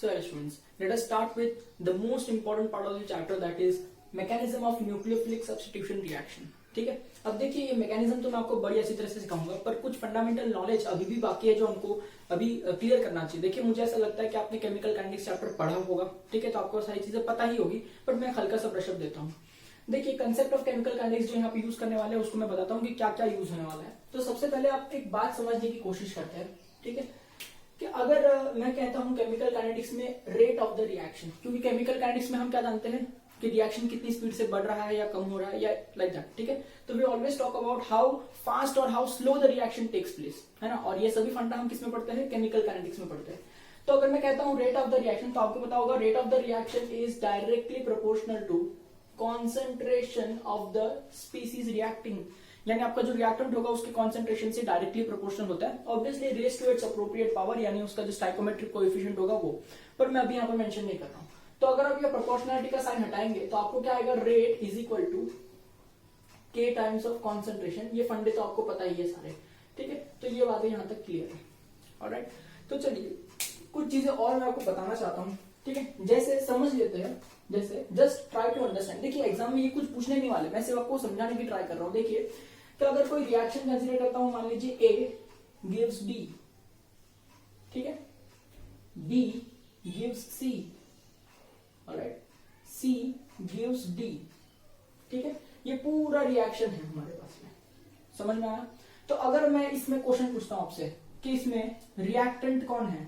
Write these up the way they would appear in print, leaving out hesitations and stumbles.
So students, let us start with the most important part of the chapter, that is mechanism of nucleophilic substitution reaction. ठीक है, अब देखिए ये mechanism तो मैं आपको बड़ी अच्छी तरह से सिखाऊंगा, पर कुछ फंडामेंटल नॉलेज अभी भी बाकी है जो हमको अभी क्लियर करना चाहिए. देखिए मुझे ऐसा लगता है कि आपने केमिकल काइनेटिक्स चैप्टर पढ़ा होगा, ठीक है, तो आपको सारी चीजें पता ही होगी, बट मैं हल्का सा ब्रशअप देता हूँ. देखिए कंसेप्ट ऑफ केमिकल काइनेटिक्स जो यहाँ पे यूज करने वाले हैं उसको मैं बताता हूँ कि क्या क्या यूज होने वाला है. तो सबसे पहले आप एक बात समझने की कोशिश करते हैं, ठीक है, कि अगर मैं कहता हूं केमिकल काइनेटिक्स में रेट ऑफ द रिएक्शन, क्योंकि केमिकल काइनेटिक्स में हम क्या जानते हैं कि रिएक्शन कितनी स्पीड से बढ़ रहा है या कम हो रहा है या लाइक दैट, ठीक है. तो we always talk about how fast और how slow the reaction takes place, है ना. और ये सभी फंडा हम किस में पढ़ते हैं, केमिकल काइनेटिक्स में पढ़ते हैं. तो अगर मैं कहता हूं रेट ऑफ द रिएक्शन, तो आपको पता होगा rate of the reaction is directly proportional to concentration of the species reacting, यानी आपका जो रिएक्टेंट होगा उसके कॉन्सेंट्रेशन से डायरेक्टली प्रोपोर्शनल होता है. Obviously raise to its appropriate power, यानी उसका जो स्टाइकोमेट्रिक कोएफिशिएंट होगा वो, पर मैं अभी यहाँ पर मेंशन नहीं कर रहा हूँ. तो अगर आप ये प्रोपोर्शनलिटी का साइन हटाएंगे तो आपको क्या आएगा, रेट इज इक्वल टू के टाइम्स ऑफ कॉन्सेंट्रेशन. ये फंडे तो आपको पता ही है सारे, ठीक है. तो ये बातें यहाँ तक क्लियर है. ऑलराइट, तो चलिए कुछ चीजें और मैं आपको बताना चाहता हूँ, ठीक है. जैसे समझ लेते हैं, जैसे जस्ट ट्राई टू अंडरस्टैंड. देखिए एग्जाम में ये कुछ पूछने नहीं वाले, मैं सिर्फ आपको समझाने की ट्राई कर रहा हूँ. देखिए तो अगर कोई रिएक्शन कंसीडर करता हूं, मान लीजिए ए गिव्स बी, ठीक है, बी गिव्स सी, ऑलराइट, सी गिव्स डी, ठीक है. ये पूरा रिएक्शन है हमारे पास में, समझ में आया. तो अगर मैं इसमें क्वेश्चन पूछता हूं आपसे कि इसमें रिएक्टेंट कौन है,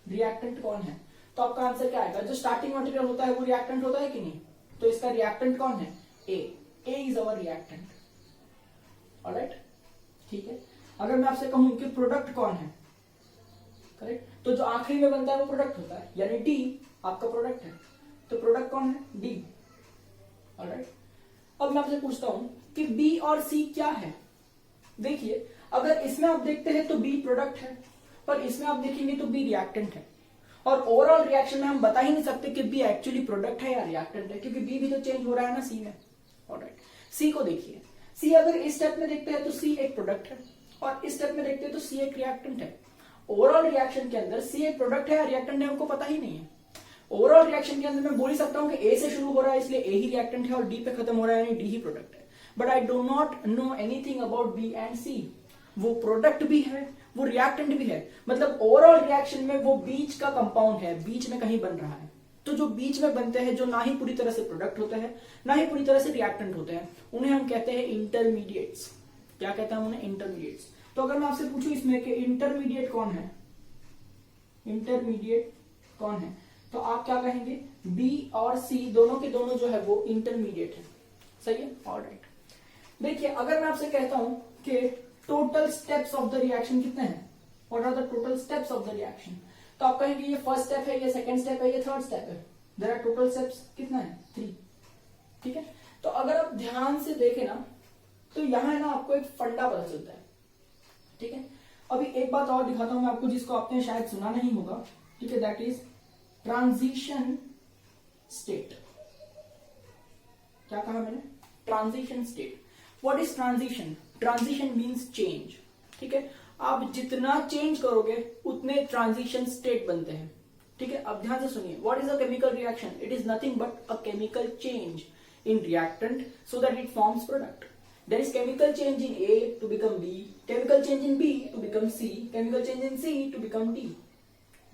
रिएक्टेंट कौन है, तो आपका आंसर क्या आएगा, जो स्टार्टिंग मटेरियल होता है वो रिएक्टेंट होता है कि नहीं. तो इसका रिएक्टेंट कौन है, ए इज अवर रिएक्टेंट. ऑलराइट, ठीक है. अगर मैं आपसे कहूं कि प्रोडक्ट कौन है, करेक्ट, तो जो आखिरी में बनता है वो प्रोडक्ट होता है, यानी डी आपका प्रोडक्ट है. तो प्रोडक्ट कौन है, डी. ऑलराइट, अब मैं आपसे पूछता हूं कि बी और सी क्या है. देखिए अगर इसमें आप देखते हैं तो बी प्रोडक्ट है, पर इसमें आप देखेंगे तो बी रिएक्टेंट है. और ओवरऑल रिएक्शन में हम बता ही नहीं सकते कि बी एक्चुअली प्रोडक्ट है या रिएक्टेंट है, क्योंकि बी भी तो चेंज हो रहा है ना सी में. ऑलराइट, सी को देखिए, सी अगर इस स्टेप में देखते हैं तो सी एक प्रोडक्ट है, और इस स्टेप में देखते हैं तो सी एक रिएक्टेंट है. ओवरऑल रिएक्शन के अंदर सी एक प्रोडक्ट है या रिएक्टेंट है हमको पता ही नहीं है. ओवरऑल रिएक्शन के अंदर मैं बोल ही सकता हूं कि ए से शुरू हो रहा है इसलिए ए ही रिएक्टेंट है और डी पे खत्म हो रहा है यानी डी ही प्रोडक्ट है. But I do not know anything about B and C. वो प्रोडक्ट भी है, वो रिएक्टेंट भी है, मतलब ओवरऑल रिएक्शन में वो बीच का कंपाउंड है, बीच में कहीं बन रहा है. तो जो बीच में बनते हैं, जो ना ही पूरी तरह से प्रोडक्ट होते हैं ना ही पूरी तरह से रिएक्टेंट होते हैं, उन्हें हम कहते हैं इंटरमीडिएट्स. क्या कहते हैं उन्हें, इंटरमीडिएट्स. तो अगर मैं आपसे पूछूं इसमें कि इंटरमीडिएट कौन है, इंटरमीडिएट कौन है, तो आप क्या कहेंगे, बी और सी दोनों के दोनों जो है वो इंटरमीडिएट है. सही है. ऑलराइट, देखिए अगर मैं आपसे कहता हूं कि total steps of the reaction कितने हैं, what are the total steps of the reaction, तो आप कहेंगे ये फर्स्ट स्टेप है, ये सेकंड स्टेप है, ये थर्ड स्टेप है. देयर आर टोटल स्टेप्स कितना है, 3, ठीक है. तो अगर आप ध्यान से देखें ना तो यहां है ना आपको एक फंडा पता चलता है, ठीक है. अभी एक बात और दिखाता हूं मैं आपको जिसको आपने शायद सुना नहीं होगा, ठीक है, दैट इज ट्रांजिशन स्टेट. क्या कहा मैंने, transition state. What is transition, transition means change, ठीक है. आप जितना चेंज करोगे उतने ट्रांजिशन स्टेट बनते हैं, ठीक है. अब ध्यान से सुनिए, what is a chemical reaction, it is nothing but a chemical change in reactant so that it forms product. There is chemical change in A to become B, chemical change in B to become C, chemical change in C to become D.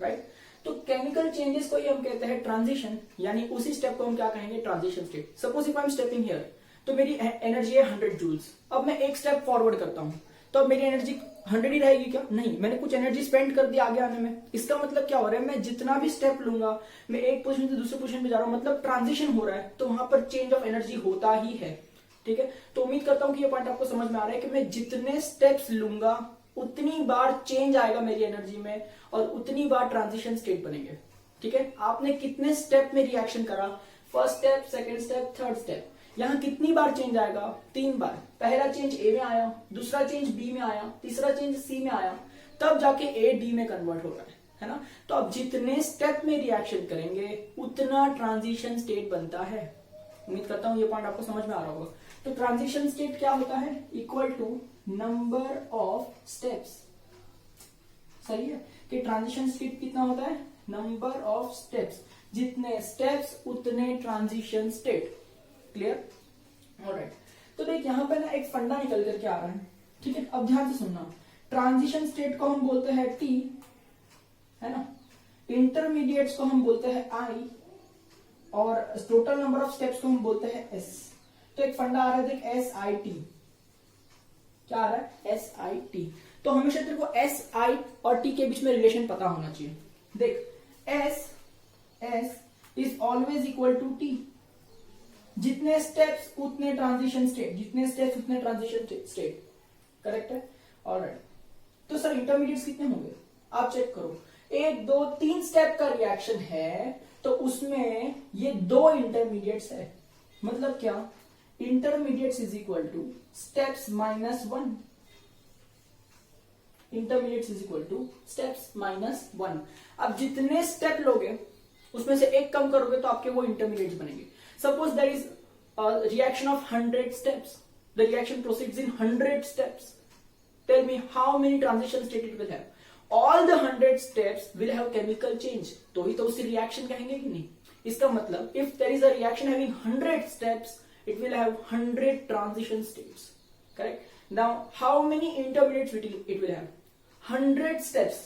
Right, तो chemical changes को ही हम कहते हैं transition, यानी उसी step को हम क्या कहेंगे, transition state. Suppose if I am stepping here, तो मेरी एनर्जी है 100 जूल्स. अब मैं एक स्टेप फॉरवर्ड करता हूं तो अब मेरी एनर्जी 100 ही रहेगी क्या, नहीं, मैंने कुछ एनर्जी स्पेंड कर दी आगे आने में. इसका मतलब क्या हो रहा है, मैं जितना भी स्टेप लूंगा, मैं एक पोजीशन से दूसरे पोजीशन पे जा रहा हूं, मतलब ट्रांजिशन हो रहा है, तो वहां पर चेंज ऑफ एनर्जी होता ही है, ठीक है. तो उम्मीद करता हूं कि ये पॉइंट आपको समझ में आ रहा है कि मैं जितने स्टेप्स लूंगा उतनी बार चेंज आएगा मेरी एनर्जी में और उतनी बार ट्रांजिशन स्टेट बनेंगे, ठीक है. आपने कितने स्टेप में रिएक्शन करा, first step, second step, third step, यहां कितनी बार चेंज आएगा, 3 बार. पहला चेंज ए में आया, दूसरा चेंज बी में आया, तीसरा चेंज सी में आया, तब जाके ए डी में कन्वर्ट हो रहा है ना. तो आप जितने स्टेप में रिएक्शन करेंगे उतना ट्रांजिशन स्टेट बनता है. उम्मीद करता हूं ये पॉइंट आपको समझ में आ रहा होगा. तो ट्रांजिशन स्टेट क्या होता है, equal to number of steps. सही है कि ट्रांजिशन स्टेट कितना होता है, नंबर ऑफ स्टेप्स, जितने स्टेप्स उतने ट्रांजिशन स्टेट। क्लियर? ऑलराइट, तो देख यहां पे ना एक फंडा निकल करके आ रहा है, ठीक है। अब ध्यान से सुनना, ट्रांजिशन स्टेट को हम बोलते हैं टी, है ना, इंटरमीडिएट्स को हम बोलते हैं आई, और टोटल नंबर ऑफ स्टेप्स को हम बोलते हैं एस। तो एक फंडा आ रहा है देख, एस आई टी। क्या आ रहा है? S I T. तो हमेशा तेरे को एस आई और टी के बीच में रिलेशन पता होना चाहिए। देख, S is always equal to T, जितने स्टेप्स उतने ट्रांजिशन स्टेट, जितने स्टेप्स उतने ट्रांजिशन स्टेट। करेक्ट है? ऑलराइट, तो सर इंटरमीडिएट्स कितने होंगे? आप चेक करो, 1 2 3 स्टेप का रिएक्शन है, तो उसमें ये 2 इंटरमीडिएट्स है। मतलब क्या? Intermediates is equal to steps minus 1। Intermediates is equal to steps minus 1। अब जितने स्टेप लोगे उसमें से एक कम करोगे तो आपके वो इंटरमीडिएट्स बनेंगे। Suppose there is reaction of 100 steps, the reaction proceeds in 100 steps. Tell me how many transition state it will have? All the 100 steps will have chemical change, तो ही तो उसे रिएक्शन कहेंगे कि नहीं? इसका मतलब if there is a reaction having 100 steps, it will have 100 transition states. Correct? Now, how many intermediates it will have? 100 steps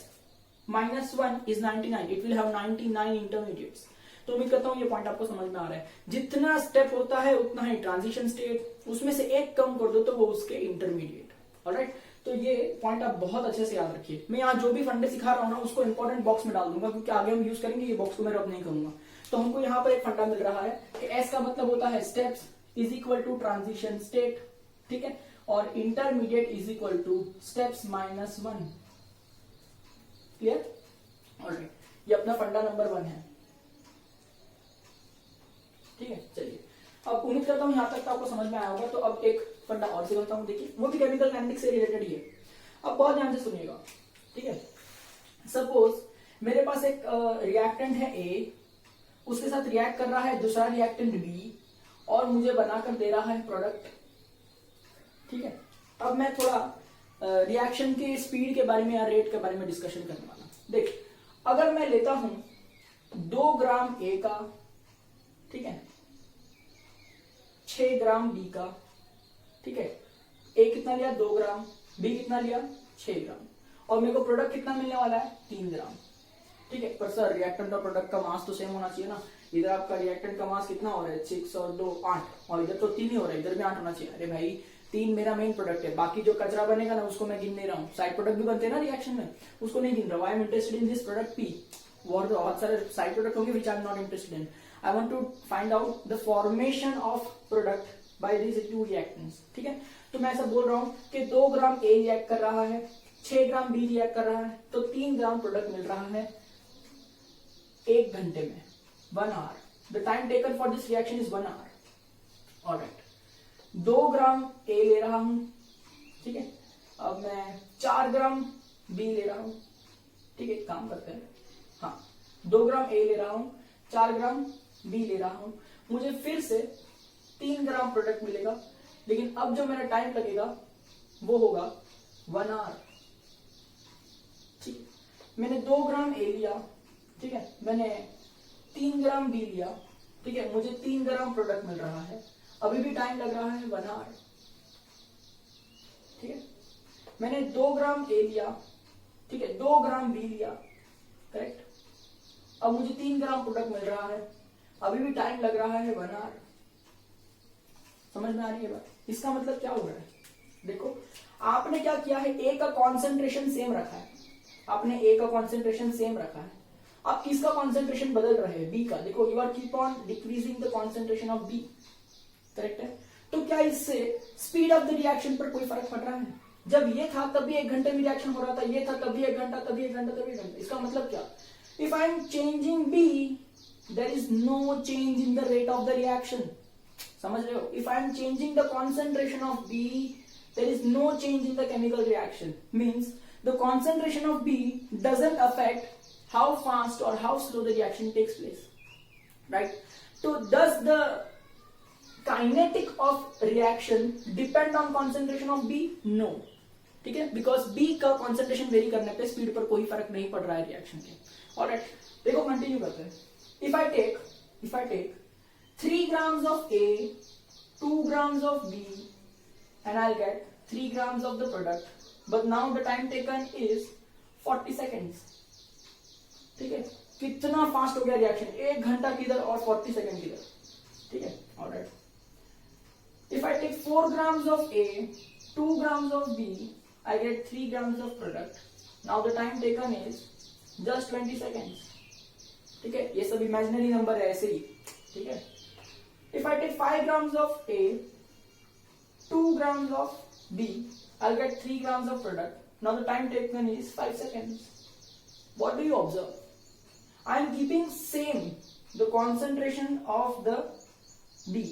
minus 1 is 99. It will have 99 intermediates. तो उम्मीद करता हूं ये पॉइंट आपको समझ में आ रहा है। जितना स्टेप होता है उतना ही ट्रांजिशन स्टेट, उसमें से एक कम कर दो तो वो उसके इंटरमीडिएट। ऑलराइट, तो ये पॉइंट आप बहुत अच्छे से याद रखिए। मैं यहाँ जो भी फंडे सिखा रहा हूँ ना उसको इंपॉर्टेंट बॉक्स में डाल दूंगा, क्योंकि आगे हम यूज करेंगे, ये बॉक्स को मैं रब नहीं करूंगा। तो हमको यहाँ पर एक फंडा मिल रहा है कि एस का मतलब होता है steps is equal to transition state, ठीक है, और intermediate is equal to steps minus 1। Clear? Alright, ये अपना फंडा नंबर 1 है। ठीक है, चलिए अब उम्मीद करता हूं यहां तक तो आपको समझ में आया होगा। तो अब एक फंडा और सिखाता हूं, देखिए वो भी केमिकल काइनेटिक्स से रिलेटेड ही है। अब बहुत ध्यान से सुनिएगा, ठीक है। सपोज मेरे पास एक रिएक्टेंट है ए, उसके साथ रिएक्ट कर रहा है दूसरा रिएक्टेंट बी, और मुझे बनाकर दे रहा है प्रोडक्ट। ठीक है, अब मैं थोड़ा रिएक्शन के स्पीड के बारे में या रेट के बारे में डिस्कशन करने वाला। देख, अगर मैं लेता हूं 2 ग्राम ए का, ठीक है, 6 ग्राम बी का, ठीक है, ए कितना लिया 2 ग्राम, बी कितना लिया 6 ग्राम, और मेरे को प्रोडक्ट कितना मिलने वाला है 3 ग्राम। ठीक है, पर सर रिएक्टेंट और प्रोडक्ट का मास तो सेम होना चाहिए ना। इधर आपका रिएक्टेंट का मास कितना हो रहा है 6 और 2 8, और इधर तो 3 ही हो रहा है, इधर भी 8 होना चाहिए। अरे भाई 3 मेरा मेन प्रोडक्ट है, बाकी जो कचरा बनेगा ना उसको मैं गिन नहीं रहा हूँ। साइड प्रोडक्ट भी बनते हैं ना रिएक्शन में, उसको नहीं गिन रहा। I am interested in this product P, और बहुत सारे साइड प्रोडक्ट होंगे which I am not interested in. I want to find out the formation of product by these 2 reactants। ठीक है, तो मैं ऐसा बोल रहा हूं कि 2 ग्राम A रिएक्ट कर रहा है, 6 ग्राम B रिएक्ट कर रहा है, तो 3 ग्राम प्रोडक्ट मिल रहा है 1 घंटे में, 1 hour. The time taken for this reaction is 1 hour. Alright, 2 gram A ले रहा हूं, ठीक है, अब मैं 4 ग्राम B ले रहा हूं। ठीक है, काम करते हैं, हाँ 2 ग्राम A ले रहा हूं, 4 ग्राम बी ले रहा हूं, मुझे फिर से 3 ग्राम प्रोडक्ट मिलेगा, लेकिन अब जो मेरा टाइम लगेगा वो होगा 1 आवर। ठीक, मैंने 2 ग्राम ए लिया, ठीक है, मैंने 3 ग्राम बी लिया, ठीक है, मुझे 3 ग्राम प्रोडक्ट मिल रहा है, अभी भी टाइम लग रहा है 1 आवर। ठीक है, मैंने 2 ग्राम ए लिया, ठीक है, 2 ग्राम बी लिया, करेक्ट, अब मुझे 3 ग्राम प्रोडक्ट मिल रहा है, अभी भी टाइम लग रहा है 1 आवर। समझ में आ रही है बात? इसका मतलब क्या हो रहा है? देखो, आपने क्या किया है, ए का कॉन्सेंट्रेशन सेम रखा है, आपने ए का कॉन्सेंट्रेशन सेम रखा है, आप किसका कॉन्सेंट्रेशन बदल रहे हैं? बी का। देखो, you are keep on decreasing the concentration of B, correct है। तो क्या इससे स्पीड ऑफ द रिएक्शन पर कोई फर्क पड़ रहा है? जब ये था तब भी 1 घंटे में रिएक्शन हो रहा था, ये था तब भी 1 घंटा, तभी 1 घंटा, तभी 1 घंटा। इसका मतलब क्या? If I am changing B, there is no change in the rate of the reaction. समझ रहे हो? If I am changing the concentration of B, there is no change in the chemical reaction. Means the concentration of B doesn't affect how fast or how slow the reaction takes place. Right? So does the kinetic of reaction depend on concentration of B? No. ठीक है, because B का concentration very करने पे speed पर कोई फर्क नहीं पड़ रहा है रिएक्शन के। ऑलराइट, देखो कंटिन्यू करते हैं। If I take 3 grams of A, 2 grams of B, and I'll get 3 grams of the product, but now the time taken is 40 seconds. ठीक है, कितना फास्ट हो गया रिएक्शन, 1 घंटा किधर और 40 सेकेंड किधर। ठीक है, alright. If I take 4 grams of A, 2 grams of B, I get 3 grams of product. Now the time taken is just 20 seconds. ठीक है, ये सब इमेजिनरी नंबर है ऐसे ही। ठीक है, if I take 5 grams of A, 2 grams of B, I'll get 3 grams of product. Now the time taken is 5 seconds. What do you observe? I am keeping same the concentration of the B.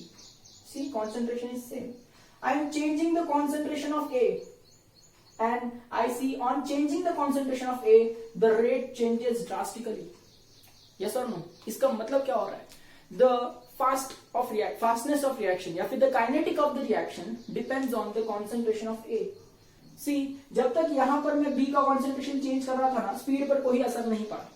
See, concentration is same. I am changing the concentration of A, and I see on changing the concentration of A, the rate changes drastically. Yes or no? इसका मतलब क्या हो रहा है? The fastness of reaction या फिर the kinetic of the reaction depends on the concentration of A. See, जब तक यहां पर मैं B का concentration चेंज कर रहा था ना, स्पीड पर कोई असर नहीं पड़ा।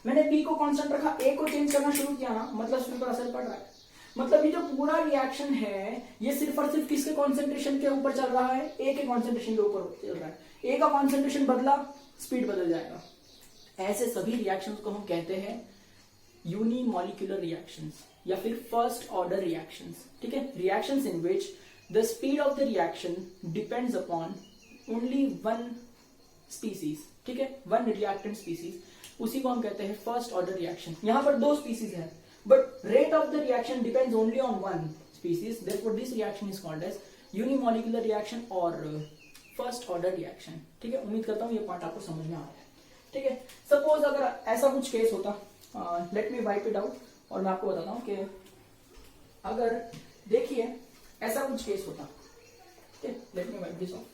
मैंने B को कांस्टेंट रखा, A को चेंज करना शुरू किया ना, मतलब स्पीड पर असर पड़ रहा है। मतलब ये जो पूरा रिएक्शन है, ये सिर्फ और सिर्फ किसके कॉन्सेंट्रेशन के ऊपर चल रहा है? A के कॉन्सेंट्रेशन के ऊपर चल रहा है। A का कॉन्सेंट्रेशन बदला, स्पीड बदल जाएगा। ऐसे सभी रिएक्शंस को हम कहते हैं यूनिमॉलिक्यूलर रिएक्शंस या फिर फर्स्ट ऑर्डर रिएक्शंस। ठीक है, reactions in which the speed of the reaction depends upon only one species. ठीक है, वन रिएक्टेंट स्पीसीज, उसी को हम कहते हैं फर्स्ट ऑर्डर रिएक्शन। यहां पर 2 स्पीसीज है, but rate of the reaction depends only on one species, therefore this reaction is called as unimolecular reaction और फर्स्ट ऑर्डर रिएक्शन। ठीक है, उम्मीद करता हूं ये पार्ट आपको समझ में आ रहा है। ठीक है, सपोज अगर ऐसा कुछ केस होता, late me wipe it out, और मैं आपको बताता हूं कि अगर देखिए ऐसा कुछ केस होता। ठीक है, let me wipe this off.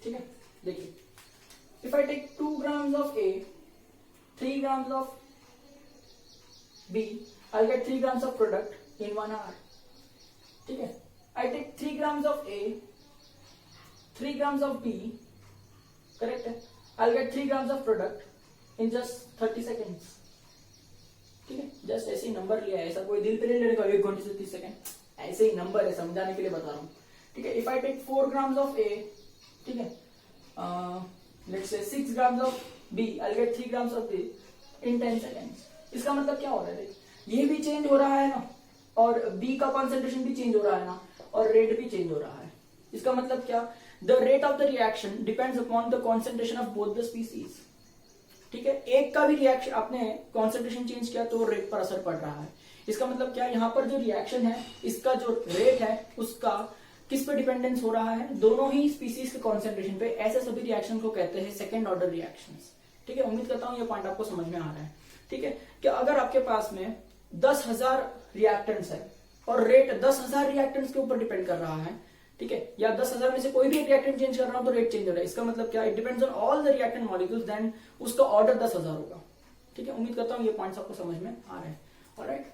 ठीक है, देखिए, if I take 2 grams of A, 3 grams of B, I'll get 3 grams of product in 1 hour. ठीक है, I take 3 grams of A, 3 grams of B, correct है, I'll get 3 grams of product in just 30 seconds. ठीक है, just ऐसे ही number लिया है, ऐसा कोई दिल पे नहीं लेने का 1 घंटे से 30 सेकंड, ऐसे ही नंबर है, समझाने के लिए बता रहा हूँ। ठीक है, if I take 4 grams of A, ठीक है, let's say 6 grams of B, I'll get 3 grams of B in 10 seconds. इसका मतलब क्या हो रहा है? ये भी चेंज हो रहा है ना, और B का कॉन्सेंट्रेशन भी चेंज हो रहा है ना, और रेट भी चेंज हो रहा है। इसका मतलब क्या? The rate of the reaction depends upon the concentration of both the species. ठीक है, एक का भी रिएक्शन आपने कॉन्सेंट्रेशन चेंज किया तो रेट पर असर पड़ रहा है। इसका मतलब क्या? यहाँ पर जो रिएक्शन है, इसका जो रेट है उसका किस पे डिपेंडेंस हो रहा है? दोनों ही स्पीसीज के कॉन्सेंट्रेशन पे। ऐसे सभी रिएक्शन को कहते हैं सेकेंड ऑर्डर रिएक्शंस। ठीक है, उम्मीद करता हूं ये पॉइंट आपको समझ में आ रहा है। ठीक है, कि अगर आपके पास में 10,000 रिएक्टेंट्स है और रेट 10,000 रिएक्टेंट्स के ऊपर डिपेंड कर रहा है, ठीक है, या 10,000 में से कोई भी एक रिएक्टेंट चेंज कर रहा हूं तो रेट चेंज हो रहा है। इसका मतलब क्या? It depends on all the reactant molecules, then उसका ऑर्डर 10,000 होगा। ठीक है, उम्मीद करता हूं ये पॉइंट्स आपको समझ में आ रहे हैं। ऑलराइट,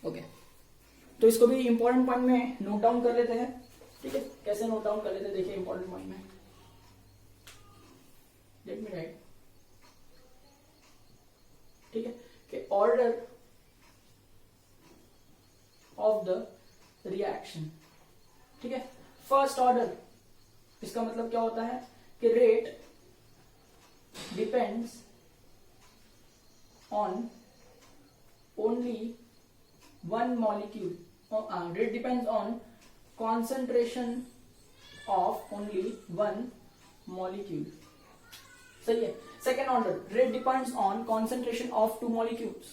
ओके, तो इसको भी इंपॉर्टेंट पॉइंट में नोट डाउन कर लेते हैं। ठीक है, कैसे नोट डाउन कर लेते हैं? देखिए इंपॉर्टेंट पॉइंट में, लेट मी राइट। ठीक है, कि ऑर्डर ऑफ द रिएक्शन। ठीक है, फर्स्ट ऑर्डर, इसका मतलब क्या होता है कि rate depends on only one molecule, rate depends on concentration of only one molecule. सही है। Second order, rate depends on concentration of 2 molecules.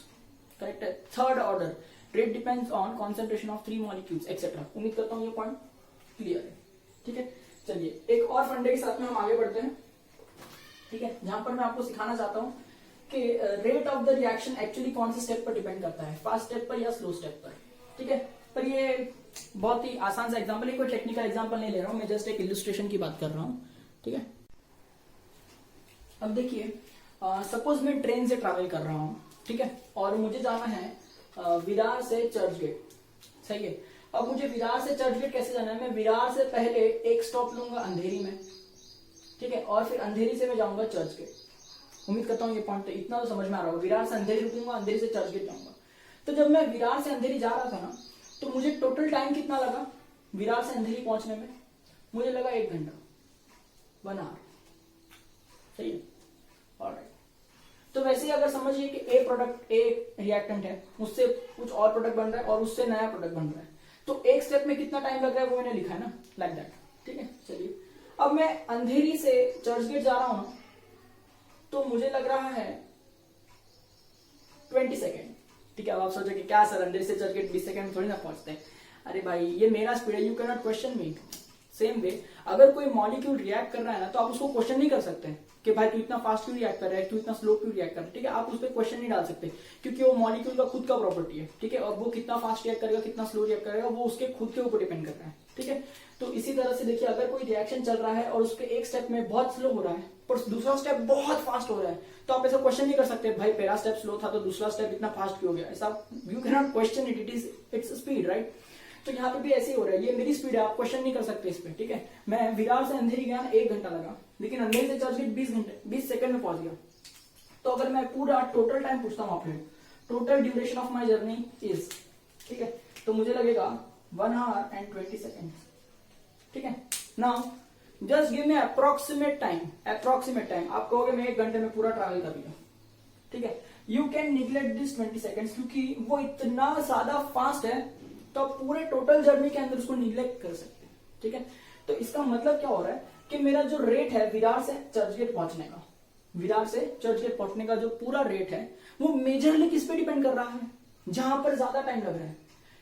Correct है। Third order, rate depends on concentration of 3 molecules, etcetera. उम्मीद करता हूं ये point clear है। ठीक है, चलिए एक और फंडे के साथ में हम आगे बढ़ते हैं। ठीक है, जहां पर मैं आपको सिखाना चाहता हूं कि rate of the reaction actually कौन से स्टेप पर डिपेंड करता है, फास्ट स्टेप पर या स्लो स्टेप पर। ठीक है, पर ये बहुत ही आसान सा एग्जांपल है, कोई टेक्निकल एग्जांपल नहीं ले रहा हूं मैं, जस्ट एक इलस्ट्रेशन की बात कर रहा हूं। ठीक है, अब देखिए, सपोज मैं ट्रेन से ट्रैवल कर रहा हूं। ठीक है, और मुझे जाना है विरार से चर्चगेट, सही है। अब मुझे विरार से चर्चगेट कैसे जाना है, मैं विरार से पहले एक स्टॉप लूंगा अंधेरी में, ठीक है, और फिर अंधेरी से मैं जाऊंगा चर्चगेट। उम्मीद करता हूँ ये पॉइंट इतना तो समझ में आ रहा होगा। विरार से अंधेरी रुकूंगा, अंधेरी से चर्चगेट जाऊंगा। तो जब मैं विरार से अंधेरी जा रहा था ना, तो मुझे टोटल टाइम कितना लगा विरार से अंधेरी पहुंचने में, मुझे लगा 1 घंटा, 1 आवर, सही है। ऑलराइट, तो वैसे ही अगर समझिए कि ए प्रोडक्ट, ए रिएक्टेंट है, उससे कुछ और प्रोडक्ट बन रहा है और उससे नया प्रोडक्ट बन रहा है, तो एक स्टेप में कितना टाइम लग रहा है वो मैंने लिखा है ना, लाइक दैट, ठीक है। चलिए, अब मैं अंधेरी से चर्चगेट जा रहा हूं ना, तो मुझे लग रहा है 20 सेकेंड, ठीक है। अब आप सोचोगे क्या सर, अंधेरी से चर्चगेट 20 सेकेंड में थोड़ी ना पहुंचते हैं। अरे भाई, ये मेरा स्पीड है, you can not question me. Same way, अगर कोई मॉलिक्यूल रिएक्ट कर रहा है ना, तो आप उसको क्वेश्चन नहीं कर सकते कि भाई तू इतना फास्ट क्यों रिएक्ट कर रहा है, तू इतना स्लो क्यों रिएक्ट कर रहा है, ठीक है। आप उस पर क्वेश्चन नहीं डाल सकते, क्योंकि वो मॉलिक्यूल का खुद का प्रॉपर्टी है, ठीक है। और वो कितना फास्ट रिएक्ट करेगा, कितना स्लो रिएक्ट करेगा, वो उसके खुद के ऊपर डिपेंड कर रहा है, ठीक है। तो इसी तरह से देखिए, अगर कोई रिएक्शन चल रहा है और उसके एक स्टेप में बहुत स्लो हो रहा है पर दूसरा स्टेप बहुत फास्ट हो रहा है, तो आप ऐसा क्वेश्चन नहीं कर सकते भाई पहला स्टेप स्लो था तो दूसरा स्टेप इतना फास्ट क्यों हो गया, ऐसा you can not question it, it is its speed, right. तो यहाँ पे भी ऐसे ही हो रहा है, ये मेरी स्पीड है, आप क्वेश्चन नहीं कर सकते इस पे, ठीक है। मैं विरार से अंधेरी गया 1 घंटा लगा, लेकिन अंधेरी से चर्चगेट 20 सेकंड में पहुंच गया। तो अगर मैं पूरा टोटल टाइम पूछता हूँ आपसे, total duration of my journey is, ठीक है, तो मुझे लगेगा 1 आवर एंड 20 सेकेंड, ठीक है। Now just give me approximate time, approximate time. आप कहोगे मैं 1 घंटे में पूरा ट्रैवल कर लिया, ठीक है। You can neglect this 20 seconds, क्योंकि वो इतना ज्यादा फास्ट है, तो आप पूरे टोटल जर्नी के अंदर उसको निग्लेक्ट कर सकते हैं, ठीक है। तो इसका मतलब क्या हो रहा है कि मेरा जो रेट है विरार से चर्चगेट पहुंचने का, विरार से चर्चगेट पहुंचने का जो पूरा रेट है, वो मेजरली किस पे डिपेंड कर रहा है, जहां पर ज्यादा टाइम लग रहा है,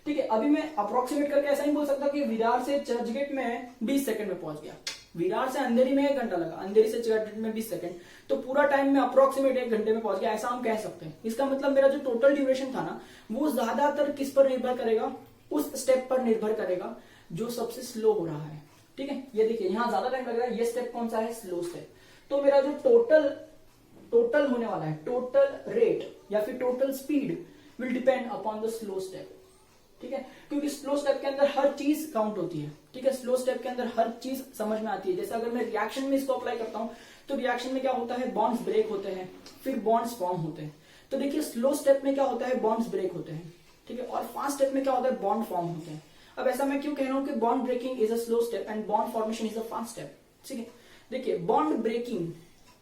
ठीक है। अभी मैं अप्रोक्सीमेट करके ऐसा नहीं बोल सकता कि विरार से चर्चगेट में 20 सेकंड में पहुंच गया, विरार से अंधेरी में 1 घंटा लगा, अंधेरी से चर्चगेट में 20 सेकंड, तो पूरा टाइम में अप्रोक्सीमेट 1 घंटे में पहुंच गया, ऐसा हम कह सकते हैं। इसका मतलब मेरा जो टोटल ड्यूरेशन था ना, वो ज्यादातर किस पर निर्भर करेगा, उस स्टेप पर निर्भर करेगा जो सबसे स्लो हो रहा है, ठीक है। ये देखिए, यहां ज्यादा टाइम लग रहा है, ये स्टेप कौन सा है, स्लो स्टेप। तो मेरा जो टोटल होने वाला है, टोटल रेट या फिर total speed will depend upon the slow step, ठीक है। क्योंकि स्लो स्टेप के अंदर हर चीज काउंट होती है, ठीक है। स्लो स्टेप के अंदर हर चीज समझ में आती है। जैसे अगर मैं रिएक्शन में इसको अप्लाई करता हूं, तो रिएक्शन में क्या होता है, बॉन्ड्स ब्रेक होते हैं, फिर बॉन्ड्स फॉर्म होते हैं। तो देखिए, स्लो स्टेप में क्या होता है, बॉन्ड्स ब्रेक होते हैं, ठीक है, और फास्ट स्टेप में क्या होता है, बॉन्ड फॉर्म होते हैं। अब ऐसा मैं क्यों कह रहा हूं कि bond breaking is a slow step and bond formation is a fast step, ठीक है। देखिए, बॉन्ड ब्रेकिंग,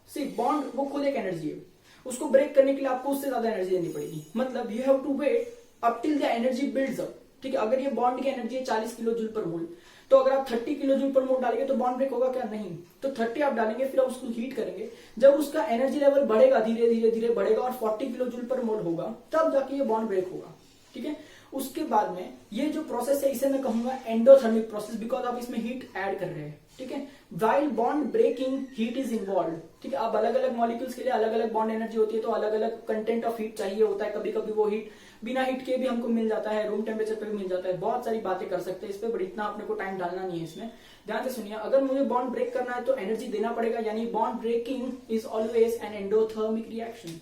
सी बॉन्ड वो खुद एक एनर्जी है, उसको ब्रेक करने के लिए आपको उससे ज्यादा एनर्जी देनी पड़ेगी, मतलब you have to wait up till the energy builds up, ठीक है। अगर ये बॉन्ड की एनर्जी है 40 किलो जूल पर मोल, तो अगर आप 30 किलो जूल पर मोल डालेंगे तो बॉन्ड ब्रेक होगा क्या, नहीं। तो 30 आप डालेंगे, फिर आप उसको हीट करेंगे, जब उसका एनर्जी लेवल बढ़ेगा, धीरे धीरे धीरे बढ़ेगा और 40 किलो जूल पर मोल होगा, तब जाके ये बॉन्ड ब्रेक होगा, ठीक है। उसके बाद में ये जो प्रोसेस है, इसे मैं कहूंगा एंडोथर्मिक प्रोसेस, बिकॉज आप इसमें हीट ऐड कर रहे हैं, ठीक है। While bond breaking heat is involve, ठीक है। अब अलग अलग मॉलिक्यूल्स के लिए अलग अलग बॉन्ड एनर्जी होती है, तो अलग अलग कंटेंट ऑफ हीट चाहिए होता है। कभी कभी वो हीट बिना हीट के भी हमको मिल जाता है, रूम टेम्परेचर पे भी मिल जाता है। बहुत सारी बातें कर सकते हैं इस पे, बट इतना अपने को टाइम डालना नहीं है इसमें। ध्यान से सुनिए, अगर मुझे बॉन्ड ब्रेक करना है तो एनर्जी देना पड़ेगा, यानी bond breaking is always an endothermic reaction,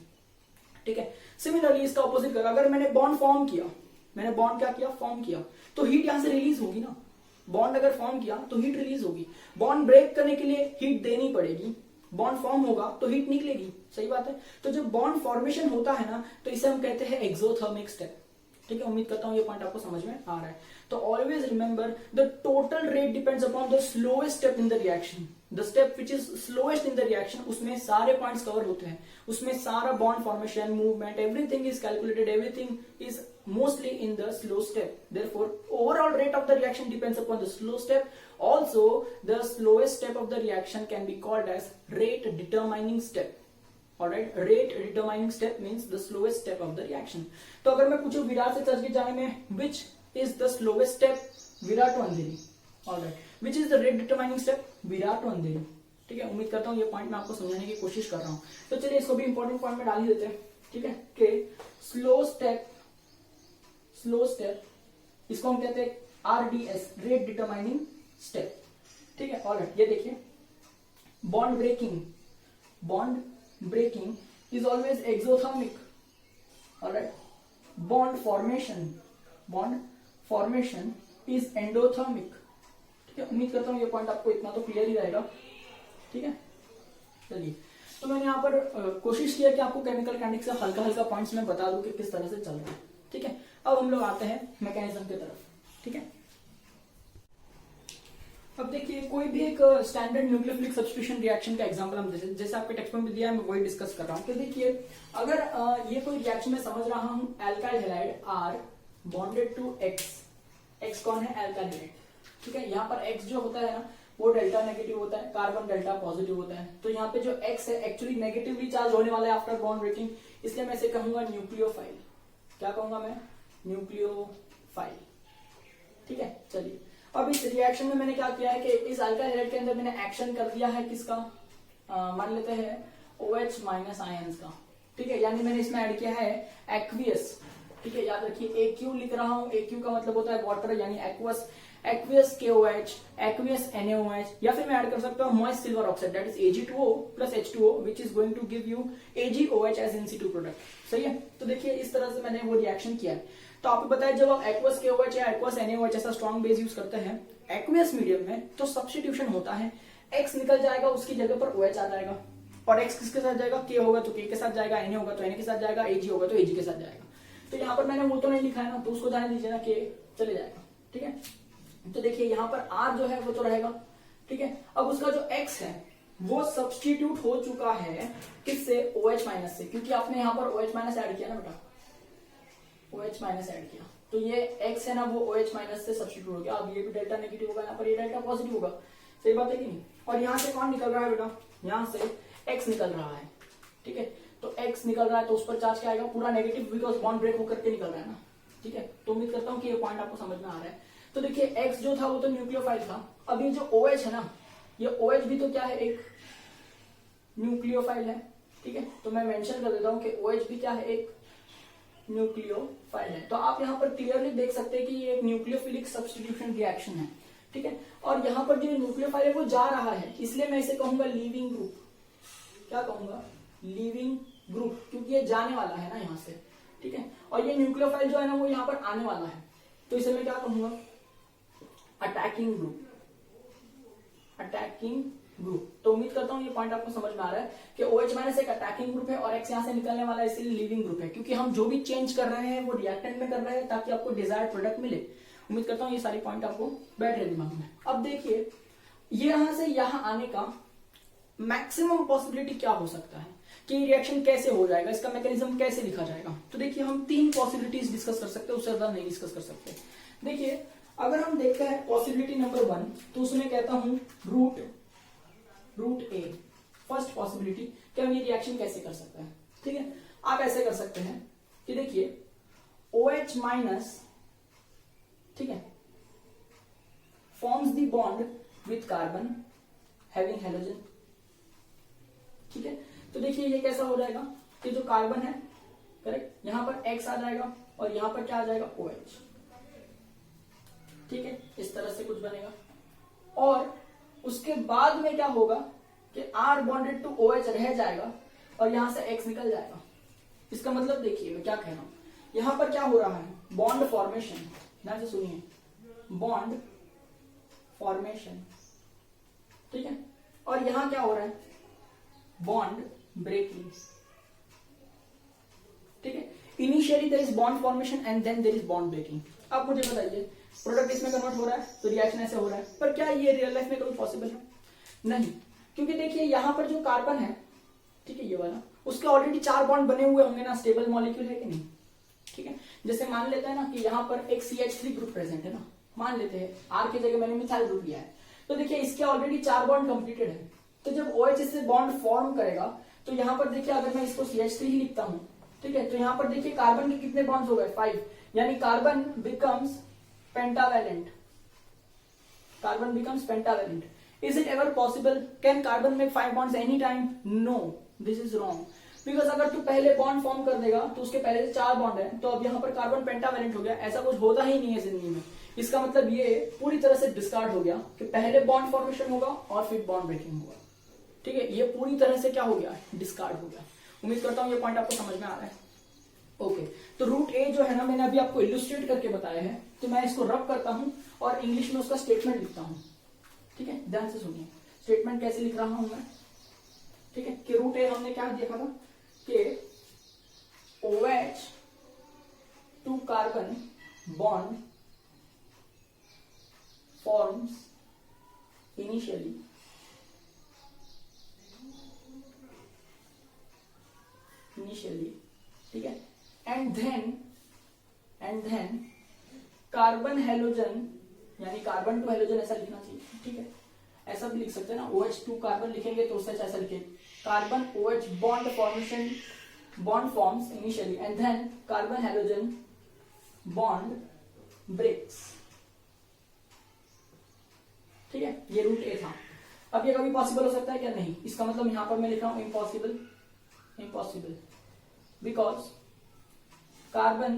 ठीक है। सिमिलरली इसका ऑपोजिट कर, अगर मैंने बॉन्ड फॉर्म किया, मैंने बॉन्ड क्या किया, फॉर्म किया, तो हीट यहां से रिलीज होगी ना। बॉन्ड अगर फॉर्म किया तो हीट रिलीज होगी, बॉन्ड ब्रेक करने के लिए हीट देनी पड़ेगी, बॉन्ड फॉर्म होगा तो हीट निकलेगी, सही बात है। तो जब बॉन्ड फॉर्मेशन होता है ना, तो इसे हम कहते हैं एक्सोथर्मिक स्टेप, ठीक है। उम्मीद करता हूं ये पॉइंट आपको समझ में आ रहा है। तो always remember the total rate depends upon the slowest step in the reaction, the step which is slowest in the reaction, उसमें सारे पॉइंट्स कवर होते हैं, उसमें सारा bond formation, movement, everything is calculated, everything is mostly in the slow step. Therefore, overall rate of the reaction depends upon the slow step. Also, the slowest step of the reaction can be called as rate determining step. Alright, rate determining step means the slowest step of the reaction. तो अगर मैं पूछूं विरार से चर्चगेट जाने में which is the slowest step, Virar to Andheri. Alright, which is the rate determining step, Virar to अंधेरी. ठीक है, उम्मीद करता हूं ये पॉइंट मैं आपको समझाने की कोशिश कर रहा हूं। तो चलिए इसको भी इंपॉर्टेंट पॉइंट में डाल ही देते हैं, ठीक है, कि स्लो स्टेप, इसको हम कहते हैं आरडीएस, रेट डिटरमाइनिंग स्टेप, ठीक है। ऑलराइट, ये देखिए, bond breaking is always exothermic, alright, bond formation is endothermic. ठीक है, उम्मीद करता हूं ये पॉइंट आपको इतना तो क्लियर ही रहेगा। ठीक है, चलिए, तो मैंने यहाँ पर कोशिश किया कि आपको केमिकल काइनेटिक्स से हल्का हल्का पॉइंट्स में बता दूं कि किस तरह से चल रहा है। ठीक है, अब हम लोग आते हैं मैकेनिज्म की तरफ। ठीक है, अब देखिए कोई भी एक स्टैंडर्ड न्यूक्लियोफिलिक सब्स्टिट्यूशन रिएक्शन का एग्जांपल हम जैसे आपके टेक्स्ट में दिया है, मैं वही डिस्कस कर रहा हूँ कि देखिए अगर ये कोई रिएक्शन में समझ रहा हूँ, alkyl halide are bonded to X कौन है, एल्काइल हैलाइड। ठीक है, यहाँ पर एक्स जो होता है ना वो डेल्टा नेगेटिव होता है, कार्बन डेल्टा पॉजिटिव होता है। तो यहाँ पे जो एक्स है एक्चुअली नेगेटिवली चार्ज होने वाला है आफ्टर बॉन्ड ब्रेकिंग, इसलिए मैं इसे कहूंगा न्यूक्लियोफाइल। क्या कहूंगा मैं, न्यूक्लियोफाइल। ठीक है, चलिए, अब इस रिएक्शन में मैंने क्या किया है कि इस अल्काइल हैलाइड के अंदर मैंने एक्शन कर दिया है किसका, मान लेते हैं OH माइनस आयंस का। ठीक है, यानी मैंने इसमें ऐड किया है एक्वियस। ठीक है, याद रखिए AQ लिख रहा हूं, AQ का मतलब होता है वाटर यानी aqueous, aqueous KOH, aqueous NaOH, या फिर मैं ऐड कर सकता हूं moist silver oxide that is Ag2O plus H2O which is going to give you AgOH as in-situ product. सही है, तो देखिए इस तरह से मैंने वो रिएक्शन किया है। तो आपको पता है जब आप एक्वस KOH या एक्वस NaOH ऐसा स्ट्रॉन्ग बेस यूज करते हैं एक्वियस मीडियम में, तो सब्स्टिट्यूशन होता है, X निकल जाएगा, उसकी जगह पर OH आ जाएगा, और X किसके साथ जाएगा, K होगा तो K के साथ जाएगा, Na होगा तो Na के साथ जाएगा, Ag होगा तो Ag के साथ जाएगा। तो यहाँ पर मैंने वो तो नहीं लिखा है ना, तो उसको जाने दीजिए ना, K चले जाएगा। ठीक है, तो देखिए यहाँ पर R जो है वो तो रहेगा। ठीक है, अब उसका जो X है वो सब्स्टिट्यूट हो चुका है किससे, OH माइनस से, क्योंकि आपने यहाँ पर OH माइनस ऐड किया ना बेटा, OH माइनस ऐड किया, तो ये X है ना वो OH माइनस से सब्स्टिट्यूट हो गया। अब ये भी डेल्टा नेगेटिव होगा, यहाँ पर ये डेल्टा पॉजिटिव होगा। सही बात है कि नहीं, और यहाँ से कौन निकल रहा है बेटा, यहाँ से X निकल रहा है। ठीक है, तो X निकल रहा है तो उस पर चार्ज क्या आएगा, पूरा नेगेटिव, बिकॉज बॉन्ड ब्रेक होकर के निकल रहा है ना। ठीक है, तो उम्मीद करता हूँ कि ये पॉइंट आपको समझ में आ रहा है। तो देखिए X जो था वो तो न्यूक्लियोफाइल था, अब ये जो OH है ना, ये OH भी तो क्या है, एक न्यूक्लियोफाइल है। ठीक है, तो मैं मेंशन कर देता हूँ कि OH भी क्या है, एक न्यूक्लियोफाइल है। तो आप यहाँ पर क्लियरली देख सकते हैं कि ये एक न्यूक्लियोफिलिक सब्स्टिट्यूशन रिएक्शन है। ठीक है, और यहाँ पर जो न्यूक्लियोफाइल है वो जा रहा है, इसलिए मैं इसे कहूंगा लीविंग ग्रुप। क्या कहूंगा, लीविंग ग्रुप, क्योंकि ये जाने वाला है ना यहाँ से। ठीक है, और ये न्यूक्लियोफाइल जो है ना वो यहाँ पर आने वाला है, तो इसे मैं क्या कहूंगा, अटैकिंग ग्रुप। Attacking group. तो उम्मीद करता हूँ ये पॉइंट आपको समझ में आ रहा है कि OH माइनस एक अटैकिंग ग्रुप है और X यहाँ से निकलने वाला है, इसलिए लीविंग ग्रुप है, क्योंकि हम जो भी चेंज कर रहे हैं वो रिएक्टेंट में कर रहे हैं ताकि आपको डिजायर्ड प्रोडक्ट मिले। उम्मीद करता हूँ ये सारी पॉइंट आपको बैठ रहे दिमाग में। अब देखिए ये यहां से यहां आने का मैक्सिमम पॉसिबिलिटी क्या हो सकता है कि रिएक्शन कैसे हो जाएगा, इसका मैकेनिज्म कैसे लिखा जाएगा। तो देखिए हम 3 पॉसिबिलिटीज डिस्कस कर सकते हैं, उससे ज्यादा नहीं डिस्कस कर सकते। देखिए अगर हम देखते हैं पॉसिबिलिटी नंबर 1, तो उसमें कहता हूं रूट ए, फर्स्ट पॉसिबिलिटी कि हम ये रिएक्शन कैसे कर सकते हैं। ठीक है, आप ऐसे कर सकते हैं कि देखिए OH माइनस, ठीक है, forms the bond with carbon having halogen. ठीक है, तो देखिए ये कैसा हो जाएगा कि जो कार्बन है, करेक्ट, यहां पर X आ जाएगा और यहां पर क्या आ जाएगा, OH। ठीक है, इस तरह से कुछ बनेगा, और उसके बाद में क्या होगा कि R बॉन्डेड टू OH रह जाएगा और यहां से X निकल जाएगा। इसका मतलब देखिए मैं क्या कह रहा हूं, यहां पर क्या हो रहा है, बॉन्ड फॉर्मेशन। ध्यान से सुनिए, बॉन्ड फॉर्मेशन। ठीक है, और यहां क्या हो रहा है, बॉन्ड ब्रेकिंग। ठीक है, initially there is bond formation and then there is bond breaking. अब मुझे बताइए प्रोडक्ट इसमें कन्वर्ट हो रहा है तो रिएक्शन ऐसे हो रहा है, पर क्या ये रियल लाइफ में कभी पॉसिबल है? नहीं, क्योंकि देखिए यहां पर जो कार्बन है, ठीक है, ये वाला, उसके ऑलरेडी 4 बॉन्ड बने हुए होंगे ना, स्टेबल मॉलिक्यूल है कि नहीं। ठीक है, जैसे मान लेते हैं ना कि यहाँ पर एक CH3 ग्रुप प्रेजेंट है ना, मान लेते हैं R की जगह मैंने मिथाइल ग्रुप लिया है, तो देखिए इसके ऑलरेडी 4 बॉन्ड कंप्लीटेड है। तो जब OH इससे बॉन्ड फॉर्म करेगा तो यहाँ पर देखिए अगर मैं इसको CH3 ही लिखता हूँ, ठीक है, तो यहाँ पर देखिए कार्बन के कितने बॉन्ड्स हो गए, 5, यानी carbon becomes pentavalent. Carbon becomes pentavalent. Is it ever possible? Can carbon make 5 bonds any time? No, this is wrong. Because अगर तू पहले बॉन्ड फॉर्म कर देगा तो उसके पहले से 4 बॉन्ड है, तो अब यहाँ पर कार्बन पेंटावेलेंट हो गया, ऐसा कुछ होता ही नहीं है जिंदगी में। इसका मतलब ये पूरी तरह से डिस्कार्ड हो गया कि पहले बॉन्ड फॉर्मेशन होगा और फिर बॉन्ड ब्रेकिंग होगा। ठीक है, ये पूरी तरह से क्या हो गया, डिस्कार्ड हो गया। उम्मीद करता हूँ ये पॉइंट आपको समझ में आ रहा है। ओके, तो रूट ए जो है ना, मैंने अभी आपको इलुस्ट्रेट करके बताया है, तो मैं इसको रब करता हूं और इंग्लिश में उसका स्टेटमेंट लिखता हूं। ठीक है, ध्यान से सुनिए स्टेटमेंट कैसे लिख रहा हूं मैं। ठीक है, कि रूट ए हमने क्या देखा था कि OH 2 carbon bond forms initially ठीक है, एंड देन कार्बन हेलोजन, यानी कार्बन टू हेलोजन ऐसा लिखना चाहिए। ठीक है, ऐसा भी लिख सकते हैं ना, OH 2 कार्बन लिखेंगे तो उससे ऐसा लिखे carbon OH bond forms initially and then carbon halogen bond breaks. ठीक है, ये रूट ए था। अब ये कभी पॉसिबल हो सकता है क्या? नहीं। इसका मतलब यहां पर मैं लिख रहा हूं impossible because carbon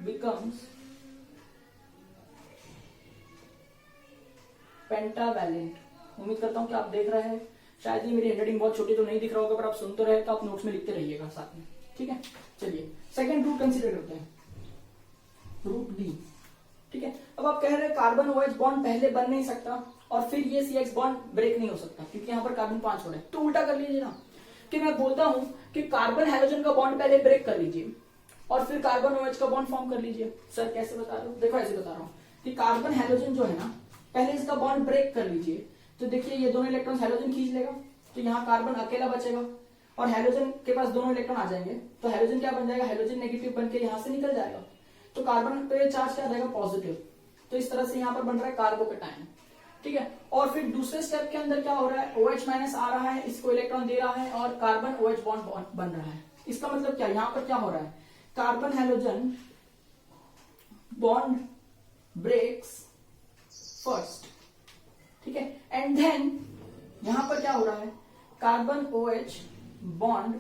becomes pentavalent. उम्मीद करता हूं कि आप देख रहे हैं, शायद ये मेरी हैंडराइटिंग बहुत छोटी तो नहीं दिख रहा होगा, पर आप सुन तो रहे तो आप नोट्स में लिखते रहिएगा साथ में। ठीक है, चलिए सेकंड रूट कंसीडर करते हैं, रूट बी। ठीक है, अब आप कह रहे हैं कार्बन OH बॉन्ड पहले बन नहीं सकता और फिर ये CH बॉन्ड ब्रेक नहीं हो सकता क्योंकि यहाँ पर कार्बन 5 हो रहा है, तो उल्टा कर लीजिए ना, कि मैं बोलता हूं कि कार्बन हाइड्रोजन का बॉन्ड पहले ब्रेक कर लीजिए और फिर कार्बन OH का बॉन्ड फॉर्म कर लीजिए। सर कैसे बता रहे हो? देखो ऐसे बता रहा हूं कि कार्बन हाइड्रोजन जो है ना, पहले इसका बॉन्ड ब्रेक कर लीजिए, तो देखिए ये दोनों इलेक्ट्रॉन हाइड्रोजन खींच लेगा, तो यहाँ कार्बन अकेला बचेगा और हाइड्रोजन के पास दोनों इलेक्ट्रॉन आ जाएंगे, तो हाइड्रोजन क्या बन जाएगा? हाइड्रोजन नेगेटिव बन के यहाँ से निकल जाएगा, तो कार्बन पे चार्ज क्या रहेगा? पॉजिटिव। तो इस तरह से यहाँ पर बन रहा है कार्बोकेटायन। ठीक है, और फिर दूसरे स्टेप के अंदर क्या हो रहा है? OH माइनस आ रहा है, इसको इलेक्ट्रॉन दे रहा है और कार्बन OH बॉन्ड बन रहा है। इसका मतलब क्या? यहाँ पर क्या हो रहा है? Carbon hydrogen bond breaks first. ठीक है, एंड देन यहां पर क्या हो रहा है? Carbon OH bond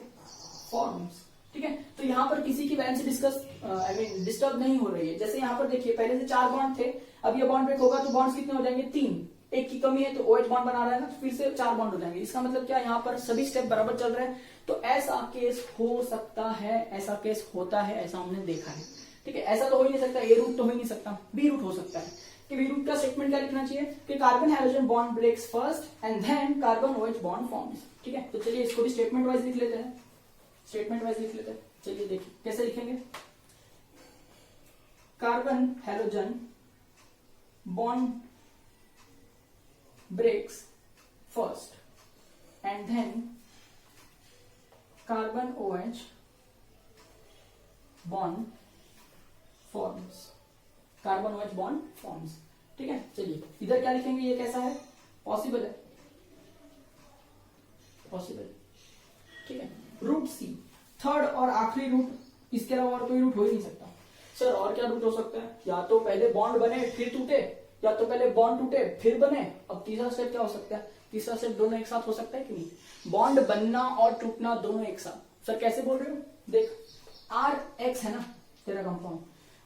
forms. ठीक है, तो यहां पर किसी की वैलेंसी डिस्टर्ब नहीं हो रही है। जैसे यहां पर देखिए पहले से 4 बॉन्ड थे, अब ये बॉन्ड ब्रेक होगा तो बॉन्ड्स कितने हो जाएंगे? 3। एक की कमी है तो OH बॉन्ड बना रहा है ना, तो फिर से 4 बॉन्ड हो जाएंगे। इसका मतलब क्या? यहाँ पर सभी स्टेप बराबर चल रहे हैं, तो ऐसा केस हो सकता है, ऐसा केस होता है, ऐसा हमने देखा है। ठीक है, ऐसा तो हो ही नहीं सकता, ए रूट तो हो ही नहीं सकता, बी रूट हो सकता है। कि बी रूट का स्टेटमेंट क्या लिखना चाहिए? कि carbon hydrogen bond breaks first and then carbon OH bond forms. ठीक है, तो चलिए इसको भी स्टेटमेंट वाइज लिख लेते हैं, चलिए देखिए कैसे लिखेंगे। Carbon hydrogen bond breaks first and then carbon OH bond forms, carbon OH bond forms. ठीक है, चलिए इधर क्या लिखेंगे? ये कैसा है? पॉसिबल है, पॉसिबल। ठीक है, रूट सी, थर्ड और आखिरी रूट, इसके अलावा और कोई रूट हो ही नहीं सकता। सर और क्या रूट हो सकता है? या तो पहले बॉन्ड बने फिर टूटे, या तो पहले बॉन्ड टूटे फिर बने। अब तीसरा स्टेप क्या हो सकता है? तीसरा स्टेप दोनों एक साथ हो सकता है कि नहीं? बॉन्ड बनना और टूटना दोनों एक साथ। सर कैसे बोल रहे हो? देख, RX है ना तेरा कंपाउंड,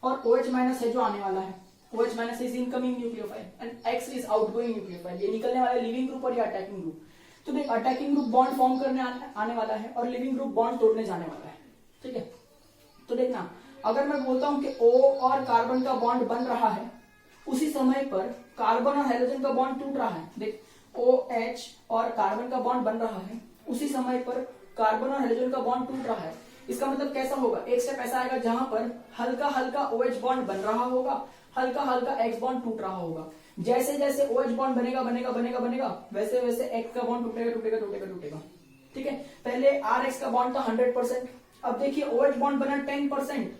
और OH माइनस है जो आने वाला है, OH minus is incoming nucleophile and X is outgoing nucleophile. ये निकलने वाला लिविंग ग्रुप और ये अटैकिंग ग्रुप। तो देख, अटैकिंग ग्रुप बॉन्ड फॉर्म करने आने वाला है और लिविंग ग्रुप बॉन्ड तोड़ने जाने वाला है। ठीक है, तो देखना, अगर मैं बोलता हूं कि O और कार्बन का बॉन्ड बन रहा है, उसी समय पर कार्बन और हाइड्रोजन का बॉन्ड टूट रहा है। देख, OH और कार्बन का बॉन्ड बन रहा है, उसी समय पर कार्बन और हाइड्रोजन का बॉन्ड टूट रहा है। इसका मतलब कैसा होगा? एक स्टेप ऐसा आएगा जहां पर हल्का हल्का OH बॉन्ड बन रहा होगा, हल्का हल्का X बॉन्ड टूट रहा होगा। जैसे जैसे OH बॉन्ड बनेगा, वैसे वैसे X का बॉन्ड टूटेगा। ठीक है, पहले RX का बॉन्ड था 100%, अब देखिए OH बॉन्ड बना 10%,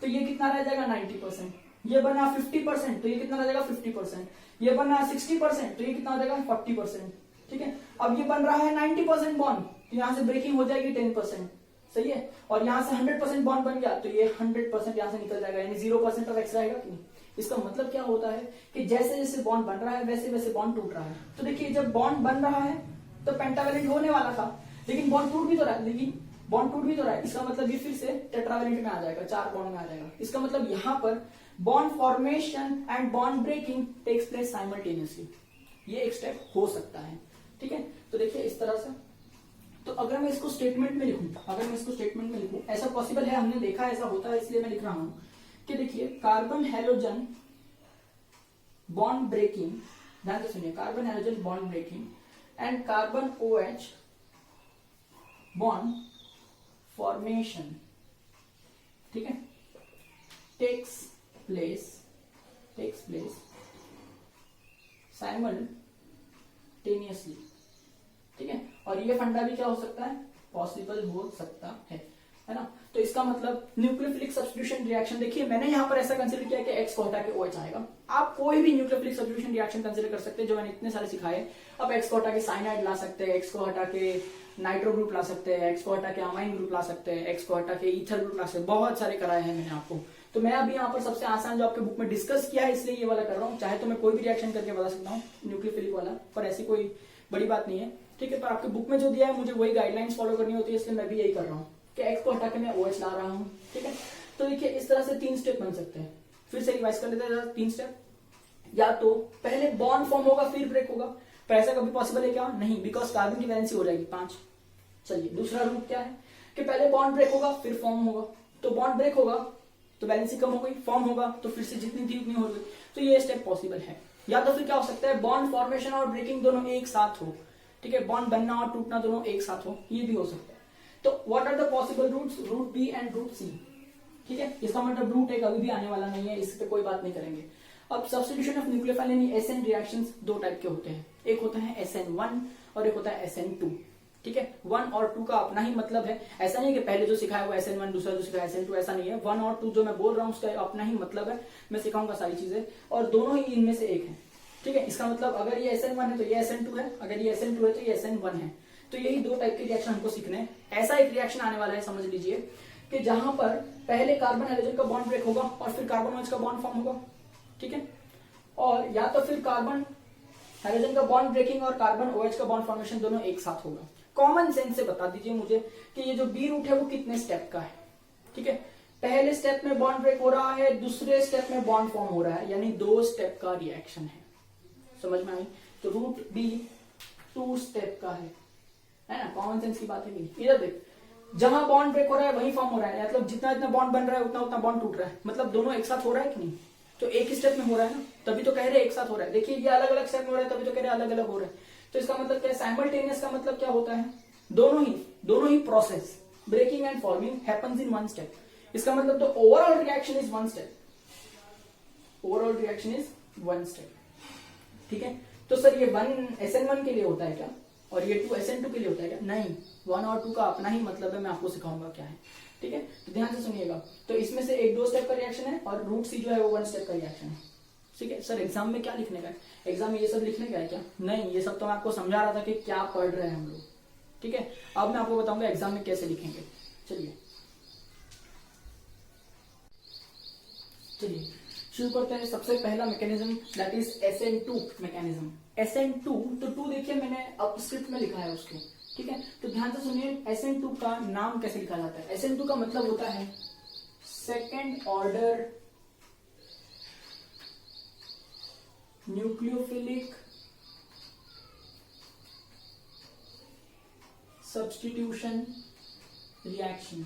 तो ये कितना रह जाएगा? 90%। ये बना 50%, तो ये कितना रह जाएगा? 50%। ये बना 60%, तो ये कितना हो जाएगा? 40%। ठीक है, अब ये बन रहा है 90% बॉन्ड, तो यहां से ब्रेकिंग हो जाएगी 10%। सही है, और यहां से 100% बॉन्ड बन गया, तो ये 100% यहां से निकल जाएगा, यानी 0% ऑफ X रहेगा कि नहीं? इसका मतलब क्या होता है कि जैसे जैसे बॉन्ड बन रहा है वैसे वैसे बॉन्ड टूट रहा है। तो देखिए, जब बॉन्ड बन रहा है तो पेंटावैलेंट होने वाला था, लेकिन बॉन्ड टूट भी तो रहा है, इसका मतलब ये फिर से टेट्रावैलेंट में आ जाएगा, 4 बॉन्ड में आ जाएगा। इसका मतलब यहां पर bond formation and bond breaking takes place simultaneously. ये एक स्टेप हो सकता है। ठीक है, तो देखिए इस तरह से तो अगर मैं इसको स्टेटमेंट में लिखूं, ऐसा पॉसिबल है, हमने देखा ऐसा होता है, इसलिए मैं लिख रहा हूं कि देखिए कार्बन हेलोजन बॉन्ड ब्रेकिंग, ध्यान से सुनिए, carbon halogen bond breaking and carbon OH bond formation, ठीक है, टेक्स प्लेस साइमल्टेनियसली, ठीक है। और ये फंडा भी क्या हो सकता है, पॉसिबल हो सकता है ना। तो इसका मतलब न्यूक्लियोफिलिक सब्स्टिट्यूशन रिएक्शन, देखिए मैंने यहाँ पर ऐसा कंसीडर किया कि X को हटा के OH आएगा। आप कोई भी न्यूक्लियोफिलिक सब्स्टिट्यूशन रिएक्शन कंसीडर कर सकते हैं जो मैंने इतने सारे सिखाए। अब X को हटा के साइनाइड ला सकते हैं, X को हटा के नाइट्रो ग्रुप ला सकते हैं, X को हटा के अमाइन ग्रुप ला सकते हैं, X को हटा के ईथर ग्रुप ला सकते हैं, बहुत सारे कराए हैं मैंने आपको। तो मैं अभी यहाँ पर सबसे आसान जो आपके बुक में डिस्कस किया है इसलिए ये वाला कर रहा हूँ। चाहे तो मैं कोई भी रिएक्शन करके बता सकता हूँ न्यूक्लियोफिलिक वाला, पर ऐसी कोई बड़ी बात नहीं है, ठीक है। पर आपके बुक में जो दिया है मुझे वही गाइडलाइंस फॉलो करनी होती है, इसलिए मैं भी यही कर रहा हूँ कि X को हटा के मैं OH ला रहा हूँ, ठीक है। तो देखिए इस तरह से 3 स्टेप बन सकते हैं। फिर से रिवाइज कर लेते हैं 3 स्टेप। या तो पहले बॉन्ड फॉर्म होगा फिर ब्रेक होगा, पर ऐसा कभी पॉसिबल है क्या, नहीं, बिकॉज कार्बन की वैलेंसी हो जाएगी 5। चलिए दूसरा रूट क्या है कि पहले बॉन्ड ब्रेक होगा फिर फॉर्म होगा, तो बॉन्ड ब्रेक होगा तो वैलेंसी कम हो गई, फॉर्म होगा तो फिर से जितनी थी उतनी हो गई। तो ये स्टेप पॉसिबल है। या तो फिर क्या हो सकता है, बॉन्ड फॉर्मेशन और ब्रेकिंग दोनों एक साथ हो, ठीक है, बॉन्ड बनना और टूटना दोनों एक साथ हो, ये भी हो सकता है। तो what are the possible routes, route B and route C, ठीक है। इसका मतलब रूट एक अभी भी आने वाला नहीं है, इस पे कोई बात नहीं करेंगे। अब सब्स्टिट्यूशन ऑफ न्यूक्लियोफाइल यानी SN रिएक्शंस 2 टाइप के होते हैं, एक होता है SN1 और एक होता है SN2, ठीक है। 1 और 2 का अपना ही मतलब है, ऐसा नहीं है कि पहले जो सिखाया वो SN1 दूसरा जो सिखाया SN2, ऐसा नहीं है। 1 और 2 जो मैं बोल रहा हूँ उसका अपना ही मतलब है, मैं सिखाऊंगा सारी चीजें, और दोनों ही इनमें से एक है, ठीक है। इसका मतलब अगर ये SN1 है तो ये SN2 है, अगर ये SN2 है तो ये SN1 है। तो यही 2 टाइप के रिएक्शन हमको सीखने हैं। ऐसा एक रिएक्शन आने वाला है, समझ लीजिए, कि जहां पर पहले कार्बन हाइड्रोजन का बॉन्ड ब्रेक होगा और फिर कार्बन OH का बॉन्ड फॉर्म होगा, ठीक है। और या तो फिर कार्बन हाइड्रोजन का बॉन्ड ब्रेकिंग और कार्बन OH का बॉन्ड फॉर्मेशन दोनों एक साथ होगा। कॉमन सेंस से बता दीजिए मुझे कि ये जो बी रूट है वो कितने स्टेप का है, ठीक है। पहले स्टेप में बॉन्ड ब्रेक हो रहा है, दूसरे स्टेप में बॉन्ड फॉर्म हो रहा है, यानी 2 स्टेप का रिएक्शन है, समझ में आई। तो रूट बी 2 स्टेप का है ना, कॉमन सेंस की बात है कि इधर देख, जहां बॉन्ड ब्रेक हो रहा है वहीं फॉर्म हो रहा है, मतलब जितना इतना बॉन्ड बन रहा है उतना उतना बॉन्ड टूट रहा है, मतलब दोनों एक साथ हो रहा है कि नहीं। तो एक ही स्टेप में हो रहा है ना, तभी तो कह रहे हैं एक साथ हो रहा है। देखिए ये अलग अलग स्टेप में हो रहा है तभी तो कह रहे हैं अलग अलग हो रहा है। तो इसका मतलब क्या है, साइमल्टेनियस का मतलब क्या होता है, दोनों ही process breaking and forming happens in 1 step. इसका मतलब तो overall reaction is 1 step, overall reaction is 1 step, ठीक है। तो सर ये 1 SN1 के लिए होता है क्या, और ये 2 SN2 के लिए होता है क्या, नहीं, 1 और 2 का अपना ही मतलब है, मैं आपको सिखाऊंगा क्या है, ठीक है। तो ध्यान से सुनिएगा। तो इसमें से एक 2 स्टेप का रिएक्शन है और रूट सी जो है वो 1 स्टेप का रिएक्शन है, ठीक है। सर एग्जाम में क्या लिखने का है, एग्जाम में ये सब लिखने का है क्या, नहीं, ये सब तो मैं आपको समझा रहा था कि क्या पढ़ रहे हैं हम लोग, ठीक है। अब मैं आपको बताऊंगा एग्जाम में कैसे लिखेंगे। चलिए शुरू करते हैं। सबसे पहला mechanism that is SN2 mechanism. SN2 तो 2 देखिए मैंने अब स्क्रिप्ट में लिखा है उसको, ठीक है। तो ध्यान से सुनिए SN2 का नाम कैसे लिखा जाता है। SN2 का मतलब होता है second order nucleophilic substitution reaction,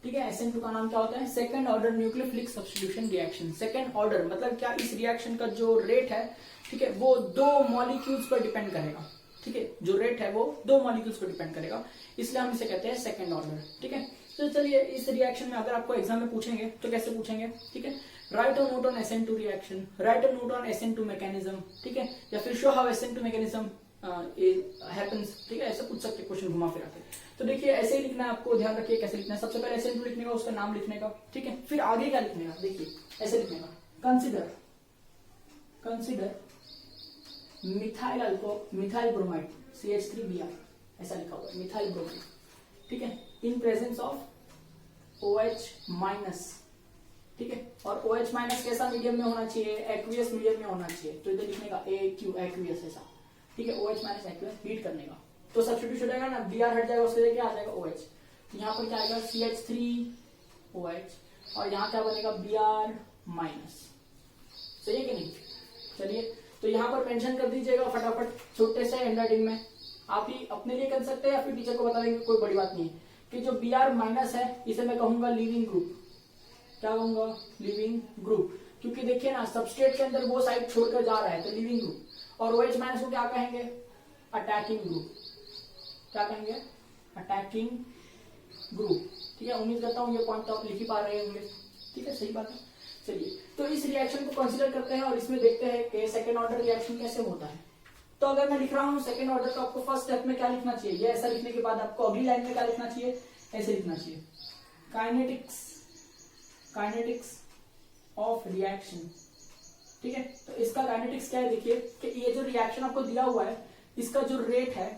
ठीक है। SN2 का नाम क्या होता है, second order nucleophilic substitution reaction. Second order मतलब क्या, इस रिएक्शन का जो रेट है, ठीक है, वो 2 मॉलिक्यूल्स पर डिपेंड करेगा, ठीक है। जो रेट है वो 2 मॉलिक्यूल्स पर डिपेंड करेगा, इसलिए हम इसे कहते हैं सेकंड ऑर्डर, ठीक है। तो चलिए इस रिएक्शन में अगर आपको एग्जाम में पूछेंगे तो कैसे पूछेंगे, ठीक है। Right a note on SN2 reaction, right a note on SN2 mechanism, ठीक है, या फिर show how SN2 mechanism happens, ठीक है, ऐसा पूछ सकते क्वेश्चन घुमा फिरा के। तो देखिए ऐसे ही लिखना है आपको, ध्यान रखिए कैसे लिखना है। सबसे पहले SN2 लिखने का, उसका नाम लिखने का, ठीक है। फिर आगे क्या लिखने का, देखिए ऐसे लिखने का, कंसिडर मिथाइल ब्रोमाइड CH3Br, ऐसा लिखा हुआ है मिथाइल ब्रोमाइड, ठीक है, in presence of OH minus, ठीक है। और OH माइनस कैसा मीडियम में होना चाहिए, एक्वियस मीडियम में होना चाहिए। तो इधर लिखने का AQ एक्वियस, ऐसा, ठीक है। OH माइनस एक्वियस हीट करने का, तो सब्स्टिट्यूट हो जाएगा ना, Br हट जाएगा, उससे क्या आ जाएगा OH। यहाँ पर क्या आएगा CH3OH और यहाँ क्या बनेगा Br माइनस, सही है कि नहीं। चलिए तो यहाँ पर मेंशन कर दीजिएगा फटाफट छोटे से हैंडराइटिंग में, आप ही अपने लिए कर सकते हैं या फिर टीचर को बता देंगे, कोई बड़ी बात नहीं है। कि जो Br माइनस है इसे मैं कहूंगा लिविंग ग्रुप। क्या कहूंगा? Leaving group. क्योंकि देखिए ना सबस्ट्रेट के अंदर वो साइड छोड़कर जा रहा है तो लिविंग ग्रुप। और OH माइनस को क्या कहेंगे? Attacking group. क्या कहेंगे? Attacking group. ठीक है, उम्मीद करता हूँ ये पॉइंट तो आप लिख ही पा रहे होंगे। ठीक है, सही बात है। चलिए तो इस रिएक्शन को कंसीडर करते हैं और इसमें देखते हैं कि सेकेंड ऑर्डर रिएक्शन कैसे होता है। तो अगर मैं लिख रहा हूँ सेकेंड ऑर्डर तो आपको फर्स्ट स्टेप में क्या लिखना चाहिए? ये ऐसा लिखने के बाद आपको अगली लाइन में क्या लिखना चाहिए? ऐसे लिखना चाहिए, काइनेटिक्स ऑफ रिएक्शन। ठीक है, तो इसका काइनेटिक्स क्या है? देखिए कि ये जो रिएक्शन आपको दिया हुआ है इसका जो रेट है,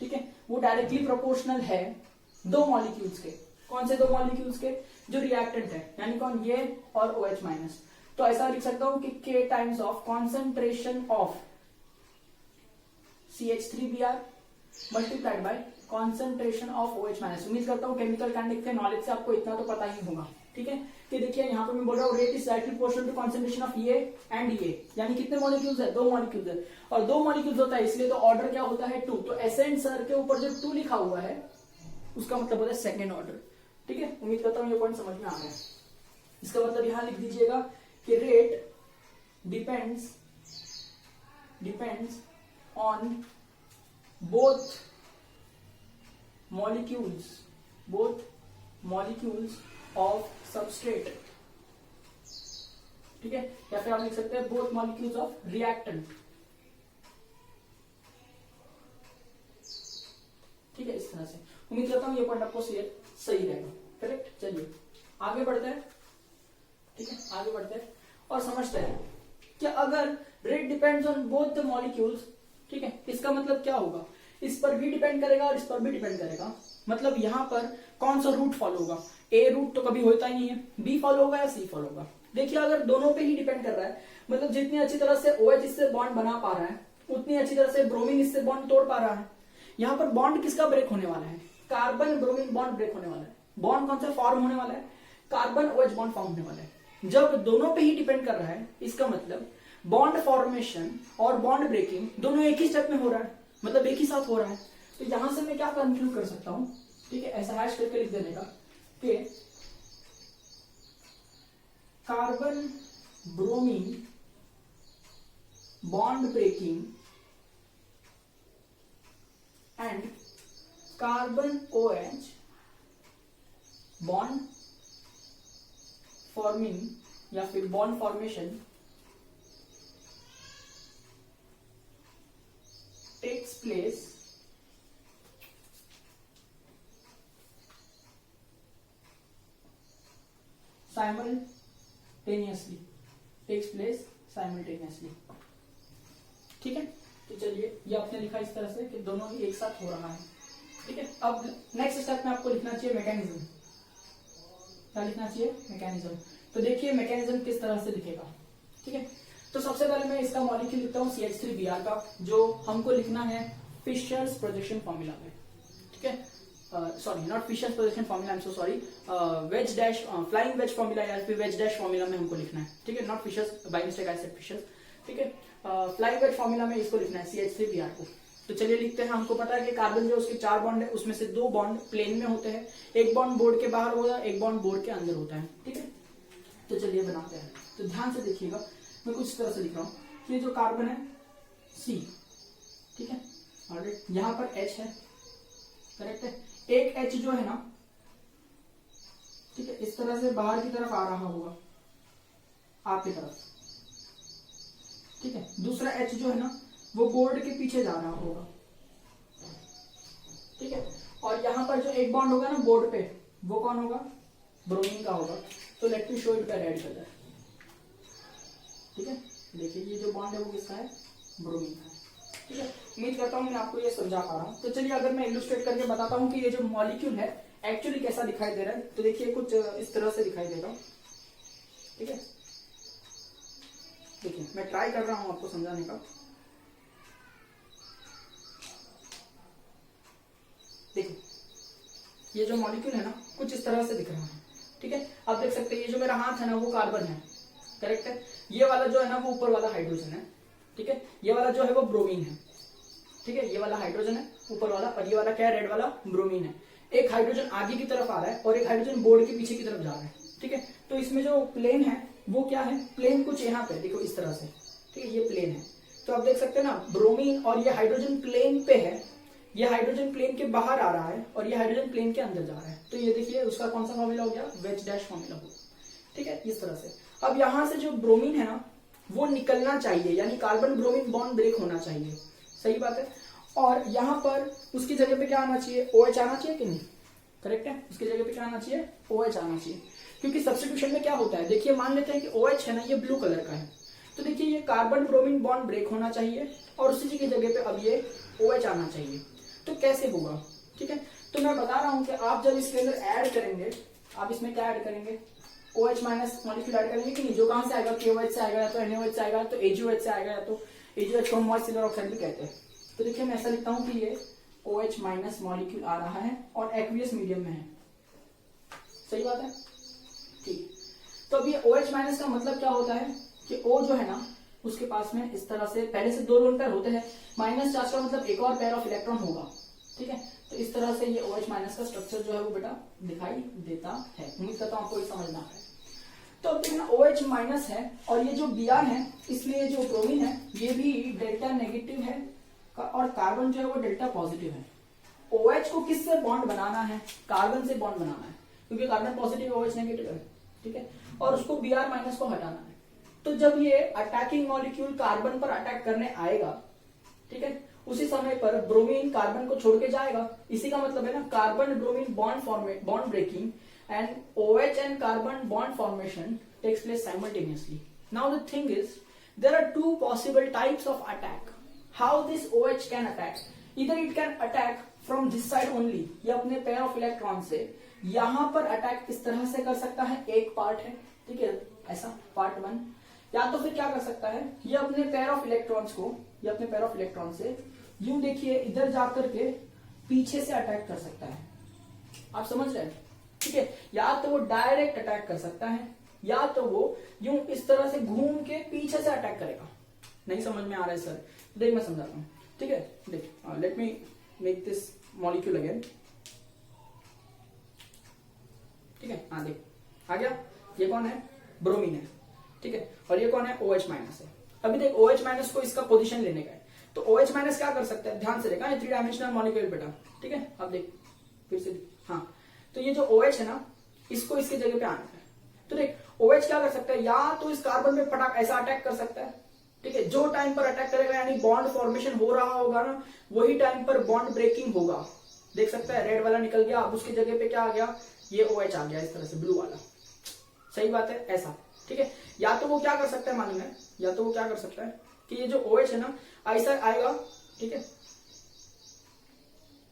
ठीक है, वो डायरेक्टली प्रोपोर्शनल है दो मॉलिक्यूल्स के। कौन से दो मॉलिक्यूल्स के? जो रिएक्टेंट है, यानी कौन? ये और OH माइनस। तो ऐसा लिख सकता हूं कि K times of concentration of CH3Br multiplied by concentration of OH minus. उम्मीद करता हूँ केमिकल काइनेटिक्स के नॉलेज से आपको इतना तो पता ही होगा। ठीक है, कि देखिए यहाँ पर मैं बोल रहा हूँ rate is directly proportional to concentration of ये एंड ये, यानी कितने मॉलिक्यूल्स है? 2 मॉलिक्यूल्स है, और 2 मॉलिक्यूल्स होता है इसलिए तो ऑर्डर क्या होता है? 2। तो एसेंट सर के ऊपर जो 2 लिखा हुआ है उसका मतलब होता है सेकेंड ऑर्डर। ठीक है, उम्मीद करता हूँ ये पॉइंट समझ में आ गया। इसका मतलब यहां लिख दीजिएगा कि rate depends on both molecules of substrate. ठीक है, या फिर आप लिख सकते हैं बोथ मॉलिक्यूल्स ऑफ रिएक्टेंट। ठीक है, इस तरह से उम्मीद करता हूं ये पॉइंट आपको सही रहेगा। करेक्ट। चलिए आगे बढ़ते हैं। ठीक है, आगे बढ़ते हैं और समझते हैं कि अगर rate depends on both the molecules, ठीक है, इसका मतलब क्या होगा? इस पर भी डिपेंड करेगा और इस पर भी डिपेंड करेगा। मतलब यहां पर कौन सा रूट फॉलो होगा? ए रूट तो कभी होता ही नहीं है, बी फॉलो होगा या सी फॉलो होगा? देखिए अगर दोनों पे ही डिपेंड कर रहा है, मतलब जितनी अच्छी तरह से OH इससे बॉन्ड बना पा रहा है उतनी अच्छी तरह से ब्रोमीन इससे बॉन्ड तोड़ पा रहा है। यहाँ पर बॉन्ड किसका ब्रेक होने वाला है? कार्बन ब्रोमीन बॉन्ड ब्रेक होने वाला है। बॉन्ड कौन सा फॉर्म होने वाला है? कार्बन OH बॉन्ड फॉर्म होने वाला है। जब दोनों पे ही डिपेंड कर रहा है इसका मतलब बॉन्ड फॉर्मेशन और बॉन्ड ब्रेकिंग दोनों एक ही स्टेप में हो रहा है, मतलब एक ही साथ हो रहा है। तो यहां से मैं क्या कंक्लूड कर सकता हूं? ठीक है, ऐसा हैश करके लिख देने का कि carbon bromine bond breaking and carbon OH bond forming या फिर bond formation takes place simultaneously. ठीक है, तो चलिए ये आपने लिखा इस तरह से कि दोनों ही एक साथ हो रहा है। ठीक है, अब नेक्स्ट स्टेप में आपको लिखना चाहिए मैकेनिज्म। क्या लिखना चाहिए? मैकेनिज्म। तो देखिए मैकेनिज्म किस तरह से लिखेगा। ठीक है, तो सबसे पहले मैं इसका मॉलिक्यूल लिखता हूँ CH3Br का, जो हमको लिखना है फिशर्स प्रोजेक्शन फॉर्मूला में। ठीक है, sorry not Fisher's projection formula, I am so sorry, wedge dash flying wedge formula या फिर वेज डैश फॉर्मूला में हमको लिखना है। ठीक है, not Fisher's, by mistake I said Fisher's. ठीक है, फ्लाइंग वेज फॉर्मूला में इसको लिखना है CH3Br को। तो चलिए लिखते हैं। हमको पता है कि कार्बन जो उसके 4 बॉन्ड है उसमें से 2 बॉन्ड प्लेन में होते हैं, एक बॉन्ड बोर्ड के बाहर होगा, एक बॉन्ड बोर्ड के अंदर होता है। ठीक है, तो चलिए बनाते हैं। तो ध्यान से देखिएगा, मैं कुछ इस तरह से लिख रहा हूं। ये जो कार्बन है C, ठीक है, और यहां पर H है, करेक्ट है। एक H जो है ना, ठीक है, इस तरह से बाहर की तरफ आ रहा होगा आपकी तरफ। ठीक है, दूसरा H जो है ना वो बोर्ड के पीछे जा रहा होगा। ठीक है, और यहां पर जो एक बॉन्ड होगा ना बोर्ड पे, वो कौन होगा? ब्रोमीन का होगा। तो let me show it by red colour. ठीक है, देखिए ये जो बॉन्ड है वो किसका है? ब्रोमीन का। ठीक है, उम्मीद करता हूं मैं आपको ये समझा पा रहा हूं। तो चलिए अगर मैं इलुस्ट्रेट करके बताता हूं कि ये जो मॉलिक्यूल है एक्चुअली कैसा दिखाई दे रहा है। तो देखिए कुछ इस तरह से दिखाई देगा। ठीक है, देखिए मैं ट्राई कर रहा हूं आपको समझाने का। देखिए ये जो मॉलिक्यूल है ना कुछ इस तरह से दिख रहा है। ठीक है, आप देख सकते हैं ये जो मेरा हाथ है ना वो कार्बन है, करेक्ट है। ये वाला जो है ना वो ऊपर वाला हाइड्रोजन है। ठीक है, ये वाला जो है वो ब्रोमीन है। ठीक है, ये वाला हाइड्रोजन है ऊपर वाला, और ये वाला क्या है, रेड वाला ब्रोमीन है। एक हाइड्रोजन आगे की तरफ आ रहा है और एक हाइड्रोजन बोर्ड के पीछे की तरफ जा रहा है। ठीक है, तो इसमें जो प्लेन है वो क्या है, प्लेन कुछ यहाँ पे देखो इस तरह से, ठीक है, ये प्लेन है। तो आप देख सकते हैं ना, ब्रोमीन और ये हाइड्रोजन प्लेन पे है, ये हाइड्रोजन प्लेन के बाहर आ रहा है और ये हाइड्रोजन प्लेन के अंदर जा रहा है। तो ये देखिए उसका कौन सा फॉर्मूला हो गया, वेज डैश फॉर्मूला हो। ठीक है, इस तरह से। अब यहां से जो ब्रोमीन है ना वो निकलना चाहिए, यानी कार्बन ब्रोमीन बॉन्ड ब्रेक होना चाहिए। सही बात है। और यहाँ पर उसकी जगह पे क्या आना चाहिए, OH आना चाहिए कि नहीं, करेक्ट है, उसकी जगह पे क्या आना चाहिए, OH आना चाहिए। क्योंकि सब्स्टिट्यूशन में क्या होता है, देखिए मान लेते हैं कि OH है ना, ये ब्लू कलर का है, तो देखिए ये कार्बन ब्रोमीन बॉन्ड ब्रेक होना चाहिए और उसी की जगह पे अब ये OH आना चाहिए। तो कैसे होगा, ठीक है, तो मैं बता रहा हूं कि आप जब इसके अंदर ऐड करेंगे, आप इसमें क्या ऐड करेंगे, OH माइनस मॉलिक्यूल ऐड करेंगे कि नहीं, जो कहां से आएगा, KOH से आएगा, या तो NaOH से आएगा, तो AgOH से आएगा, या तो AgOH को मॉइस्ट सिलर ऑक्साइड भी कहते हैं। तो देखिए मैं ऐसा लिखता हूं कि ये OH माइनस मॉलिक्यूल आ रहा है और एक्वियस मीडियम में है। सही बात है, ठीक। तो अब ये OH माइनस का मतलब क्या होता है कि O जो है ना उसके पास में इस तरह से पहले से 2 लोन पेयर होते हैं, माइनस चार्ज का मतलब एक और पेयर ऑफ इलेक्ट्रॉन होगा। ठीक है, तो इस तरह से ये OH माइनस का स्ट्रक्चर जो है वो बेटा दिखाई देता है। उम्मीद करता हूं आपको ये समझना है। तो अब देखना OH माइनस है और ये जो Br है, इसलिए जो ब्रोमीन है ये भी डेल्टा नेगेटिव है और कार्बन जो है वो डेल्टा पॉजिटिव है। OH को किससे बॉन्ड बनाना है, कार्बन से बॉन्ड बनाना है, क्योंकि कार्बन पॉजिटिव OH नेगेटिव है। ठीक है, और उसको Br माइनस को हटाना है। तो जब ये अटैकिंग मॉलिक्यूल कार्बन पर अटैक करने आएगा, ठीक है, उसी समय पर ब्रोमीन कार्बन को छोड़ के जाएगा। इसी का मतलब है ना carbon bromine bond breaking and OH and carbon bond formation takes place simultaneously. Now the thing is, there are 2 possible types of attack. How this OH can attack? Either it can attack from this side only, ये अपने pair of electron से यहां पर attack इस तरह से कर सकता है, एक पार्ट है, ठीक है, ऐसा पार्ट 1। या तो फिर क्या कर सकता है, ये अपने पेयर ऑफ इलेक्ट्रॉन्स को, ये अपने पेयर ऑफ इलेक्ट्रॉन से यूं देखिए इधर जाकर के पीछे से अटैक कर सकता है। आप समझ रहे हैं, ठीक है, या तो वो डायरेक्ट अटैक कर सकता है या तो वो यूं इस तरह से घूम के पीछे से अटैक करेगा। नहीं समझ में आ रहा है सर, देख मैं समझाता हूं। ठीक है, देख, let me make this molecule again. ठीक है, हाँ देख आ गया, ये कौन है, ब्रोमीन है। ठीक है, और ये कौन है, OH माइनस है। अभी देख OH माइनस को इसका पोजीशन लेने का है, तो OH माइनस क्या कर सकता है, ध्यान से देखा, ये 3 डायमेंशनल मॉलिक्यूल बेटा। ठीक है, अब देख फिर से, हाँ, तो ये जो OH है ना इसको इसकी जगह पे आना है। तो देख OH क्या कर सकता है, या तो इस कार्बन पे पटाख ऐसा अटैक कर सकता है। ठीक है, जो टाइम पर अटैक करेगा यानी बॉन्ड फॉर्मेशन हो रहा होगा ना, वही टाइम पर बॉन्ड ब्रेकिंग होगा। देख सकता है रेड वाला निकल गया, अब उसकी जगह पे क्या आ गया, ये OH आ गया इस तरह से, ब्लू वाला। सही बात है, ऐसा। ठीक है, या तो वो क्या कर सकता है मालूम है, या तो वो क्या कर सकता है कि ये जो OH है ना ऐसा आएगा, ठीक है,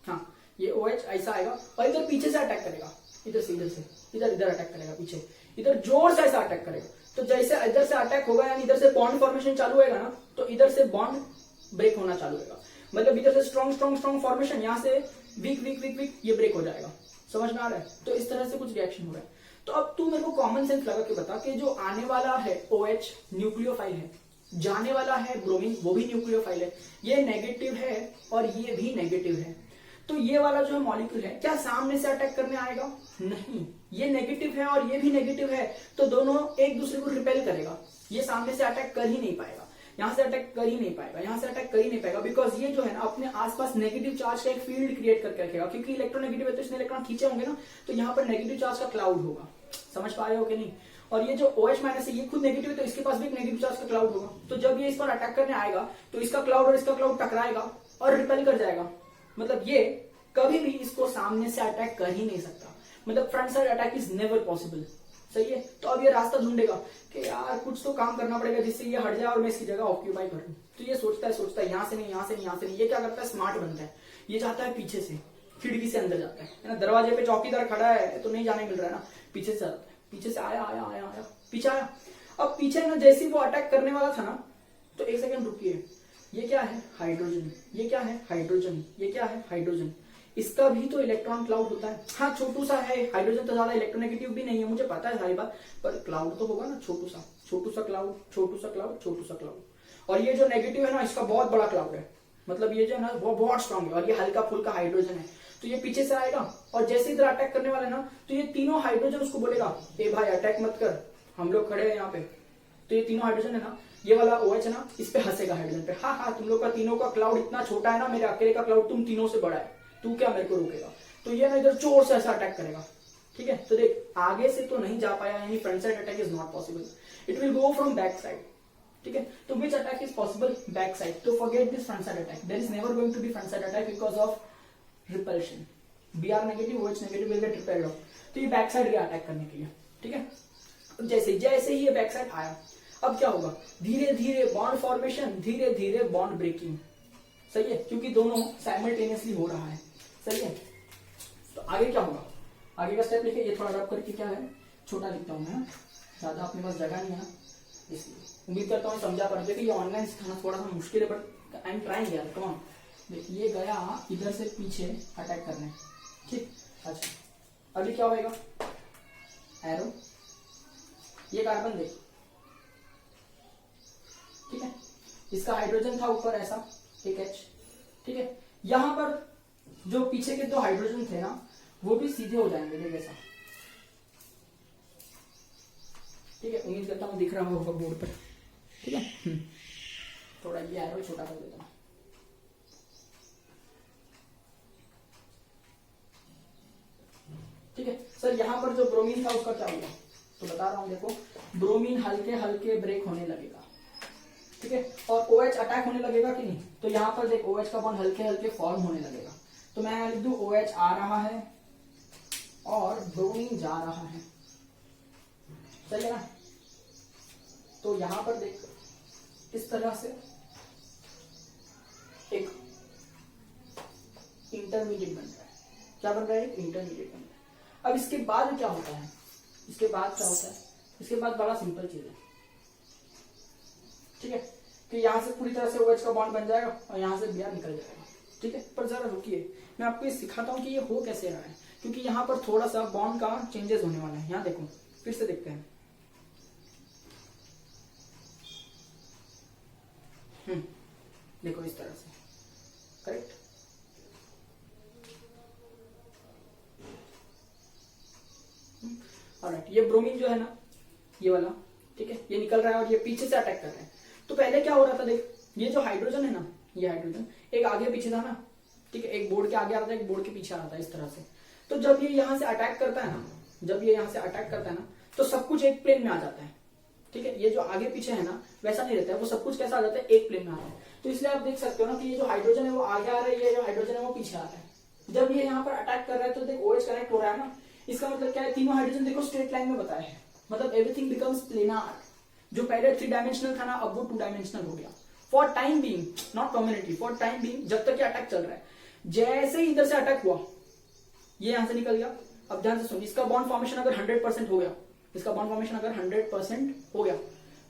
हाँ, ये OH ऐसा आएगा और इधर पीछे से अटैक करेगा, इधर से इधर अटैक करेगा, पीछे इधर जोर से ऐसा अटैक करेगा। तो जैसे इधर से अटैक होगा यानी इधर से बॉन्ड फॉर्मेशन चालू होगा ना, तो इधर से बॉन्ड ब्रेक होना चालू होगा। मतलब इधर से स्ट्रॉन्ग फॉर्मेशन, यहाँ से वीक ये ब्रेक हो जाएगा। समझ में आ रहा है, तो इस तरह से कुछ रिएक्शन हो रहा है। तो अब तू मेरे को कॉमन सेंस लगा के बता कि जो आने वाला है OH न्यूक्लियोफाइल है, जाने वाला है ब्रोमीन वो भी न्यूक्लियोफाइल है, ये नेगेटिव है और ये भी नेगेटिव है। तो ये वाला जो है मॉलिक्यूल है क्या सामने से अटैक करने आएगा, नहीं, ये नेगेटिव है और ये भी नेगेटिव है, तो दोनों एक दूसरे को रिपेल करेगा। ये सामने से अटैक कर ही नहीं पाएगा, यहां से अटैक कर ही नहीं पाएगा, यहां से अटैक कर ही नहीं पाएगा, बिकॉज ये जो है ना अपने आसपास नेगेटिव चार्ज का एक फील्ड क्रिएट करके रखेगा। क्योंकि इलेक्ट्रोनेगेटिव है तो इसने इलेक्ट्रॉन खींचे होंगे ना, तो यहाँ पर नेगेटिव चार्ज का क्लाउड होगा। समझ पा रहे हो कि नहीं। और ये जो OH माइनस है ये खुद नेगेटिव है, तो इसके पास भी एक नेगेटिव चार्ज का क्लाउड होगा। तो जब ये इस पर अटैक करने आएगा तो इसका क्लाउड और इसका क्लाउड टकराएगा और रिपेल कर जाएगा। मतलब ये कभी भी इसको सामने से अटैक कर ही नहीं सकता, मतलब front side attack is never possible. सही है, तो अब ये रास्ता ढूंढेगा कि यार कुछ तो काम करना पड़ेगा जिससे ये हट जाए और मैं इसकी जगह ऑक्यूपाई करूं। तो ये सोचता है यहाँ से नहीं, यहाँ से नहीं, यहाँ से नहीं। ये क्या करता है, स्मार्ट बनता है, ये जाता है पीछे से, खिड़की से अंदर जाता है ना। दरवाजे पे चौकीदार खड़ा है तो नहीं जाने मिल रहा है ना, पीछे से आता है, पीछे से आया पीछे आया। अब पीछे ना जैसे वो अटैक करने वाला था ना, तो एक सेकंड रुकिए, ये क्या है, हाइड्रोजन, ये क्या है, हाइड्रोजन, ये क्या है, हाइड्रोजन। इसका भी तो इलेक्ट्रॉन क्लाउड होता है। हाँ छोटू सा है, हाइड्रोजन तो ज्यादा इलेक्ट्रोनेगेटिव भी नहीं है, मुझे पता है सारी बात, पर क्लाउड तो होगा ना, छोटू सा क्लाउड। और ये जो नेगेटिव है ना इसका बहुत बड़ा क्लाउड है। मतलब ये जो है ना वो बहुत स्ट्रांग है और ये हल्का फुल्का हाइड्रोजन है, तो ये पीछे से आएगा और जैसे इधर अटैक करने वाला है ना, तो ये तीनों हाइड्रोजन उसको बोलेगा ए भाई अटैक मत कर, हम लोग खड़े हैं यहाँ पे। तो ये तीनों हाइड्रोजन है ना, ये वाला OH है ना, इस पे हंसेगा हाइड्रोजन पे, हाँ हाँ तुम लोग का तीनों का क्लाउड इतना छोटा है ना, मेरे अकेले का क्लाउड तुम तीनों से बड़ा है, तू क्या मेरे को रोकेगा। तो ये ना इधर जोर से ऐसा अटैक करेगा, ठीक है। तो देख आगे से तो नहीं जा पाया, यानी front side attack is not possible, it will go from back side, ठीक है। तो which attack is possible, back side. तो forget this front side attack, there is never going to be front side attack because of repulsion, Br negative OH negative will get repelled off. तो ये back side गया attack करने के लिए, ठीक है। जैसे जैसे ही ये बैक साइड आया, अब क्या होगा, धीरे धीरे बॉन्ड फॉर्मेशन, धीरे धीरे बॉन्ड ब्रेकिंग, सही है, क्योंकि दोनों साइमल्टेनियसली हो रहा है, सही है। तो आगे क्या होगा, आगे का स्टेप लिखे, ये थोड़ा रब करके क्या है छोटा लिखता हूं मैं, ज्यादा अपने पास जगह नहीं है ना, इसलिए उम्मीद करता हूँ समझा पा रहे। ये ऑनलाइन सिखाना थोड़ा सा मुश्किल है बट आई एम ट्राइंग यार, कम ऑन। देखिए ये गया इधर से पीछे अटैक करने, ठीक। अच्छा अभी क्या होएगा, एरो, ये कार्बन देख, ठीक है, इसका हाइड्रोजन था ऊपर ऐसा एक H, ठीक है। यहां पर जो पीछे के दो हाइड्रोजन थे ना, वो भी सीधे हो जाएंगे देख ऐसा, ठीक है। उम्मीद करता हूं दिख रहा होगा बोर्ड पर, ठीक है। थोड़ा ये एरो छोटा कर देता हूं, ठीक है। सर यहाँ पर जो ब्रोमीन था उसका क्या हुआ, तो बता रहा हूं देखो, ब्रोमीन हल्के हल्के ब्रेक होने लगेगा, ठीक है, और OH अटैक होने लगेगा कि नहीं। तो यहाँ पर देख OH का बॉन्ड हल्के हल्के फॉर्म होने लगेगा, तो मैं लिख दूं OH आ रहा है और ब्रोमीन जा रहा है, सही है ना। तो यहां पर देख इस तरह से एक इंटरमीडिएट बन रहा है, क्या बन रहा है, एक इंटरमीडिएट बन रहा है। अब इसके बाद क्या होता है, इसके बाद क्या होता है, इसके बाद बड़ा सिंपल चीज है, ठीक है, कि यहां से पूरी तरह से OH का बॉन्ड बन जाएगा और यहां से Br निकल जाएगा, ठीक है। पर जरा रुकिए, मैं आपको ये सिखाता हूं कि ये हो कैसे रहा है, क्योंकि यहाँ पर थोड़ा सा बॉन्ड का चेंजेस होने वाला है। यहाँ देखो फिर से देखते हैं, देखो इस तरह से, करेक्ट। ऑलराइट, ये ब्रोमीन जो है ना, ये वाला, ठीक है, ये निकल रहा है और ये पीछे से अटैक कर रहा है। तो पहले क्या हो रहा था देख, ये जो हाइड्रोजन है ना, ये हाइड्रोजन एक आगे पीछे था ना, ठीक है, एक बोर्ड के आगे आ रहा था, एक बोर्ड के पीछे आ रहा था इस तरह से। तो जब ये यहाँ से अटैक करता है ना, जब ये यहाँ से अटैक करता है ना, तो सब कुछ एक प्लेन में आ जाता है, ठीक है। ये जो आगे पीछे है ना वैसा नहीं रहता है, वो सब कुछ कैसा आ जाता है, एक प्लेन में आता है। तो इसलिए आप देख सकते हो ना कि ये जो हाइड्रोजन है वो आगे आ रहा है, ये जो हाइड्रोजन है वो पीछे आ रहा है। जब ये यहाँ पर अटैक कर रहा है तो देख OH कनेक्ट हो रहा है ना, इसका मतलब क्या है, तीनों हाइड्रोजन देखो स्ट्रेट लाइन में बताया है, मतलब एवरीथिंग बिकम्स प्लेनार। जो पहले 3 डायमेंशनल था ना, अब वो 2 डायमेंशनल हो गया for time being, not permanently, for time being, जब तक ये अटैक चल रहा है। जैसे ही इधर से अटैक हुआ, ये यहां से निकल गया। अब ध्यान से सुन, इसका बॉन्ड फॉर्मेशन अगर 100% हो गया, इसका बॉन्ड फॉर्मेशन अगर 100% हो गया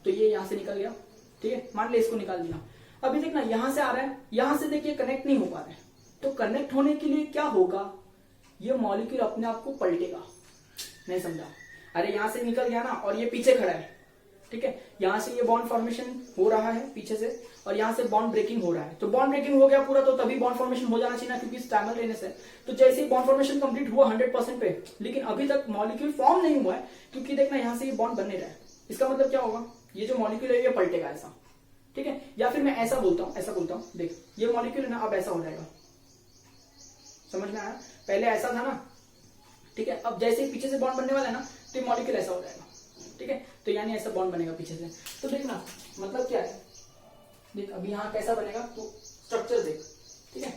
तो ये यहां से निकल गया, ठीक है, मान ले इसको निकाल दिया। अभी देखना यहां से आ रहा है, यहां से देखिए कनेक्ट नहीं हो पा रहा है, तो कनेक्ट होने के लिए क्या होगा, ये मॉलिक्यूल अपने आप को पलटेगा। नहीं समझा, अरे यहां से निकल गया ना और ये पीछे खड़ा है, ठीक है, यहां से ये बॉन्ड फॉर्मेशन हो रहा है पीछे से और यहां से बॉन्ड ब्रेकिंग हो रहा है। तो बॉन्ड ब्रेकिंग हो गया पूरा, तो तभी बॉन्ड फॉर्मेशन हो जाना चाहिए ना, क्योंकि साइमल्टेनियस है। तो जैसे ही बॉन्ड फॉर्मेशन कंप्लीट हुआ 100% पे, लेकिन अभी तक मॉलिक्यूल फॉर्म नहीं हुआ है, क्योंकि देखना यहां से ये बॉन्ड बनने रहा है। इसका मतलब क्या होगा, ये जो मॉलिक्यूल है ये पलटेगा ऐसा, ठीक है। या फिर मैं ऐसा बोलता हूं, देख ये मॉलिक्यूल है ना, अब ऐसा हो जाएगा, समझ में आया, पहले ऐसा था ना, ठीक है। अब जैसे ही पीछे से बॉन्ड बनने वाला है ना, तो ये मॉलिक्यूल ऐसा हो जाएगा, ठीक है। तो यानी ऐसा बॉन्ड बनेगा पीछे से। तो देखना मतलब क्या है, देख अभी यहां कैसा बनेगा, तो स्ट्रक्चर देख, ठीक है,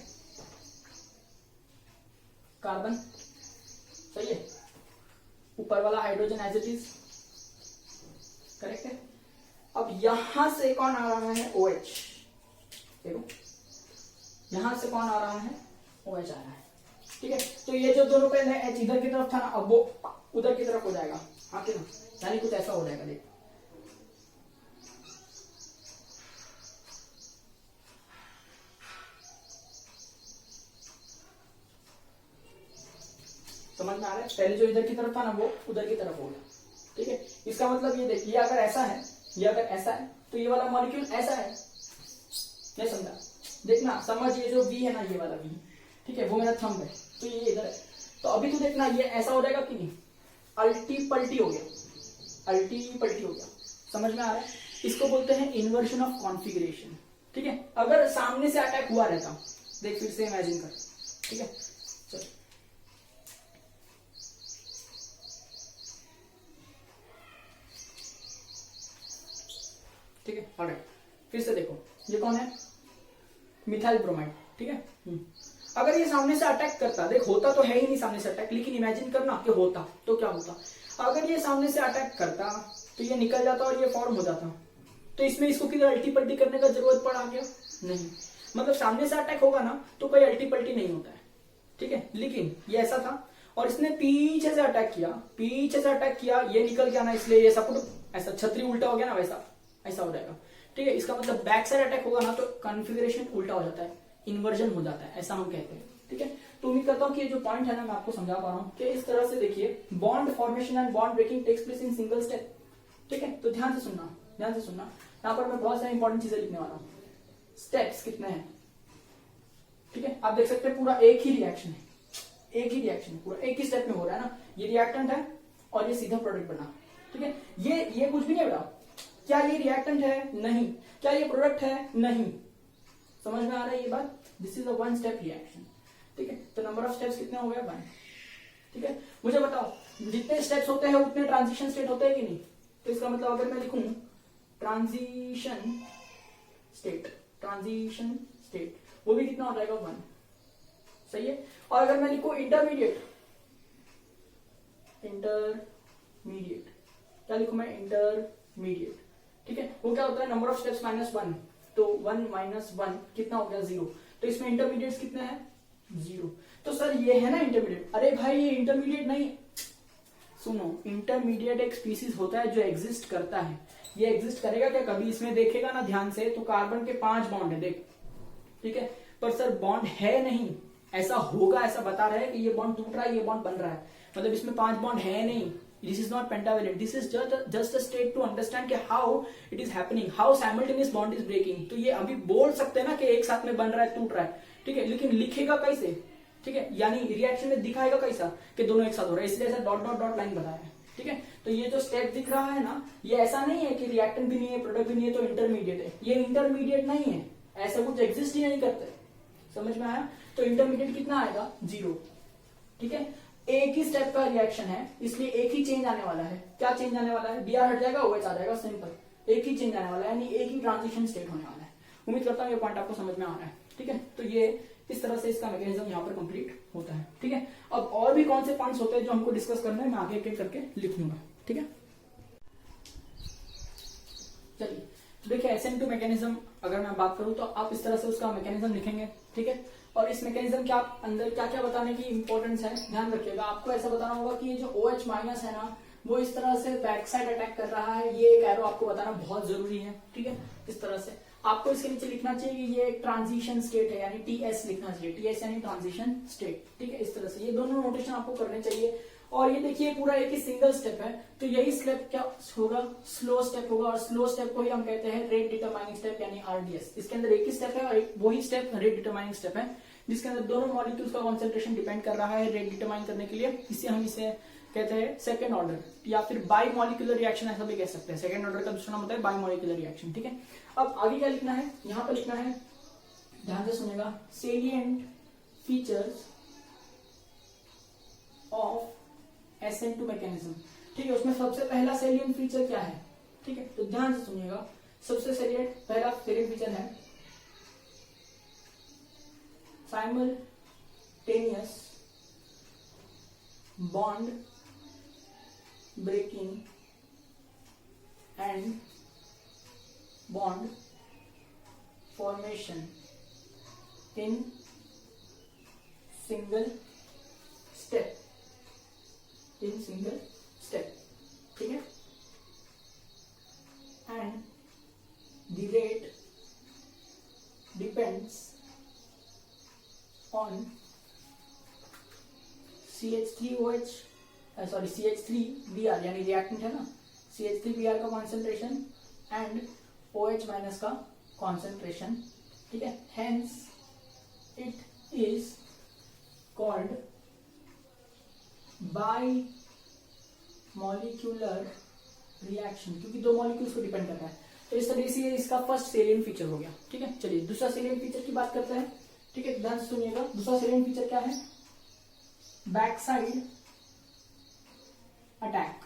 कार्बन, सही है, ऊपर वाला hydrogen as it is, correct है। अब यहां से कौन आ रहा है, OH, देखो यहां से कौन आ रहा है, OH आ रहा है, ठीक है। तो ये जो दोनों पहले H इधर की तरफ था ना, अब वो उधर की तरफ हो जाएगा, हाँ कि ना, यानी कुछ ऐसा हो जाएगा, देख समझ में आ रहा है, पहले जो इधर की तरफ था ना वो उधर की तरफ हो गया, ठीक है। इसका मतलब ये देखिए, अगर ऐसा है, ये अगर ऐसा है, तो ये वाला मॉलिक्यूल ऐसा है, नहीं समझा, देखना समझ, ये जो V है ना, ये वाला V, ठीक है, वो मेरा थंब है, तो ये इधर है। तो अभी तो देखना ये ऐसा हो जाएगा कि नहीं, अल्टी पल्टी हो गया, अल्टी पल्टी हो गया, समझ में आ रहा है? इसको बोलते हैं इन्वर्जन ऑफ कॉन्फ़िगरेशन, ठीक है। अगर सामने से अटैक हुआ रहता, देख फिर से इमेजिन कर, ठीक है, चल ठीक है, ऑलराइट, फिर से देखो, ये कौन है, मिथाइल ब्रोमाइड, ठीक है। अगर ये सामने से अटैक करता, देख होता तो है ही नहीं सामने से अटैक, लेकिन इमेजिन करना कि होता तो क्या होता। अगर ये सामने से अटैक करता तो ये निकल जाता और ये फॉर्म हो जाता, तो इसमें इसको किधर अल्टी पल्टी करने का जरूरत पड़ा क्या? नहीं, मतलब सामने से अटैक होगा ना तो कोई अल्टी पल्टी नहीं होता है, ठीक है। लेकिन ये ऐसा था और इसने पीछे से अटैक किया, पीछे से अटैक किया, ये निकल गया ना, इसलिए ये सब ऐसा छतरी उल्टा हो गया ना, वैसा ऐसा हो जाएगा, ठीक है। इसका मतलब बैक साइड अटैक होगा ना तो कॉन्फ़िगरेशन उल्टा हो जाता है, इन्वर्जन हो जाता है, ऐसा हम कहते हैं, ठीक है। तो उम्मीद करता हूँ कि ये जो पॉइंट है ना मैं आपको समझा पा रहा हूँ कि इस तरह से देखिए bond formation and bond breaking takes place in single step, ठीक है। तो ध्यान से सुनना, ध्यान से सुनना, यहाँ पर मैं बहुत सारी इंपॉर्टेंट चीजें लिखने वाला हूँ। स्टेप्स कितने हैं, ठीक है, आप देख सकते हैं पूरा एक ही रिएक्शन है, एक ही रिएक्शन है, पूरा एक ही स्टेप में हो रहा है ना, ये रिएक्टेंट है और ये सीधा प्रोडक्ट बना, ठीक है। ये कुछ भी नहीं बता, क्या ये रिएक्टेंट है? नहीं। क्या ये प्रोडक्ट है? नहीं। समझ में आ रहा है ये बात? This is a one step reaction, ठीक है। तो नंबर ऑफ स्टेप्स कितने हो गए? 1, ठीक है। मुझे बताओ जितने स्टेप्स होते हैं उतने ट्रांजिशन स्टेट होते हैं कि नहीं? तो इसका मतलब अगर मैं लिखूं ट्रांजिशन स्टेट, ट्रांजिशन स्टेट, वो भी कितना हो जाएगा? 1, सही है। और अगर मैं लिखूं इंटरमीडिएट, इंटरमीडिएट क्या लिखूं मैं? इंटरमीडिएट, ठीक है। वो क्या होता है? नंबर ऑफ स्टेप्स -1, तो 1 - 1 कितना हो गया? 0। तो इसमें इंटरमीडिएट्स कितने हैं? 0। तो सर ये है ना इंटरमीडिएट। अरे भाई ये इंटरमीडिएट नहीं, सुनो, इंटरमीडिएट एक स्पीसीज होता है जो एग्जिस्ट करता है। ये एग्जिस्ट करेगा क्या कभी? इसमें देखेगा ना ध्यान से तो कार्बन के 5 बॉन्ड है, देख, ठीक है। पर सर बॉन्ड है नहीं, ऐसा होगा ऐसा बता रहा है कि ये बॉन्ड टूट रहा है, ये बॉन्ड बन रहा है, मतलब इसमें 5 बॉन्ड है नहीं। This is not pentavalent. This is just a state to understand कि how it is happening, how simultaneous bond is breaking. तो ये अभी बोल सकते हैं ना कि एक साथ में बन रहा है, टूट रहा है, ठीक है, लेकिन लिखेगा कैसे? ठीक है, यानी रिएक्शन में दिखाएगा कैसा कि दोनों एक साथ हो रहा है, इसलिए ऐसा डॉट डॉट डॉट लाइन बनाया है, ठीक है। तो ये जो स्टेप दिख रहा है ना, ये ऐसा नहीं है कि रिएक्टेंट भी नहीं है, प्रोडक्ट भी नहीं है तो इंटरमीडिएट है। ये इंटरमीडिएट नहीं है, ऐसा कुछ एग्जिस्ट ही नहीं करते। समझ में आया? तो इंटरमीडिएट कितना आएगा? 0, ठीक है। एक ही स्टेप का रिएक्शन है इसलिए एक ही चेंज आने वाला है। क्या चेंज आने वाला है? Br हट जाएगा, OH आ जाएगा, सिंपल। एक ही चेंज आने वाला है, यानी एक ही ट्रांजिशन स्टेट होने वाला है। उम्मीद करता हूँ ये पॉइंट आपको समझ में आ रहा है, ठीक है। तो ये इस तरह से इसका मैकेनिज्म यहाँ पर कंप्लीट होता है, ठीक है। अब और भी कौन से पॉइंट्स होते हैं जो हमको डिस्कस करना है, मैं आगे एक करके लिख लूंगा, ठीक है। चलिए देखिए, SN2 मैकेनिज्म अगर मैं बात करूं तो आप इस तरह से उसका मैकेनिज्म लिखेंगे, ठीक है। और इस मैकेनिज्म के आप अंदर क्या क्या बताने की इंपॉर्टेंस है ध्यान रखिएगा। आपको ऐसा बताना होगा कि ये जो OH- है ना, वो इस तरह से बैक साइड अटैक कर रहा है, ये एक एरो आपको बताना बहुत जरूरी है, ठीक है। इस तरह से आपको इसके नीचे लिखना चाहिए कि ये एक ट्रांजिशन स्टेट है, यानी TS लिखना चाहिए, TS यानी ट्रांजिशन स्टेट, ठीक है। इस तरह से ये दोनों नोटेशन आपको करने चाहिए। और ये देखिए पूरा एक ही सिंगल स्टेप है, तो यही स्टेप क्या होगा? स्लो स्टेप होगा, और स्लो स्टेप को ही हम कहते हैं रेट डिटरमाइनिंग स्टेप यानी RDS। इसके अंदर एक ही स्टेप है और एक वही स्टेप रेट डिटरमाइनिंग स्टेप है, जिसके अंदर दोनों मॉलिक्यूल्स का कॉन्सेंट्रेशन डिपेंड कर रहा है रेट डिटरमाइन करने के लिए। इसे हम इसे कहते हैं सेकंड ऑर्डर या फिर बाई मॉलिक्यूलर रिएक्शन, ऐसा भी कह सकते हैं। सेकंड ऑर्डर का दूसरा नाम होता है बाई मॉलिक्यूलर रिएक्शन, ठीक है। अब आगे क्या लिखना है? यहाँ पर लिखना है, ध्यान से सुनेगा, salient features of SN2 mechanism, ठीक है। उसमें सबसे पहला सेलिएंट फीचर क्या है? ठीक है, तो ध्यान से सुनिएगा। सबसे पहला सेलिएंट फीचर है simultaneous bond breaking and bond formation in single step, in single step, ठीक है। And the rate depends on CH3OH CH3Br यानी रिएक्टेंट है ना, CH3Br का कॉन्सेंट्रेशन एंड OH- का कॉन्सेंट्रेशन ठीक है, hence it is called bimolecular reaction, क्योंकि दो मॉलिक्यूल्स को डिपेंड करता है। तो इस तरह से इसका फर्स्ट सेलिएंट फीचर हो गया। ठीक है, चलिए दूसरा सेलिएंट फीचर की बात करते हैं। ठीक है, ध्यान से सुनिएगा, दूसरा सेलिएंट फीचर क्या है, बैक साइड अटैक।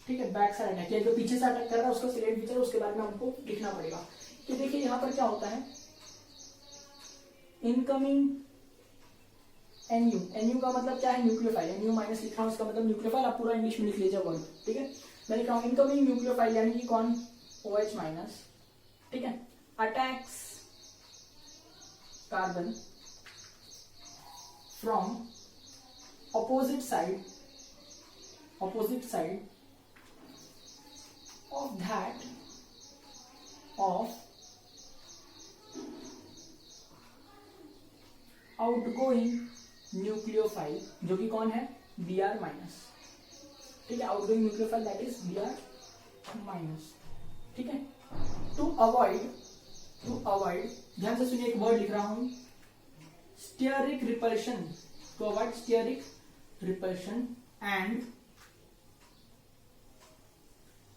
ठीक है, बैक साइड अटैक, या जो पीछे से अटैक कर रहा है उसका सेलिएंट फीचर, उसके बारे में हमको लिखना पड़ेगा। तो देखिए यहां पर क्या होता है, इनकमिंग एनयू, एनयू का मतलब क्या है, न्यूक्लियोफाइल, एनयू माइनस लिख रहा हूं, उसका मतलब न्यूक्लियोफाइल, आप पूरा इंग्लिश में लिख लीजिए वर्ड। ठीक है, मैं लिख रहा हूं इनकमिंग न्यूक्लियोफाइल यानी कि कौन, OH माइनस। ठीक है, attacks carbon from opposite side of that of outgoing nucleophile, जो कि कौन है, Br माइनस। ठीक है, outgoing nucleophile that is Br minus. ठीक है, टू अवॉइड, ध्यान से सुनिए, एक वर्ड लिख रहा हूं, steric repulsion, to avoid steric repulsion and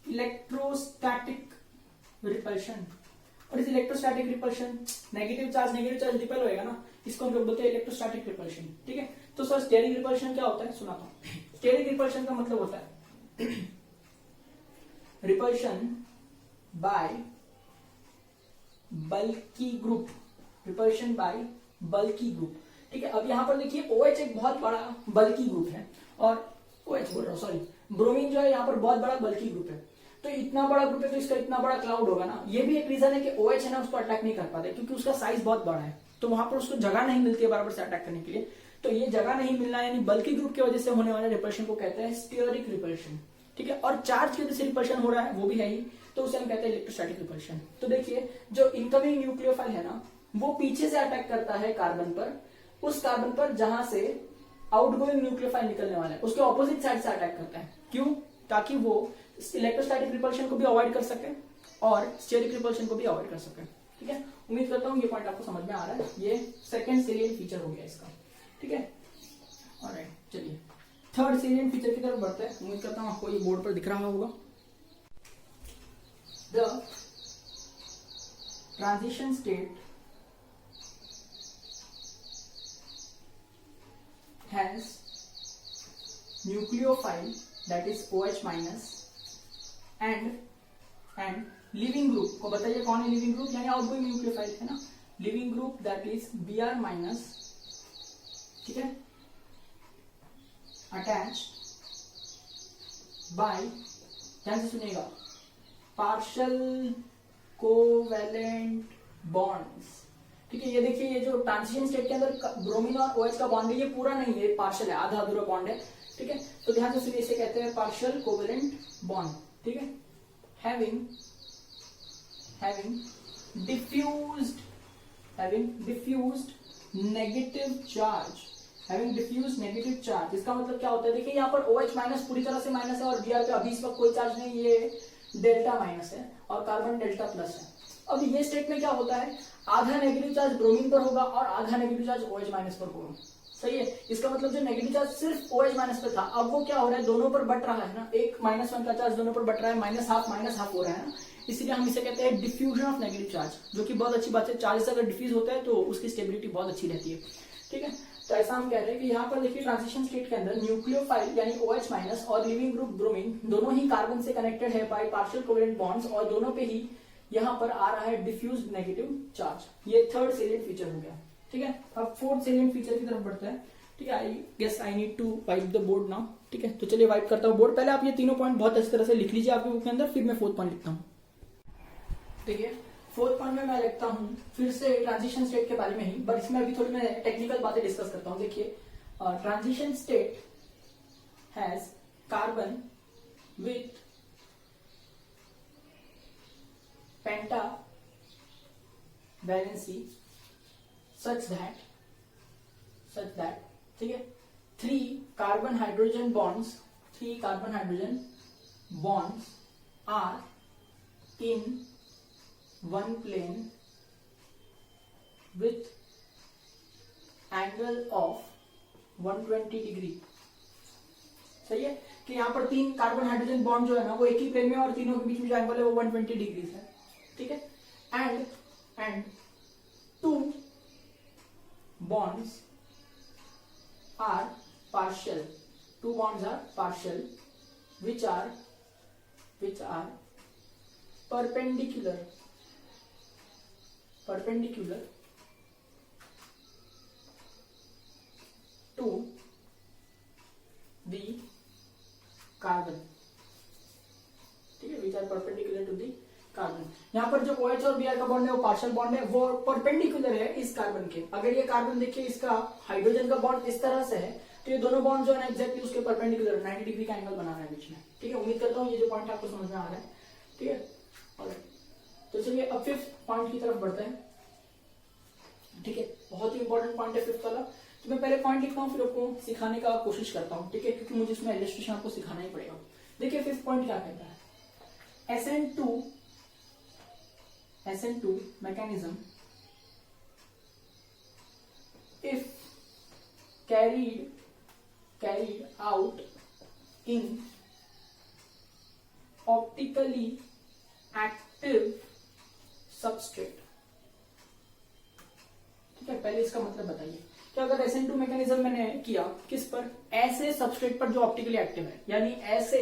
electrostatic repulsion. और इस electrostatic repulsion, negative charge repel होएगा ना, इसको हम लोग बोलते हैं इलेक्ट्रोस्टैटिक रिपल्शन। ठीक है, तो सर स्टेरिक रिपल्शन क्या होता है, सुनाता हूं। स्टेरिक रिपल्शन का मतलब होता है रिपल्शन बाय बल्की ग्रुप, रिपल्शन बाय बल्की ग्रुप। ठीक है, अब यहां पर देखिए OH एक बहुत बड़ा बल्की ग्रुप है, और OH बोल रहा हूं, सॉरी, ब्रोमीन जो है यहाँ पर बहुत बड़ा बल्की ग्रुप है। तो इतना बड़ा ग्रुप है तो इसका इतना बड़ा क्लाउड होगा ना, ये भी एक रीजन है कि OH है ना उसको अटैक नहीं कर पाते, क्योंकि उसका साइज बहुत बड़ा है, तो वहां पर उसको जगह नहीं मिलती है बराबर से अटैक करने के लिए। तो ये जगह नहीं मिलना यानी बल्की ग्रुप की वजह से होने वाले रिपल्शन को कहते हैं स्टीयरिक रिपल्शन। ठीक है, और चार्ज की वजह से रिपल्शन हो रहा है वो भी है ही, तो उसे हम कहते हैं इलेक्ट्रोस्टैटिक रिपल्शन। तो देखिए जो इनकमिंग न्यूक्लियोफाइल है ना, वो पीछे से अटैक करता है कार्बन पर, उस कार्बन पर जहां से आउटगोइंग न्यूक्लियोफाइल निकलने वाला है, उसके ऑपोजिट साइड से अटैक करता है। क्यों, ताकि वो इलेक्ट्रोस्टैटिक रिपल्शन को भी अवॉइड कर सके और स्टीयरिक रिपल्शन को भी अवॉइड कर सके। ठीक है, उम्मीद करता हूं ये पॉइंट आपको समझ में आ रहा है। ये सेकंड सेलिएंट फीचर हो गया इसका। ठीक है, ऑलराइट, चलिए थर्ड सेलिएंट फीचर की तरफ बढ़ते हैं। उम्मीद करता हूं आपको ये बोर्ड पर दिख रहा होगा। The transition state has nucleophile that is OH minus and living group को बताइए कौन है living group, यानी आउटगोइंग न्यूक्लियोफाइल है ना, living group that is Br minus। ठीक है, attached by, ध्यान से सुनिएगा, partial covalent bonds। ठीक है, ये देखिए ये जो ट्रांजिशन स्टेट के अंदर ब्रोमीन और OH का बॉन्ड है, ये पूरा नहीं है, पार्शियल है, आधा अधूरा बॉन्ड है। ठीक है, तो ध्यान से सुनिए, इसे कहते हैं पार्शियल कोवेलेंट बॉन्ड। ठीक है, हैविंग डिफ्यूज्ड नेगेटिव चार्ज, इसका मतलब क्या होता है, देखिए यहाँ पर OH माइनस पूरी तरह से माइनस है और Br पे अभी इस वक्त कोई चार्ज नहीं, ये डेल्टा माइनस है और कार्बन डेल्टा प्लस है। अब ये स्टेट में क्या होता है, आधा नेगेटिव चार्ज ब्रोमीन पर होगा और आधा नेगेटिव चार्ज OH माइनस पर होगा। सही है, इसका मतलब जो नेगेटिव चार्ज सिर्फ OH माइनस पर था, अब वो क्या हो रहा है, दोनों पर बट रहा है ना, एक -1 का चार्ज दोनों पर बट रहा है, -12 हो रहा है ना, इसलिए हम इसे कहते हैं डिफ्यूजन ऑफ नेगेटिव चार्ज, जो कि बहुत अच्छी बात है। चार्ज अगर डिफ्यूज होता है तो उसकी स्टेबिलिटी बहुत अच्छी रहती है। ठीक है, तो ऐसा हम कह रहे हैं कि यहाँ पर देखिए ट्रांजिशन स्टेट के अंदर न्यूक्लियोफाइल यानी OH माइनस और लिविंग ग्रुप ब्रोमीन दोनों ही कार्बन से कनेक्टेड है बाय पार्शियल कोवेलेंट बॉन्ड्स, और दोनों पे ही यहाँ पर आ रहा है डिफ्यूज नेगेटिव चार्ज। ये थर्ड सेलिएंट फीचर हो गया। ठीक है, अब फोर्थ सेलिएंट फीचर की तरफ बढ़ते हैं। ठीक है, I guess I need to wipe the board now. ठीक है, तो चलिए वाइप करता हूँ बोर्ड। पहले आप ये तीनों पॉइंट बहुत अच्छी तरह से लिख लीजिए आपके बुक के अंदर, फिर मैं फोर्थ पॉइंट लिखता हूँ। देखिए फोर्थ पॉइंट में मैं लिखता हूँ फिर से ट्रांजिशन स्टेट के बारे में ही, बट इसमें अभी थोड़ी मैं टेक्निकल बातें डिस्कस करता हूँ। देखिए transition state has carbon with penta valency such that ठीक है 3 carbon hydrogen bonds are in one plane with angle of 120 degree. सही है कि यहाँ पर 3 कार्बन हाइड्रोजन बॉन्ड जो है ना वो एक ही प्लेन में और तीनों के बीच में जो एंगल है वो 120 डिग्री है। ठीक है, and 2 bonds are partial, 2 bonds are partial which are perpendicular to the carbon। ठीक है, which are perpendicular to the carbon. यहाँ पर जो OH और Br का बॉन्ड है वो पार्शियल बॉन्ड है, वो परपेंडिकुलर है इस कार्बन के। अगर ये कार्बन देखिए इसका हाइड्रोजन का बॉन्ड इस तरह से है तो ये दोनों बॉन्ड जो है ना एग्जैक्टली उसके परपेंडिकुलर 90 डिग्री का एंगल बना रहा है बीच में। ठीक है, उम्मीद करता हूँ ये जो पॉइंट आपको समझ में आ रहा है। ठीक है, तो चलिए अब 5th पॉइंट की तरफ बढ़ते हैं। ठीक है, बहुत ही इंपॉर्टेंट पॉइंट है 5th वाला। तो मैं पहले पॉइंट लिखता हूँ फिर आपको सिखाने का कोशिश करता हूँ। ठीक है, क्योंकि मुझे इसमें इलस्ट्रेशन आपको सिखाना ही पड़ेगा। देखिए 5th पॉइंट क्या कहता है, SN2 mechanism if carried out in optically active substrate। ठीक है, पहले इसका मतलब बताइए कि अगर SN2 मैकेनिज्म मैंने किया किस पर, ऐसे सबस्ट्रेट पर जो ऑप्टिकली एक्टिव है, यानी ऐसे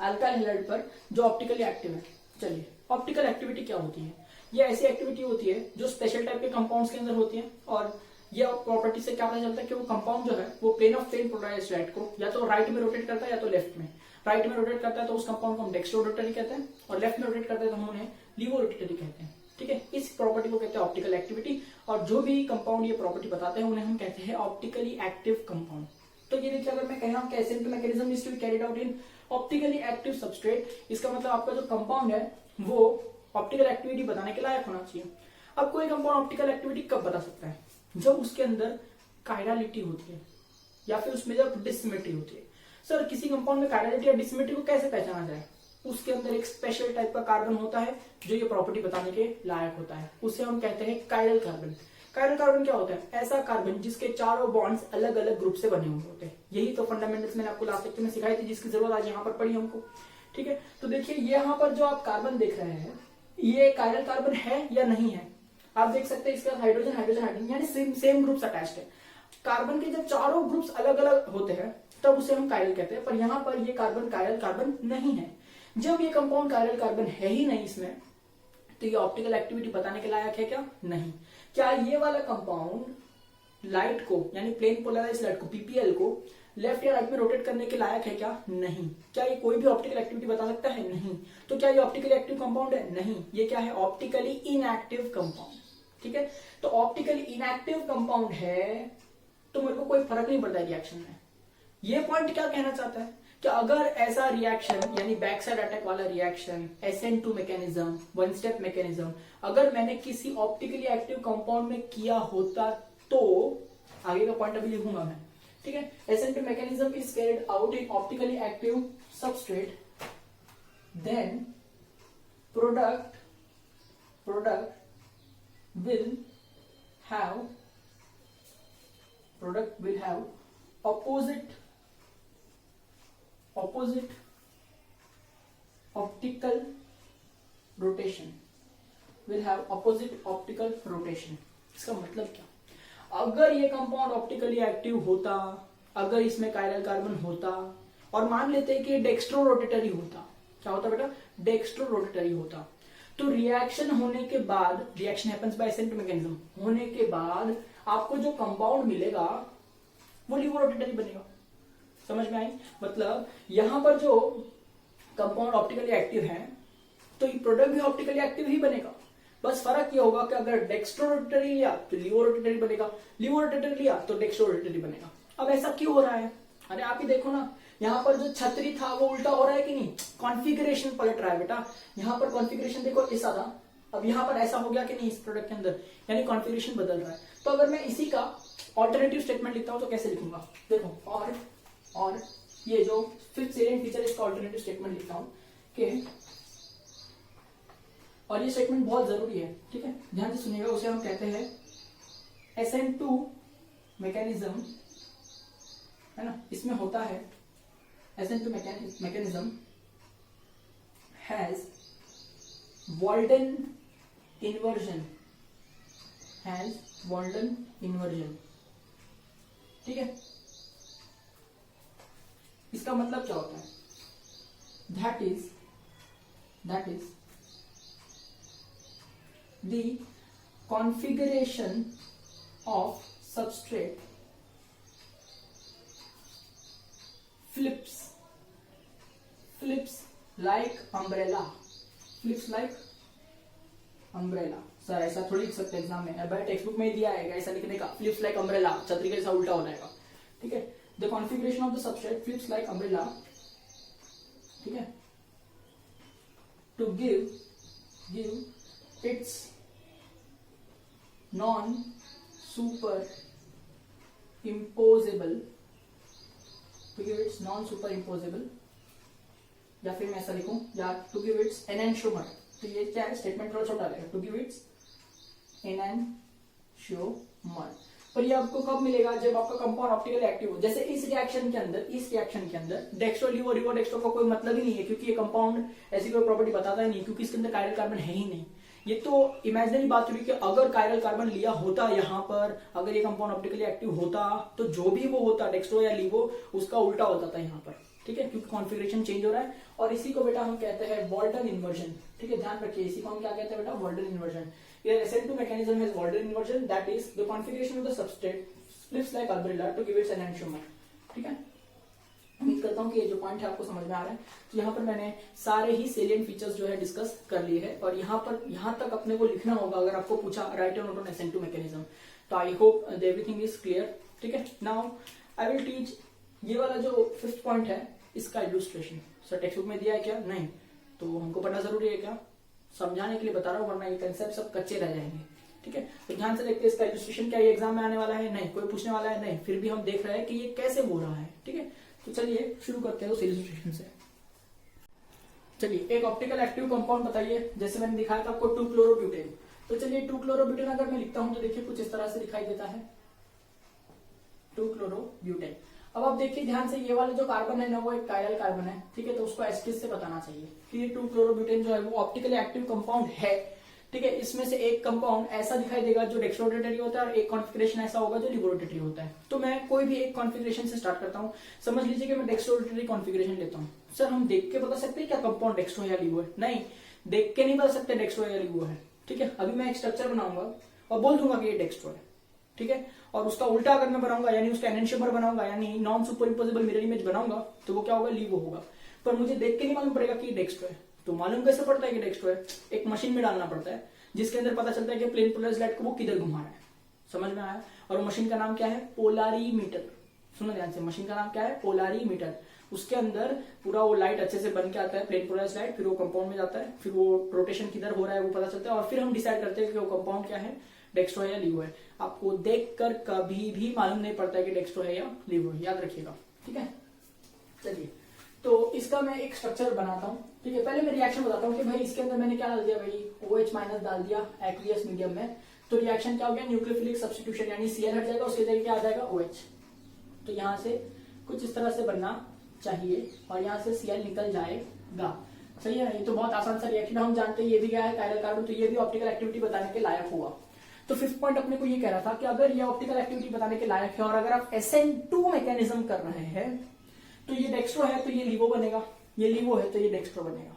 अल्काइल हैलाइड पर जो ऑप्टिकली एक्टिव है। चलिए, ऑप्टिकल एक्टिविटी क्या होती है? ये ऐसी एक्टिविटी होती है जो स्पेशल टाइप के कंपाउंड्स के अंदर होती है, और ये प्रॉपर्टी से क्या पता चलता है कि वो कंपाउंड जो है वो प्लेन ऑफ प्लेन पोलराइज्ड को या तो राइट में रोटेट करता है या तो लेफ्ट में। राइट में रोटेट करता है तो उस कंपाउंड को हम डेक्स्ट्रो रोटेटरी कहते हैं, और लेफ्ट में रोटेट करते हैं तो हम उन्हें लीवो रोटेटरी कहते हैं। ठीक है, इस प्रॉपर्टी को कहते हैं ऑप्टिकल एक्टिविटी, और जो भी कंपाउंड ये प्रॉपर्टी बताते हैं उन्हें हम कहते हैं ऑप्टिकली एक्टिव कंपाउंड। तो ये देखिए, अगर मैं कह रहा हूं कि SN2 mechanism is to be carried out in optically active substrate, इसका मतलब आपका जो कंपाउंड है वो ऑप्टिकल एक्टिविटी बताने के लायक होना चाहिए। अब कोई कंपाउंड ऑप्टिकल एक्टिविटी कब बता सकता है? जब उसके अंदर कायरलिटी होती है या फिर उसमें जब डिसिमेट्री होती है। सर, किसी कंपाउंड में कायरलिटी या डिसिमेट्री को कैसे पहचाना जाए? उसके अंदर एक स्पेशल टाइप का कार्बन होता है जो ये प्रॉपर्टी बताने के लायक होता है, उसे हम कहते हैं कायरल कार्बन। कायरल कार्बन क्या होता है? ऐसा कार्बन जिसके चारों बॉन्ड्स अलग अलग ग्रुप से बने हुए होते हैं। यही तो फंडामेंटल्स मैंने आपको लास्ट लेक्चर में सिखाई थी, जिसकी जरूरत आज यहाँ पर पड़ी हमको। ठीक है, तो देखिए यहाँ पर जो आप कार्बन देख रहे हैं ये कायरल कार्बन है या नहीं है। आप देख सकते हैं इसके साथ हाइड्रोजन हाइड्रोजन हाइड्रोजन यानी सेम ग्रुप्स अटैच्ड है। कार्बन के जब चारों ग्रुप्स अलग अलग होते हैं तब उसे हम कायरल कहते हैं, पर यहाँ पर ये कार्बन कायरल कार्बन नहीं है। जब ये कंपाउंड कायरल कार्बन है ही नहीं इसमें, तो ये ऑप्टिकल एक्टिविटी बताने के लायक है क्या? नहीं। क्या ये वाला कंपाउंड लाइट को यानी प्लेन पोलराइज्ड लाइट को पीपीएल को लेफ्ट या राइट में रोटेट करने के लायक है क्या? नहीं। क्या ये कोई भी ऑप्टिकल एक्टिविटी बता सकता है? नहीं। तो क्या ये ऑप्टिकली एक्टिव कंपाउंड है? नहीं। ये क्या है? Optically inactive compound. ठीक है, तो ऑप्टिकली इनएक्टिव कंपाउंड है तो मेरे को कोई फर्क नहीं पड़ता रिएक्शन में। ये पॉइंट क्या कहना चाहता है कि अगर ऐसा रिएक्शन यानी बैक साइड अटैक वाला reaction SN2 mechanism, one step mechanism, अगर मैंने किसी ऑप्टिकली एक्टिव कंपाउंड में किया होता तो आगे का पॉइंट अभी लिखूंगा मैं। ठीक है, SN2 mechanism is carried out in optically active substrate, then product will have opposite optical rotation, will have opposite optical rotation। इसका मतलब क्या? अगर ये कंपाउंड ऑप्टिकली एक्टिव होता, अगर इसमें कायरल कार्बन होता, और मान लेते हैं कि डेक्स्ट्रो रोटेटरी होता, क्या होता बेटा? डेक्स्ट्रो रोटेटरी होता, तो रिएक्शन होने के बाद, reaction happens bye SN2 mechanism होने के बाद आपको जो कंपाउंड मिलेगा वो लीवो रोटेटरी बनेगा। समझ में आई? मतलब यहां पर जो कंपाउंड ऑप्टिकली एक्टिव है तो ये प्रोडक्ट भी ऑप्टिकली एक्टिव ही बनेगा। बस फर्क ये होगा कि अगर डेक्स्ट्रो रोटेटरी लिया तो लीवो रोटेटरी बनेगा, लीवो रोटेटरी लिया तो डेक्स्ट्रो रोटेटरी बनेगा। अब ऐसा क्यों हो रहा है? अरे आप ही देखो ना, यहाँ पर जो छतरी था वो उल्टा हो रहा है कि नहीं? कॉन्फ़िगरेशन पलट रहा है बेटा। यहाँ पर कॉन्फ़िगरेशन देखो ऐसा था, अब यहाँ पर ऐसा हो गया कि नहीं इस प्रोडक्ट के अंदर, यानी कॉन्फ़िगरेशन बदल रहा है। तो अगर मैं इसी का ऑल्टरनेटिव स्टेटमेंट लिखता हूं तो कैसे लिखूंगा? देखो, और ये जो फिफ्थ सेलेंट फीचर इसका ऑल्टरनेटिव स्टेटमेंट लिखता हूं कि, और ये स्टेटमेंट बहुत जरूरी है। ठीक है, ध्यान से सुनिएगा। उसे हम कहते हैं SN2 मैकेनिज्म है ना, इसमें होता है SN2 mechanism has Walden inversion, ठीक है। इसका मतलब क्या होता है? That is the configuration of substrate flips like umbrella। Sir ऐसा थोड़ी लिख सकते हैं एग्जाम में, अब टेक्स्ट बुक में दिया है ऐसा लिखने का, फ्लिप्स लाइक अम्ब्रेला, छतरी के जैसा उल्टा हो जाएगा, ठीक है। The configuration of the substrate flips like umbrella, ठीक है, to give its non superimposable, या फिर मैं ऐसा लिखूं, या टू गिव इट्स एनेंशियोमर। तो ये क्या है, स्टेटमेंट थोड़ा छोटा रहेगा, टू गिव इट्स एनेंशियोमर। पर ये आपको कब मिलेगा? जब आपका कंपाउंड ऑप्टिकली एक्टिव हो। जैसे इस रिएक्शन के अंदर डेक्स्ट्रो लिवो रिवो डेक्स्ट्रो का कोई मतलब ही नहीं है, क्योंकि ये कंपाउंड ऐसी कोई प्रॉपर्टी बताता ही नहीं, क्योंकि इसके अंदर कायरल कार्बन है ही नहीं। ये तो इमेजिनरी बात हुई कि अगर कायरल कार्बन लिया होता यहाँ पर, अगर ये कंपाउंड ऑप्टिकली एक्टिव होता तो जो भी वो होता डेक्स्ट्रो या लिवो उसका उल्टा होता था यहाँ पर, ठीक है, क्योंकि कॉन्फ़िगरेशन चेंज हो रहा है। और इसी को बेटा हम कहते हैं वॉल्टन इन्वर्जन, ठीक है, ध्यान रखिए, इसी को हम क्या कहते हैं बेटा, वॉल्टन इन्वर्जन। ये SN2 mechanism has Walden inversion, that is the configuration of the substrate flips like umbrella to give its enantiomer, ठीक है। उम्मीद करता हूँ कि ये जो पॉइंट है आपको समझ में आ रहा है। तो यहाँ पर मैंने सारे ही सेलिएंट फीचर्स जो है डिस्कस कर लिए हैं, और यहाँ तक अपने को लिखना होगा अगर आपको पूछा राइट और नोट ऑन SN2 मैकेनिज्म। तो I hope everything is clear, ठीक है। नाउ आई विल टीच ये वाला जो 5th पॉइंट है, इसका इलुस्ट्रेशन। सर टेक्स्ट बुक में दिया है क्या? नहीं, तो हमको पढ़ना जरूरी है क्या? समझाने के लिए बता रहा हूँ, वरना ये कंसेप्ट सब कच्चे रह जाएंगे, ठीक है। तो ध्यान से देखते हैं इसका इलुस्ट्रेशन। क्या ये एग्जाम में आने वाला है? नहीं। कोई पूछने वाला है? नहीं। फिर भी हम देख रहे हैं कि ये कैसे हो रहा है, ठीक है। तो चलिए शुरू करते हैं उस इलुस्ट्रेशन से। चलिए, एक ऑप्टिकल एक्टिव कंपाउंड बताइए, जैसे मैंने दिखाया था आपको 2-क्लोरोब्यूटेन। तो चलिए 2-क्लोरोब्यूटेन अगर मैं लिखता हूं तो देखिए कुछ इस तरह से दिखाई देता है, 2-क्लोरोब्यूटेन। अब आप देखिए ध्यान से, ये वाला जो कार्बन है ना, वो एक कायरल कार्बन है, ठीक है। तो उसको एस्किस से बताना चाहिए कि ये 2-क्लोरोब्यूटेन जो है वो ऑप्टिकली एक्टिव कंपाउंड है, ठीक है। इसमें से एक कंपाउंड ऐसा दिखाई देगा जो डेक्स्ट्रोरोटेटरी होता है, और एक कॉन्फ़िगरेशन ऐसा होगा जो लिबोरोटेटरी होता है। तो मैं कोई भी एक कॉन्फ़िगरेशन से स्टार्ट करता हूं। समझ लीजिए कि मैं डेक्स्ट्रोरोटेटरी कॉन्फ़िगरेशन लेता हूं। सर हम देख के बता सकते हैं क्या कंपाउंड डेक्स्ट्रो या लिबो है? नहीं, देख के नहीं बता सकते डेक्स्ट्रो या लिबो है, ठीक है। अभी मैं एक स्ट्रक्चर बनाऊंगा और बोल दूंगा कि ये डेक्स्ट्रो है, ठीक है। और उसका उल्टा अगर मैं बनाऊंगा, यानी उसका एनेंशियोमर बनाऊंगा, यानी non super imposable mirror image बनाऊंगा, तो वो क्या होगा? लिबो होगा। पर मुझे देख के नहीं मालूम पड़ेगा कि ये डेक्स्ट्रो है। तो मालूम कैसे पड़ता है कि डेक्स्ट्रो है? एक मशीन में डालना पड़ता है, जिसके अंदर पता चलता है कि प्लेन पोलराइज्ड लाइट को वो किधर घुमा रहा है। समझ में आया? और वो मशीन का नाम क्या है? पोलारीमीटर। सुनो ध्यान से, मशीन का नाम क्या है? पोलारीमीटर। उसके अंदर पूरा वो लाइट अच्छे से बन के आता है, प्लेन पोलराइज्ड लाइट, फिर वो कंपाउंड में जाता है, फिर वो रोटेशन किधर हो रहा है वो पता चलता है, और फिर हम डिसाइड करते हैं कि वो कंपाउंड क्या है, डेक्स्ट्रो है या लिबो है। आपको देखकर कभी भी मालूम नहीं पड़ता है कि डेक्स्ट्रो है या लिबो है, याद रखिएगा, ठीक है। चलिए, तो इसका मैं एक स्ट्रक्चर बनाता हूं, ठीक है। पहले मैं रिएक्शन बताता हूं कि भाई इसके अंदर मैंने क्या डाल दिया, भाई OH माइनस डाल दिया एक्वियस मीडियम में। तो रिएक्शन क्या हो गया? न्यूक्लियोफिलिक सब्स्टिट्यूशन, यानी Cl हट जाएगा, उसके जगह क्या आ जाएगा? OH। तो यहां से कुछ इस तरह से बनना चाहिए, और यहां से Cl निकल जाएगा, सही है ना। ये तो बहुत आसान सा रिएक्शन, हम जानते हैं ये भी क्या है, कायरल कार्बन। तो ये भी ऑप्टिकल एक्टिविटी बताने के लायक हुआ। तो 5th पॉइंट अपने को ये कह रहा था कि अगर ये ऑप्टिकल एक्टिविटी बताने के लायक है, और अगर आप SN2 मैकेनिज्म कर रहे हैं, तो ये डेक्स्ट्रो है तो ये लिबो बनेगा, ये लिबो है तो ये डेक्स्ट्रो बनेगा,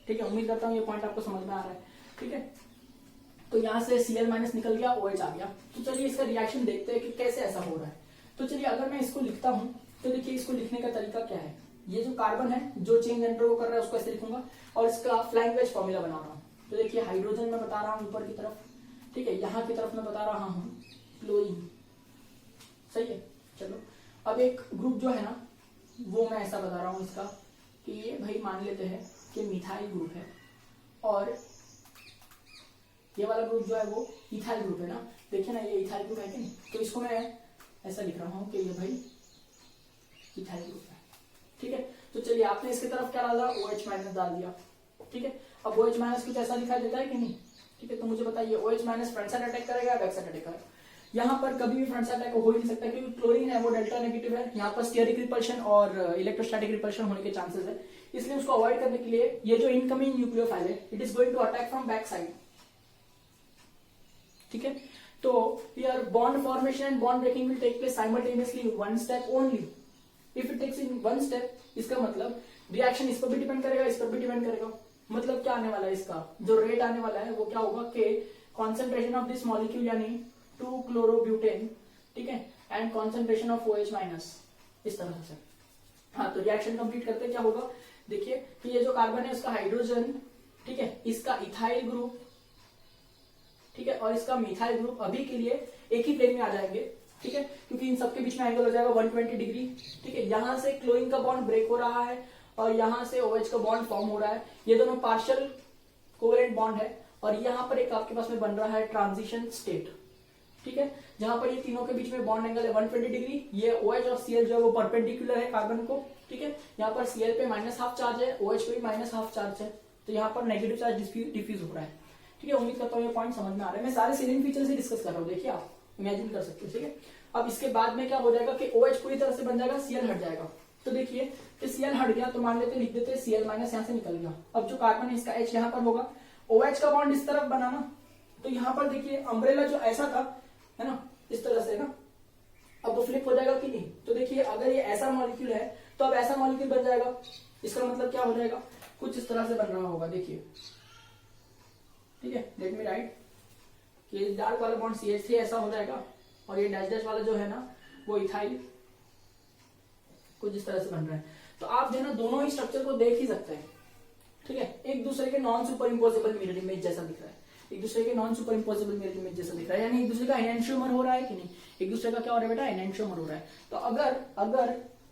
ठीक है। उम्मीद करता हूं ये पॉइंट आपको समझ में आ रहा है, ठीक है। तो यहां से Cl माइनस निकल गया, OH आ गया। तो चलिए इसका रिएक्शन देखते हैं कि कैसे ऐसा हो रहा है। तो चलिए अगर मैं इसको लिखता हूं, तो देखिए इसको लिखने का तरीका क्या है। ये जो कार्बन है जो चेंज अंडरगो कर रहा है उसको ऐसे लिखूंगा, और इसका फ्लाइंग वेज फॉर्मूला बना रहा हूं। तो देखिए हाइड्रोजन में बता रहा हूं ऊपर की तरफ, ठीक है। यहाँ की तरफ मैं बता रहा हूं क्लोरीन, सही है। चलो अब एक ग्रुप जो है ना, वो मैं ऐसा बता रहा हूं इसका कि ये भाई मान लेते हैं कि मिथाइल ग्रुप है, और ये वाला ग्रुप जो है वो इथाइल ग्रुप है ना। देखिए ना, ये इथाइल ग्रुप है कि नहीं। तो इसको मैं ऐसा लिख रहा हूं कि ये भाई इथाइल ग्रुप है, ठीक है। तो चलिए आपने इसकी तरफ क्या डाला? OH माइनस डाल दिया, ठीक है। अब OH माइनस कुछ ऐसा दिखाई देता है कि नहीं, ठीक है। तो मुझे बताइए OH minus front side attack करेगा या बैक साइड अटैक करेगा? यहाँ पर कभी भी फ्रंट साइड अटैक हो ही नहीं सकता, क्योंकि क्लोरीन है वो डेल्टा नेगेटिव है, यहाँ पर स्टीयरिक रिपल्शन और इलेक्ट्रोस्टैटिक रिपल्शन होने के चांसेस है, इसलिए उसको अवॉइड करने के लिए ये जो इनकमिंग न्यूक्लियोफाइल है it is going to attack from back side, ठीक है। तो here bond formation and bond breaking will take place simultaneously one step only. If it takes in one step, इसका मतलब रिएक्शन इस पर भी डिपेंड करेगा, इस पर भी डिपेंड करेगा। मतलब क्या आने वाला है, इसका जो रेट आने वाला है वो क्या होगा कि कॉन्सेंट्रेशन ऑफ दिस मॉलिक्यूल यानी 2-chlorobutain, ठीक है, and concentration of OH minus, इस तरह से। हाँ, तो रिएक्शन कंप्लीट करते क्या होगा, देखिए कि ये जो कार्बन है उसका हाइड्रोजन, ठीक है, इसका इथाइल ग्रुप, ठीक है, और इसका मिथाइल ग्रुप अभी के लिए एक ही प्लेन में आ जाएंगे, ठीक है, क्योंकि इन सबके बीच में एंगल हो जाएगा 120 डिग्री, ठीक है। यहां से क्लोरीन का बॉन्ड ब्रेक हो रहा है और यहां से OH का बॉन्ड फॉर्म हो रहा है, ये दोनों पार्शियल कोवेलेंट बॉन्ड है, और यहां पर एक आपके पास में बन रहा है ट्रांजिशन स्टेट, ठीक है, जहां पर ये तीनों के बीच में बॉन्ड एंगल है 120 डिग्री। ये OH और Cl जो है वो परपेंडिकुलर है कार्बन को, ठीक है। यहाँ पर Cl पे -½ चार्ज है, OH पे भी -½ चार्ज है, तो यहाँ पर नेगेटिव चार्ज डिफ्यूज हो रहा है, ठीक है। उम्मीद करता हूँ ये पॉइंट समझ में आ रहा है। मैं सारे सीलिंग फीचर से डिस्कस कर रहा हूँ, देखिए आप इमेजिन कर सकते हो, ठीक है। अब इसके बाद में क्या हो जाएगा कि OH पूरी तरह से बन जाएगा, Cl हट जाएगा। तो देखिए कि Cl हट गया तो मान लेते लिख देते Cl माइनस यहाँ से निकल गया। अब जो कार्बन है इसका H यहाँ पर होगा, OH का बॉन्ड इस तरफ बना ना, तो यहाँ पर देखिए अम्ब्रेला जो ऐसा था, है ना, इस तरह से ना, अब वो फ्लिप हो जाएगा कि नहीं। तो देखिए अगर ये ऐसा मॉलिक्यूल है तो अब ऐसा मॉलिक्यूल बन जाएगा, इसका मतलब क्या हो जाएगा, कुछ इस तरह से बन रहा होगा, देखिए, ठीक है। लेट मी राइट, ये डार्क वाला बॉन्ड CH3 ऐसा हो जाएगा और ये डैश डैश वाला जो है ना वो इथाइल कुछ इस तरह से बन रहा है। तो आप जो है ना दोनों ही स्ट्रक्चर को देख ही सकते हैं, ठीक है। एक दूसरे के non super imposable mirror image जैसा दिख रहा है, एक दूसरे के non super imposable mirror image जैसा दिख रहा है, यानी एक दूसरे का एनेंशियोमर हो रहा है कि नहीं, एक दूसरे का क्या हो रहा है बेटा, एनेंशियोमर हो रहा है। तो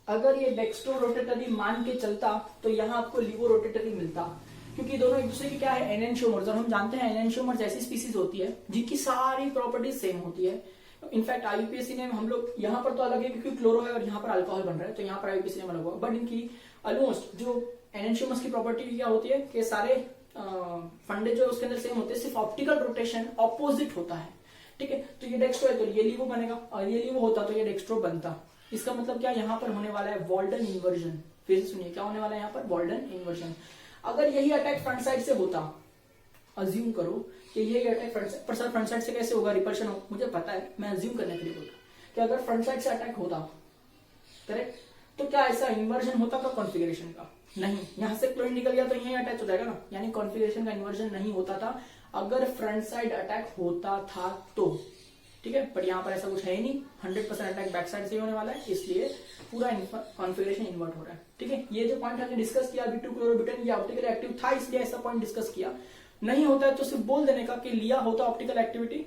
अगर ये डेक्स्ट्रो रोटेटरी मान के चलता तो यहाँ आपको लिवो रोटेटरी मिलता, क्योंकि दोनों एक दूसरे की क्या है, एनेंशियोमर्स। और हम जानते हैं एनेंशियोमर्स ऐसी स्पीसीज होती है जिनकी सारी प्रॉपर्टीज सेम होती है। इनफैक्ट IUPAC ने हम लोग यहाँ पर तो अलग है क्योंकि क्लोरो है और यहाँ पर अल्कोहल बन रहा है, तो यहाँ पर IUPAC ने अलग हुआ, बट इनकी ऑलमोस्ट जो एनेंशियोमर्स की प्रॉपर्टी क्या होती है कि सारे फंडे जो उसके अंदर सेम होते हैं, सिर्फ ऑप्टिकल रोटेशन ऑपोजिट होता है, ठीक है। तो ये डेक्स्ट्रो है तो ये लिवो बनेगा, और ये लिवो होता तो ये डेक्स्ट्रो बनता। इसका मतलब क्या, यहाँ पर होने वाला है वॉल्डन इन्वर्जन। फिर से सुनिए क्या होने वाला है यहाँ पर, वॉल्डन इन्वर्जन। अगर यही अटैक फ्रंट साइड से होता, अज्यूम करो कि यही अटैक फ्रंट साइड, पर सर फ्रंट साइड से कैसे होगा, रिपल्शन हो, मुझे पता है, मैं अज्यूम करने के लिए बोल रहा हूं कि अगर फ्रंट साइड से अटैक होता, करेक्ट, तो क्या ऐसा इन्वर्जन होता था कॉन्फ़िगरेशन का, नहीं। यहां से क्लोरीन निकल गया तो यही अटैच हो जाएगा ना, यानी कॉन्फ़िगरेशन का इन्वर्जन नहीं होता था अगर फ्रंट साइड अटैक होता था तो, ठीक है। बट यहाँ पर ऐसा कुछ है ही नहीं, 100% अटैक बैक साइड से ही होने वाला है, इसलिए पूरा कॉन्फ़िगरेशन इन्वर्ट हो रहा है, ठीक है। ये जो पॉइंट हमने डिस्कस किया, B2-chlorobutain ये ऑप्टिकल एक्टिव था इसलिए ऐसा पॉइंट डिस्कस किया। नहीं होता है तो सिर्फ बोल देने का कि लिया होता ऑप्टिकल एक्टिविटी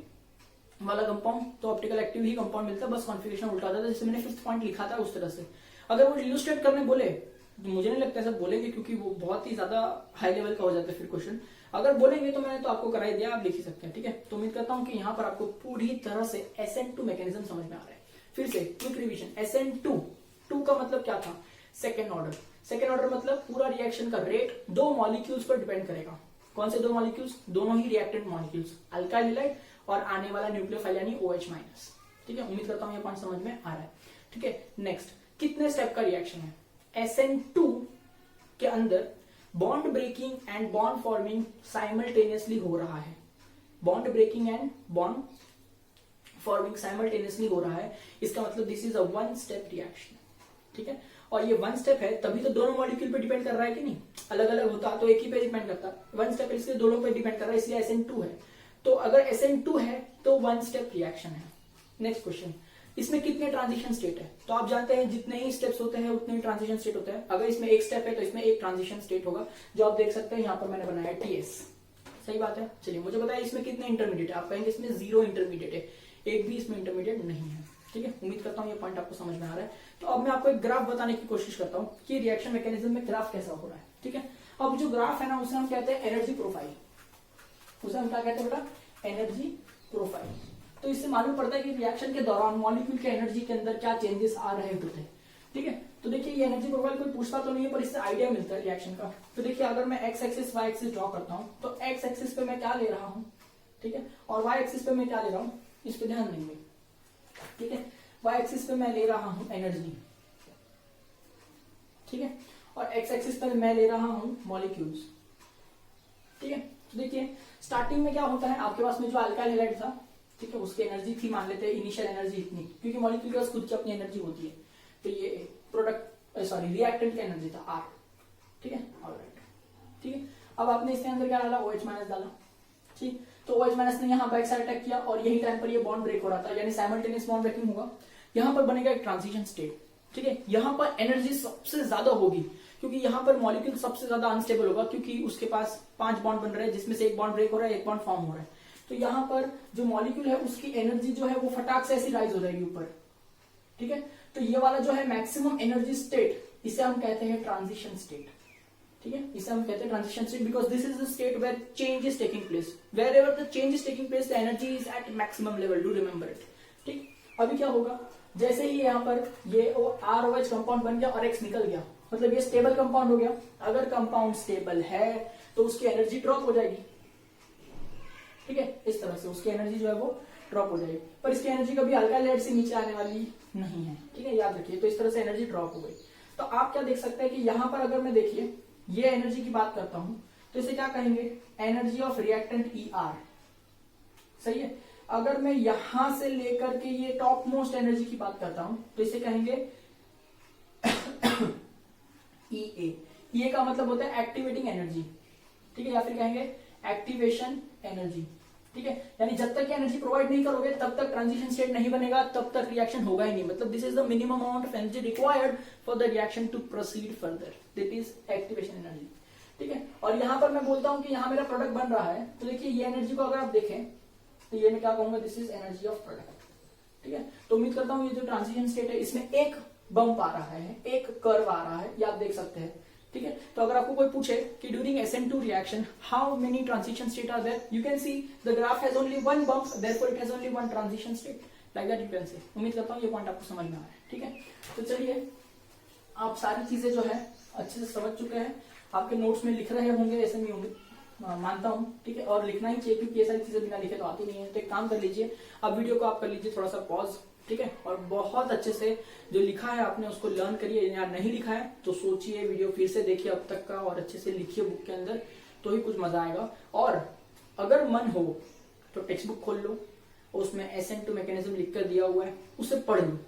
वाला कंपाउंड तो ऑप्टिकल एक्टिव ही कंपाउंड मिलता है, बस कॉन्फ़िगरेशन उल्टा जाता है, जैसे मैंने 5th पॉइंट लिखा था उस तरह से। अगर वो इलुस्ट्रेट करने बोले तो मुझे नहीं लगता ऐसा बोलेंगे, क्योंकि वो बहुत ही ज्यादा हाई लेवल का हो जाता है फिर क्वेश्चन। अगर बोलेंगे तो मैंने तो आपको करा ही दिया, आप लिख ही सकते हैं, ठीक है। तो उम्मीद करता हूं कि यहाँ पर आपको पूरी तरह से SN2 मैकेनिज्म समझ में आ रहा है। फिर से क्विक रिवीजन, SN2 का मतलब क्या था, सेकेंड ऑर्डर। सेकेंड ऑर्डर मतलब पूरा रिएक्शन का रेट दो मॉलिक्यूल्स पर डिपेंड करेगा। कौन से दो मॉलिक्यूल्स, दोनों ही रिएक्टेंट मॉलिक्यूल्स, अल्काइल हैलाइड और आने वाला न्यूक्लियोफाइल यानी OH माइनस, ठीक है। उम्मीद करता हूं ये पॉइंट समझ में आ रहा है, ठीक है। नेक्स्ट, कितने स्टेप का रिएक्शन है, SN2 के अंदर bond breaking and bond forming simultaneously हो रहा है। Bond breaking and bond forming simultaneously हो रहा है, इसका मतलब this is a one step reaction, ठीक है। और ये वन स्टेप है तभी तो दोनों मॉलिक्यूल पे डिपेंड कर रहा है कि नहीं, अलग अलग होता तो एक ही पे डिपेंड करता, वन स्टेप है इसलिए दोनों पे डिपेंड कर रहा है, इसलिए SN2 है। तो अगर SN2 है तो वन स्टेप रिएक्शन है। नेक्स्ट क्वेश्चन, इसमें कितने ट्रांजिशन स्टेट है, तो आप जानते हैं जितने ही स्टेप्स होते हैं उतने ही ट्रांजिशन स्टेट होते हैं। अगर इसमें एक स्टेप है तो इसमें एक ट्रांजिशन स्टेट होगा, जो आप देख सकते हैं यहाँ पर मैंने बनाया TS, सही बात है। चलिए मुझे बताइए इसमें कितने इंटरमीडिएट है, आप कहेंगे इसमें 0 इंटरमीडिएट है, एक भी इसमें इंटरमीडिएट नहीं है, ठीक है। उम्मीद करता हूँ ये पॉइंट आपको समझ में आ रहा है। तो अब मैं आपको एक ग्राफ बताने की कोशिश करता हूँ कि रिएक्शन मैकेनिज्म में ग्राफ कैसा हो रहा है, ठीक है। अब जो ग्राफ है ना उसे हम कहते हैं एनर्जी प्रोफाइल, उसे हम क्या कहते हैं बेटा, एनर्जी प्रोफाइल। तो इससे मालूम पड़ता है कि रिएक्शन के दौरान मॉलिक्यूल के एनर्जी के अंदर क्या चेंजेस आ रहे होते हैं, ठीक है। तो देखिए ये एनर्जी प्रोफाइल कोई पूछता तो नहीं है पर इससे आइडिया मिलता है रिएक्शन का। तो देखिए अगर मैं X axis Y axis draw करता हूँ तो एक्स एक्सिस पे मैं क्या ले रहा हूँ, ठीक है, और वाई एक्सिस पे मैं क्या ले रहा हूँ, इस पे ध्यान देंगे। ठीक है। वाई एक्सिस पे मैं ले रहा हूं एनर्जी, ठीक है, और एक्स एक्सिस पर मैं ले रहा हूं मॉलिक्यूल्स, ठीक है। तो देखिए स्टार्टिंग में क्या होता है, आपके पास में जो अल्काइल हैलाइड था, ठीक है, उसकी एनर्जी थी, मान लेते हैं इनिशियल एनर्जी इतनी, क्योंकि मॉलिक्यूल के पास खुद की अपनी एनर्जी होती है। तो ये प्रोडक्ट सॉरी रिएक्टेंट की एनर्जी था आर, ठीक है, ऑलराइट, ठीक है। अब आपने इसके अंदर क्या डाला, OH माइनस डाला, ठीक। तो OH माइनस ने यहाँ बैक साइड अटैक किया और यही टाइम पर ये बॉन्ड ब्रेक हो रहा था, यानी साइमल्टेनियस बॉन्ड ब्रेकिंग होगा। यहाँ पर बनेगा एक ट्रांजिशन स्टेट, ठीक है। यहाँ पर एनर्जी सबसे ज्यादा होगी क्योंकि यहाँ पर मॉलिक्यूल सबसे ज्यादा अनस्टेबल होगा, क्योंकि उसके पास 5 बॉन्ड बन रहे हैं जिसमें से एक बॉन्ड ब्रेक हो रहा है, एक बॉन्ड फॉर्म हो रहा है। तो यहाँ पर जो मॉलिक्यूल है उसकी एनर्जी जो है वो फटाक से ऐसी राइज हो जाएगी ऊपर, ठीक है। तो ये वाला जो है मैक्सिमम एनर्जी स्टेट, इसे हम कहते हैं ट्रांजिशन स्टेट, ठीक है, इसे हम कहते हैं transition state, because this is the state where change is taking place, wherever the change is taking place the energy is at maximum level, do remember it, ठीक। अभी क्या होगा, जैसे ही यहाँ पर ये ROH कंपाउंड बन गया और X निकल गया, मतलब ये स्टेबल कंपाउंड हो गया। अगर कंपाउंड स्टेबल है तो उसकी एनर्जी ड्रॉप हो जाएगी, ठीक है, इस तरह से उसकी एनर्जी जो है वो ड्रॉप हो जाएगी, पर इसकी एनर्जी कभी अल्काइल हैलाइड से नीचे आने वाली नहीं है, ठीक है, याद रखिए। तो इस तरह से एनर्जी ड्रॉप हो गई। तो आप क्या देख सकते हैं कि यहां पर अगर मैं देखिए ये एनर्जी की बात करता हूं तो इसे क्या कहेंगे, एनर्जी ऑफ रिएक्टेंट ER, सही है। अगर मैं यहां से लेकर के ये टॉप मोस्ट एनर्जी की बात करता हूं तो इसे कहेंगे EA। EA का मतलब होता है एक्टिवेटिंग एनर्जी, ठीक है, या फिर कहेंगे एक्टिवेशन एनर्जी, ठीक है। यानी जब तक एनर्जी प्रोवाइड नहीं करोगे तब तक ट्रांजिशन स्टेट नहीं बनेगा, तब तक रिएक्शन होगा ही नहीं। मतलब this is the minimum amount of energy required for the reaction to proceed further, that is activation energy, ठीक है। और यहां पर मैं बोलता हूं कि यहां मेरा प्रोडक्ट बन रहा है, तो देखिए ये एनर्जी को अगर आप देखें तो ये मैं क्या कहूंगा, this is energy of product, ठीक है। तो उम्मीद करता हूं ये जो ट्रांजिशन स्टेट है इसमें एक बम्प आ रहा है, एक कर्व आ रहा है, ये आप देख सकते हैं, ठीक है। तो अगर आपको कोई पूछे कि during SN2 reaction how many transition state are there, you can see the graph has only one bump, therefore it has only one transition state, like that you can say. उम्मीद करता हूं ये पॉइंट आपको समझ में आ रहा है, ठीक है। तो चलिए आप सारी चीजें जो है अच्छे से समझ चुके हैं, आपके नोट्स में लिख रहे होंगे, ऐसे नहीं होंगे, मानता हूं, ठीक है। और लिखना ही चाहिए क्योंकि ये सारी चीजें बिना लिखे तो आती नहीं है। तो एक काम कर लीजिए, अब वीडियो को आप कर लीजिए थोड़ा सा पॉज, ठीक है, और बहुत अच्छे से जो लिखा है आपने उसको लर्न करिए, या नहीं लिखा है तो सोचिए, वीडियो फिर से देखिए अब तक का और अच्छे से लिखिए बुक के अंदर, तो ही कुछ मजा आएगा। और अगर मन हो तो टेक्स्ट बुक खोल लो, उसमें SN2 मैकेनिज्म लिख कर दिया हुआ है, उसे पढ़ लो,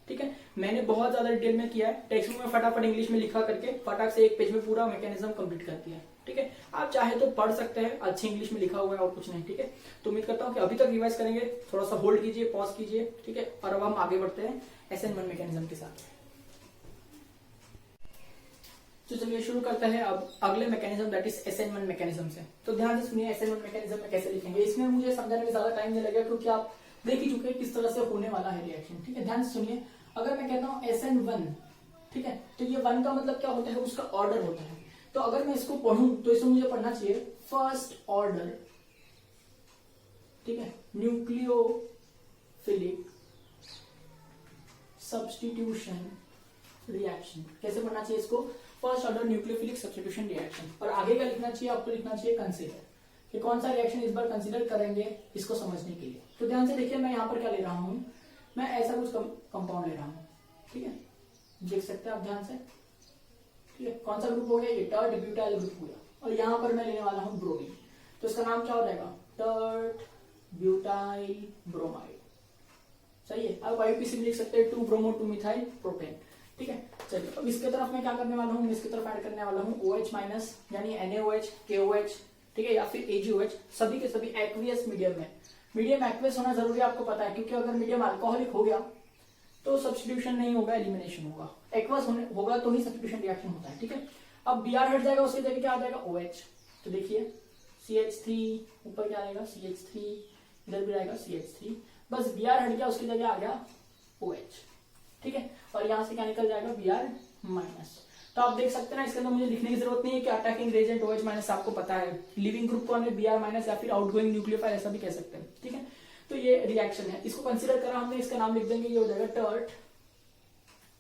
ठीक है। मैंने बहुत ज्यादा डिटेल में किया है, टेक्स्ट बुक में फटाफट इंग्लिश में लिखा करके फटाक से एक पेज में पूरा मैकेनिज्म कंप्लीट कर दिया है, ठीक है। आप चाहे तो पढ़ सकते हैं, अच्छी इंग्लिश में लिखा हुआ है और कुछ नहीं, ठीक है। तो उम्मीद करता हूं कि अभी तक रिवाइज करेंगे, थोड़ा सा होल्ड कीजिए, पॉज कीजिए, ठीक है। और अब हम आगे बढ़ते हैं SN1 मैकेनिज्म के साथ। तो चलिए शुरू करते हैं अब अगले mechanism, that is SN1 mechanism से। तो ध्यान से सुनिए SN1 मैकेनिज्म में कैसे लिखेंगे। इसमें मुझे समझाने में ज्यादा टाइम नहीं लगेगा क्योंकि आप देख ही चुके हैं किस तरह से होने वाला है रिएक्शन, ठीक है। ध्यान से सुनिए, अगर मैं कहता हूं SN1, ठीक है, तो ये 1 का मतलब क्या होता है, उसका ऑर्डर होता है। तो अगर मैं इसको पढ़ूं तो इसे मुझे पढ़ना चाहिए फर्स्ट ऑर्डर, ठीक है, न्यूक्लियोफिलिक सब्स्टिट्यूशन रिएक्शन। कैसे पढ़ना चाहिए इसको, first order nucleophilic substitution reaction. और आगे क्या लिखना चाहिए, आपको लिखना चाहिए कंसीडर, कि कौन सा रिएक्शन इस बार कंसीडर करेंगे इसको समझने के लिए। तो ध्यान से देखिए, मैं यहाँ पर क्या ले रहा हूं, मैं ऐसा कुछ कंपाउंड ले रहा हूं, ठीक है, देख सकते हैं आप ध्यान से, ठीक है। कौन सा ग्रुप हो गया, ये टर्ट ब्यूटाइल ग्रुप हो गया। और यहाँ पर मैं लेने वाला हूं ब्रोमीन, तो इसका नाम क्या हो जाएगा, टर्ट ब्यूटाइल ब्रोमाइड, सही है। अब IUPAC लिख सकते हैं 2 ब्रोमो 2 मिथाइल प्रोपेन, ठीक है। चलिए अब इसके तरफ मैं क्या करने वाला हूँ, इसकी तरफ ऐड करने वाला हूँ OH माइनस, यानी NaOH, KOH, ठीक है, या फिर AgOH, सभी के सभी एक्वियस मीडियम में। मीडियम एक्वियस होना जरूरी है, आपको पता है, क्योंकि अगर मीडियम अल्कोहलिक हो गया तो सब्स्टिट्यूशन नहीं होगा, एलिमिनेशन होगा। एक्वस होगा तो ही सब्स्टिट्यूशन रिएक्शन होता है, ठीक है। अब Br हट जाएगा, उसकी जगह क्या आ जाएगा, OH। तो देखिए CH3, ऊपर क्या आएगा CH3, इधर भी आएगा CH3, बस Br हट गया, उसकी जगह आ गया OH, ठीक है। और यहां से क्या निकल जाएगा, Br माइनस। तो आप देख सकते हैं ना, इसके अंदर मुझे लिखने की जरूरत नहीं है कि अटैकिंग रेजेंट OH माइनस, आपको पता है। लिविंग ग्रुप को हमें Br माइनस या फिर आउटगोइंग न्यूक्लियोफाइल ऐसा भी कह सकते हैं, ठीक है। तो ये रिएक्शन है, इसको कंसीडर करा हमने, इसका नाम लिख देंगे, ये हो जाएगा टर्ट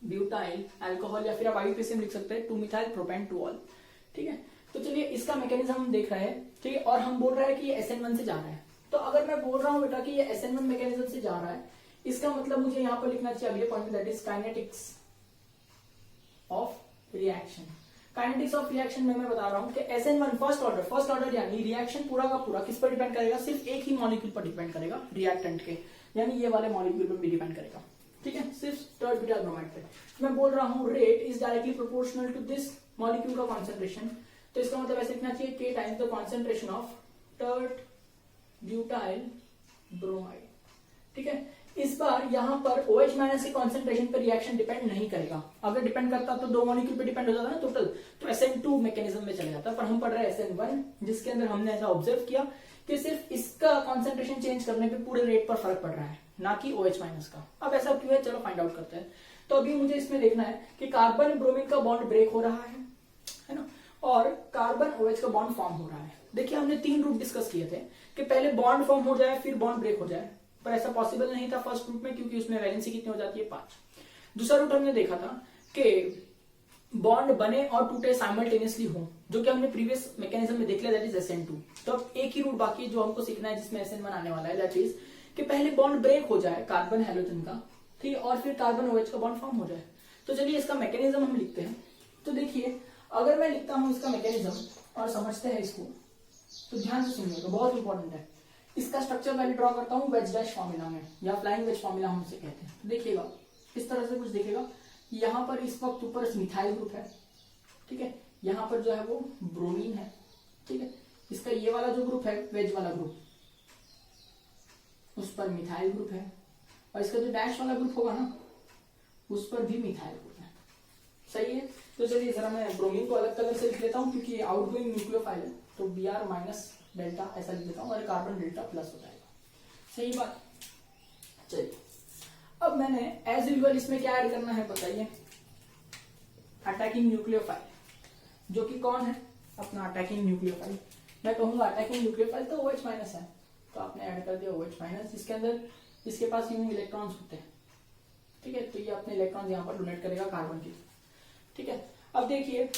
ब्यूटाइल अल्कोहल, या फिर आप IUPAC में लिख सकते हैं 2 मिथाइल प्रोपेन टोल, ठीक है। तो चलिए इसका मैकेनिज्म हम देख रहे हैं, ठीक है। और हम बोल रहे हैं कि ये SN1 से जा रहा है। तो अगर मैं बोल रहा हूं बेटा कि ये SN1 मैकेनिज्म से जा रहा है, इसका मतलब मुझे यहाँ पर लिखना चाहिए अगले पॉइंट में, that is kinetics of reaction. Kinetics of reaction में मैं बता रहा हूं कि SN1 फर्स्ट ऑर्डर यानी रिएक्शन पूरा का पूरा किस पर डिपेंड करेगा, सिर्फ एक ही मॉलिक्यूल पर डिपेंड करेगा, रिएक्टेंट के, यानी ये वाले मॉलिक्यूल पर भी डिपेंड करेगा, ठीक है, सिर्फ टर्ड ब्यूटाइल ब्रोमाइड पे। मैं बोल रहा हूं rate is directly proportional to this molecule का कॉन्सेंट्रेशन, तो इसका मतलब ऐसे लिखना चाहिए K times the concentration of tert butyl bromide, ठीक है। इस बार यहाँ पर OH माइनस के कॉन्सेंट्रेशन पर रिएक्शन डिपेंड नहीं करेगा, अगर डिपेंड करता तो दो मॉलिक्यूल पे डिपेंड हो जाता ना टोटल, तो SN2 मैकेनिज्म में चले जाता, पर हम पढ़ रहे हैं SN1 जिसके अंदर हमने ऐसा ऑब्जर्व किया कि सिर्फ इसका कॉन्सेंट्रेशन चेंज करने पे पूरे रेट पर फर्क पड़ रहा है, ना कि OH माइनस का। अब ऐसा क्यों है, चलो फाइंड आउट करते हैं। तो अभी मुझे इसमें देखना है कि कार्बन ब्रोमीन का बॉन्ड ब्रेक हो रहा है ना, और कार्बन OH का बॉन्ड फॉर्म हो रहा है। देखिए हमने 3 रूट डिस्कस किए थे कि पहले बॉन्ड फॉर्म हो जाए फिर बॉन्ड ब्रेक हो जाए, पर ऐसा पॉसिबल नहीं था फर्स्ट रूट में, क्योंकि उसमें वैलेंसी कितनी हो जाती है 5। दूसरा रूट हमने देखा था कि बॉन्ड बने और टूटे साइमल्टेनियसली हो, जो कि हमने प्रीवियस मैकेनिज्म में देख लिया, दैट इज SN2। तो अब एक ही रूट बाकी है जो हमको सीखना है, जिसमें SN1 आने वाला है, दैट इज कि पहले बॉन्ड ब्रेक हो जाए कार्बन हैलोजन का, ठीक है, और फिर कार्बन OH का बॉन्ड फॉर्म हो जाए। तो चलिए इसका मैकेनिज्म हम लिखते हैं। तो देखिए अगर मैं लिखता हूं इसका मैकेनिज्म और समझते हैं इसको, तो ध्यान से सुनिएगा, बहुत इंपॉर्टेंट है। इसका स्ट्रक्चर मैं ड्रॉ करता हूं वेज डैश फॉर्मूला में, या फ्लाइंग वेज फॉर्मूला हम इसे कहते हैं। तो देखिएगा इस तरह से कुछ दिखेगा, यहाँ पर इस वक्त ऊपर मिथाइल ग्रुप है, ठीक है, यहाँ पर जो है वो ब्रोमीन है, ठीक है, इसका ये वाला जो ग्रुप है वेज वाला ग्रुप, उस पर मिथाइल ग्रुप है, और इसका जो डैश वाला ग्रुप होगा ना उस पर भी मिथाइल ग्रुप है, सही है। तो चलिए जरा मैं ब्रोमीन को अलग कलर से लिख लेता हूं, क्योंकि आउटगोइंग न्यूक्लियोफाइल है, तो Br माइनस डेल्टा ऐसा लिख देता हूं, और कार्बन डेल्टा प्लस हो जाएगा, सही बात। चलिए अब मैंने एज यूजुअल इसमें क्या ऐड करना है बताइए, अटैकिंग न्यूक्लियोफाइल, जो कि कौन है अपना अटैकिंग न्यूक्लियोफाइल। मैं कहूंगा अटैकिंग न्यूक्लियोफाइल तो OH माइनस है, तो आपने ऐड कर दिया OH माइनस। इसके अंदर इसके पास यूं इलेक्ट्रॉन्स होते हैं, ठीक है, तो ये अपने इलेक्ट्रॉन्स यहाँ पर डोनेट करेगा कार्बन की, ठीक है। अब देखिए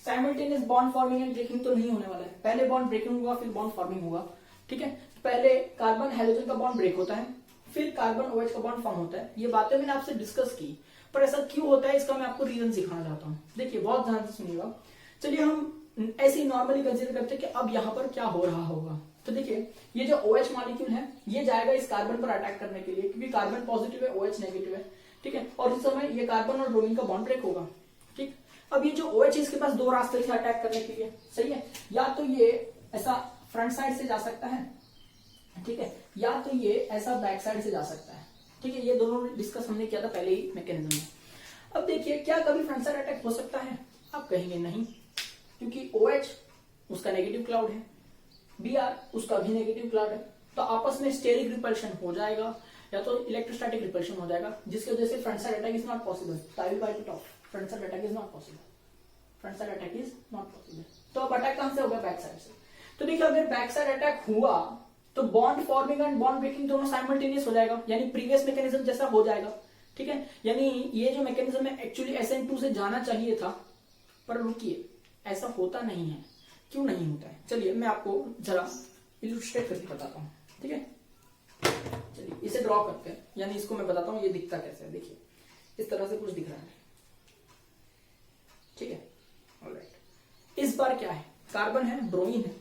simultaneous bond forming and breaking तो नहीं होने वाला है, पहले बॉन्ड ब्रेकिंग होगा फिर बॉन्ड फॉर्मिंग होगा, ठीक है। पहले कार्बन हैलोजन का बॉन्ड ब्रेक होता है, फिर कार्बन OH का बॉन्ड फॉर्म होता है। ये बातें मैंने आपसे डिस्कस की, पर ऐसा क्यों होता है इसका मैं आपको रीजन सिखाना चाहता हूँ। देखिए बहुत ध्यान से सुनिएगा। चलिए हम ऐसे ही नॉर्मली कंसीडर करते हैं कि अब यहाँ पर क्या हो रहा होगा। तो देखिए ये जो OH मॉलिक्यूल है ये जाएगा इस कार्बन पर अटैक करने के लिए, क्योंकि कार्बन पॉजिटिव है OH नेगेटिव है, ठीक है, और इस समय ये कार्बन और ब्रोमीन का बॉन्ड ब्रेक होगा, ठीक। अब ये जो OH है इसके पास दो रास्ते थे अटैक करने के लिए, सही है, या तो ये ऐसा फ्रंट साइड से जा सकता है, ठीक है, या तो ये ऐसा बैक साइड से जा सकता है, ठीक है। ये दोनों डिस्कस हमने किया था पहले ही मैकेनिज्म में। अब देखिए क्या कभी फ्रंट साइड अटैक हो सकता है, आप कहेंगे नहीं, क्योंकि OH उसका नेगेटिव क्लाउड है, Br उसका भी नेगेटिव क्लाउड है, तो आपस में स्टेरिक रिपल्शन हो जाएगा या तो इलेक्ट्रोस्टैटिक रिपल्शन हो जाएगा, जिसकी वजह से front side attack is not possible. I will bite it off, front side attack is not possible, front side attack is not possible. तो अब अटैक कहां से होगा, बैक साइड से। तो देखिए अगर बैक साइड अटैक हुआ तो bond forming and bond breaking दोनों साइमल्टेनियस हो जाएगा, यानी प्रीवियस मैकेनिज्म जैसा हो जाएगा, ठीक है। यानी ये जो मैकेनिज्म है एक्चुअली SN2 से जाना चाहिए था, पर रुकिए ऐसा होता नहीं है। क्यों नहीं होता है, चलिए मैं आपको जरा इलुस्ट्रेट करके बताता हूँ, ठीक है। चलिए इसे ड्रॉ करते हैं, यानी इसको मैं बताता हूँ ये दिखता कैसे है। देखिए इस तरह से कुछ दिख रहा है, ठीक है, ऑलराइट। इस बार क्या है, कार्बन है, ब्रोमीन है,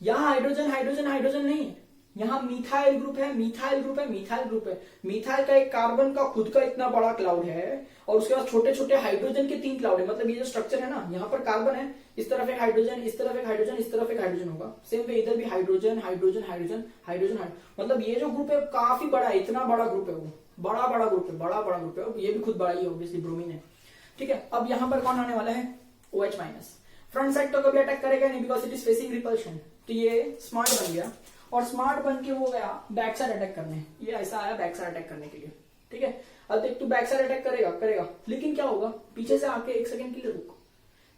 यहां हाइड्रोजन हाइड्रोजन हाइड्रोजन नहीं है, यहाँ मिथाइल ग्रुप है, मिथाइल ग्रुप है, मिथाइल ग्रुप है। मिथाइल का एक कार्बन का खुद का इतना बड़ा क्लाउड है, और उसके बाद छोटे छोटे हाइड्रोजन के 3 क्लाउड है। मतलब ये जो स्ट्रक्चर है ना, यहाँ पर कार्बन है, इस तरफ एक हाइड्रोजन, इस तरफ एक हाइड्रोजन, इस तरफ एक हाइड्रोजन होगा। सेम वे इधर भी हाइड्रोजन हाइड्रोजन हाइड्रोजन हाइड्रोजन, मतलब ये जो ग्रुप है काफी बड़ा है, इतना बड़ा ग्रुप है, वो बड़ा बड़ा ग्रुप है, बड़ा बड़ा ग्रुप है। ये भी खुद बड़ा ही है, ऑब्वियसली ब्रोमीन है, ठीक है। अब यहाँ पर कौन आने वाला है, OH माइनस। फ्रंट साइड तो कभी अटैक करेगा नहीं, because it is facing repulsion, तो ये स्मार्ट बन गया, और स्मार्ट बन के वो गया बैक साइड अटैक करने। ये ऐसा आया बैक साइड अटैक करने के लिए, ठीक है। अब देख तू बैक साइड अटैक करेगा, लेकिन क्या होगा, पीछे से आके 1 सेकंड के लिए रुक।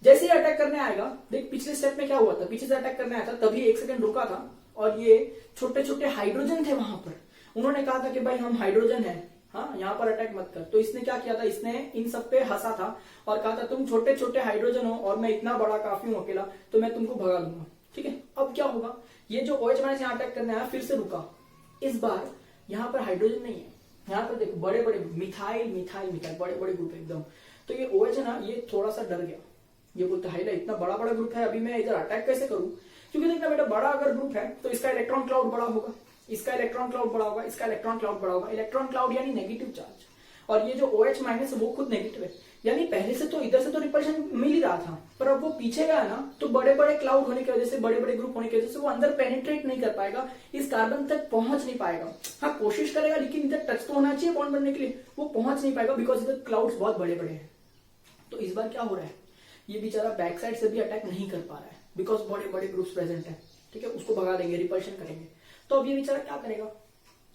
जैसे ही अटैक करने आएगा, देख पिछले स्टेप में क्या हुआ था, पीछे से अटैक करने आया था तभी 1 सेकंड रुका था, और ये छोटे छोटे हाइड्रोजन थे वहां पर, उन्होंने कहा था कि भाई हम हाइड्रोजन है, हाँ यहाँ पर अटैक मत कर। तो इसने क्या किया था, इसने इन सब पे हंसा था और कहा था तुम छोटे छोटे हाइड्रोजन हो और मैं इतना बड़ा काफी हूं अकेला, तो मैं तुमको भगा दूंगा, ठीक है। अब क्या होगा, ये जो OH माइनस यहाँ अटैक करने आया फिर से रुका, इस बार यहाँ पर हाइड्रोजन नहीं है, यहाँ पर देखो बड़े बड़े मिथाइल मिथाइल मिथाइल बड़े बड़े ग्रुप एकदम। तो ये OH है ना, ये थोड़ा सा डर गया, ये बोलता है इतना बड़ा बड़ा ग्रुप है, अभी मैं इधर अटैक कैसे करूं, क्योंकि देखना बेटा बड़ा अगर ग्रुप है तो इसका इलेक्ट्रॉन क्लाउड बड़ा होगा, इसका इलेक्ट्रॉन क्लाउड बड़ा होगा, इसका इलेक्ट्रॉन क्लाउड बड़ा होगा। इलेक्ट्रॉन क्लाउड यानी नेगेटिव चार्ज, और ये जो OH माइनस है वो खुद नेगेटिव है, यानी पहले से तो इधर से तो रिपल्शन मिल ही रहा था, पर अब वो पीछे गया ना, तो बड़े बड़े क्लाउड होने की वजह से, बड़े बड़े ग्रुप होने की वजह से वो अंदर पेनिट्रेट नहीं कर पाएगा, इस कार्बन तक पहुंच नहीं पाएगा। हाँ कोशिश करेगा, लेकिन इधर टच तो होना चाहिए बॉन्ड बनने के लिए, वो पहुंच नहीं पाएगा बिकॉज इधर क्लाउड्स बहुत बड़े बड़े हैं। तो इस बार क्या हो रहा है, ये बेचारा बैक साइड से भी अटैक नहीं कर पा रहा है बिकॉज बड़े बड़े ग्रुप्स प्रेजेंट है, ठीक है, उसको भगा देंगे, रिपल्शन करेंगे। तो अब ये बेचारा क्या करेगा,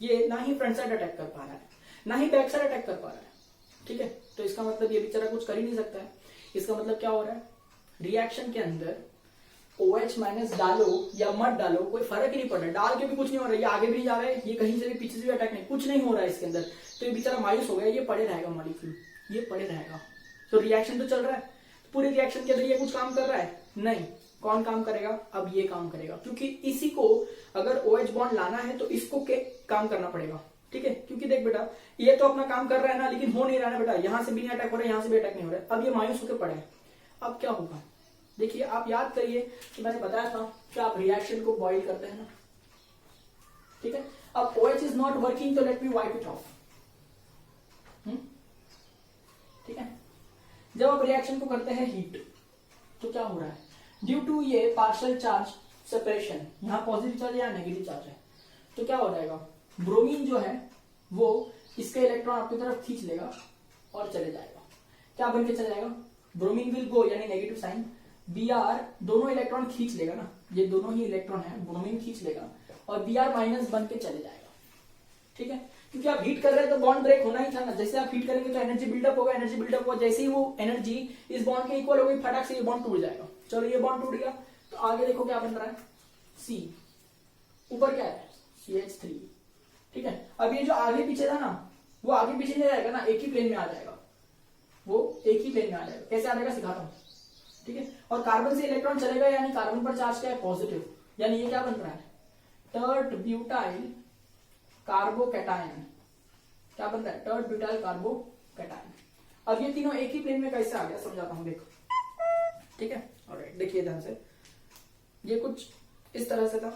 ये ना ही फ्रंट साइड अटैक कर पा रहा है, ना ही बैक साइड अटैक कर पा रहा है, ठीक है। तो इसका मतलब ये बेचारा कुछ कर ही नहीं सकता है। इसका मतलब क्या हो रहा है, रिएक्शन के अंदर OH माइनस डालो या मत डालो कोई फर्क ही नहीं पड़ रहा है, डाल के भी कुछ नहीं हो रहा है, ये आगे भी नहीं जा रहा है, ये कहीं से भी पीछे से भी अटैक नहीं, कुछ नहीं हो रहा है इसके अंदर। तो ये बेचारा मायूस हो गया, ये पड़े रहेगा मॉलिक्यूल, ये पड़े रहेगा। तो रिएक्शन तो चल रहा है, पूरे रिएक्शन के अंदर ये कुछ काम कर रहा है नहीं, कौन काम करेगा, अब ये काम करेगा, क्योंकि इसी को अगर OH बॉन्ड लाना है तो इसको काम करना पड़ेगा, ठीक है। क्योंकि देख बेटा ये तो अपना काम कर रहा है ना, लेकिन हो नहीं रहा है बेटा, यहां से भी नहीं अटैक हो रहा है, यहां से भी अटैक नहीं हो रहा है, अब ये मायूस होकर पड़े हैं। अब क्या होगा, देखिए आप याद करिए कि मैंने बताया था कि आप रिएक्शन को बॉइल करते हैं ना, ठीक है। अब OH इज नॉट वर्किंग, तो late me wipe it of, ठीक है। जब आप रिएक्शन को करते हैं हीट, तो क्या हो रहा है, ड्यू टू ये पार्शियल चार्ज सेपरेशन, यहाँ पॉजिटिव चार्ज या नेगेटिव चार्ज है, तो क्या हो जाएगा, ब्रोमीन जो है वो इसके इलेक्ट्रॉन आपकी तरफ खींच लेगा और चले जाएगा। क्या बन के चले जाएगा, ब्रोमीन विल गो यानी नेगेटिव साइन, Br दोनों इलेक्ट्रॉन खींच लेगा ना, ये दोनों ही इलेक्ट्रॉन है, ब्रोमीन खींच लेगा और Br माइनस बन के चले जाएगा, ठीक है। क्योंकि आप हीट कर रहे हैं तो बॉन्ड ब्रेक होना ही था ना, जैसे आप हीट करेंगे तो एनर्जी बिल्डअप होगा, एनर्जी बिल्डअप होगा, जैसे ही वो एनर्जी इस बॉन्ड के इक्वल हो गई, फटाक से ये बॉन्ड टूट जाएगा। चलो ये बॉन्ड टूट गया, तो आगे देखो क्या बन रहा है, C, ऊपर क्या है CH3, ठीक है। अब ये जो आगे पीछे था ना, वो आगे पीछे नहीं जाएगा ना, एक ही प्लेन में आ जाएगा, वो एक ही प्लेन में आ जाएगा। कैसे आ जाएगा सिखाता हूं, ठीक है। और कार्बन से इलेक्ट्रॉन चलेगा, यानी कार्बन पर चार्ज क्या है, पॉजिटिव, यानी ये क्या बन रहा है, टर्ट ब्यूटाइल कार्बोकैटायन, क्या बन रहा है, टर्ट ब्यूटाइल कार्बोकैटायन। अब ये तीनों एक ही प्लेन में कैसे आ गया, समझाता हूं, देखो, ठीक है। ऑलराइट, देखिए ध्यान से, ये कुछ इस तरह से था,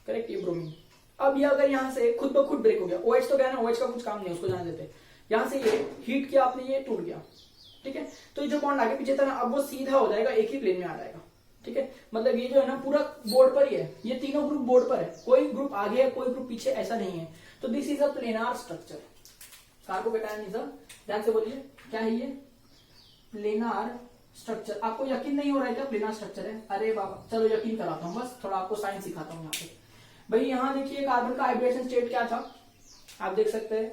करेक्ट, ये ब्रोमीन। अब ये अगर यहां से खुद ब खुद ब्रेक हो गया, OH तो गया ना, OH का कुछ काम नहीं, उसको जाने देते, यहां से ये हीट किया आपने, ये टूट गया, ठीक है। तो ये जो बॉन्ड आगे पीछे था ना, अब वो सीधा हो जाएगा, एक ही प्लेन में आ जाएगा, ठीक है। मतलब ये जो है ना पूरा बोर्ड पर ही है, ये तीनों ग्रुप बोर्ड पर है, कोई ग्रुप आगे है कोई ग्रुप पीछे, ऐसा नहीं है। तो this is a planar structure, carbocation is a, ध्यान से बोलिए क्या है ये, प्लेनार स्ट्रक्चर। आपको यकीन नहीं हो रहा है क्या प्लेनार स्ट्रक्चर है, अरे बाबा चलो यकीन कराता हूं, बस थोड़ा आपको साइंस सिखाता हूं। यहाँ पे भाई यहाँ देखिए कार्बन का हाइब्रिडेशन स्टेट क्या था, आप देख सकते हैं,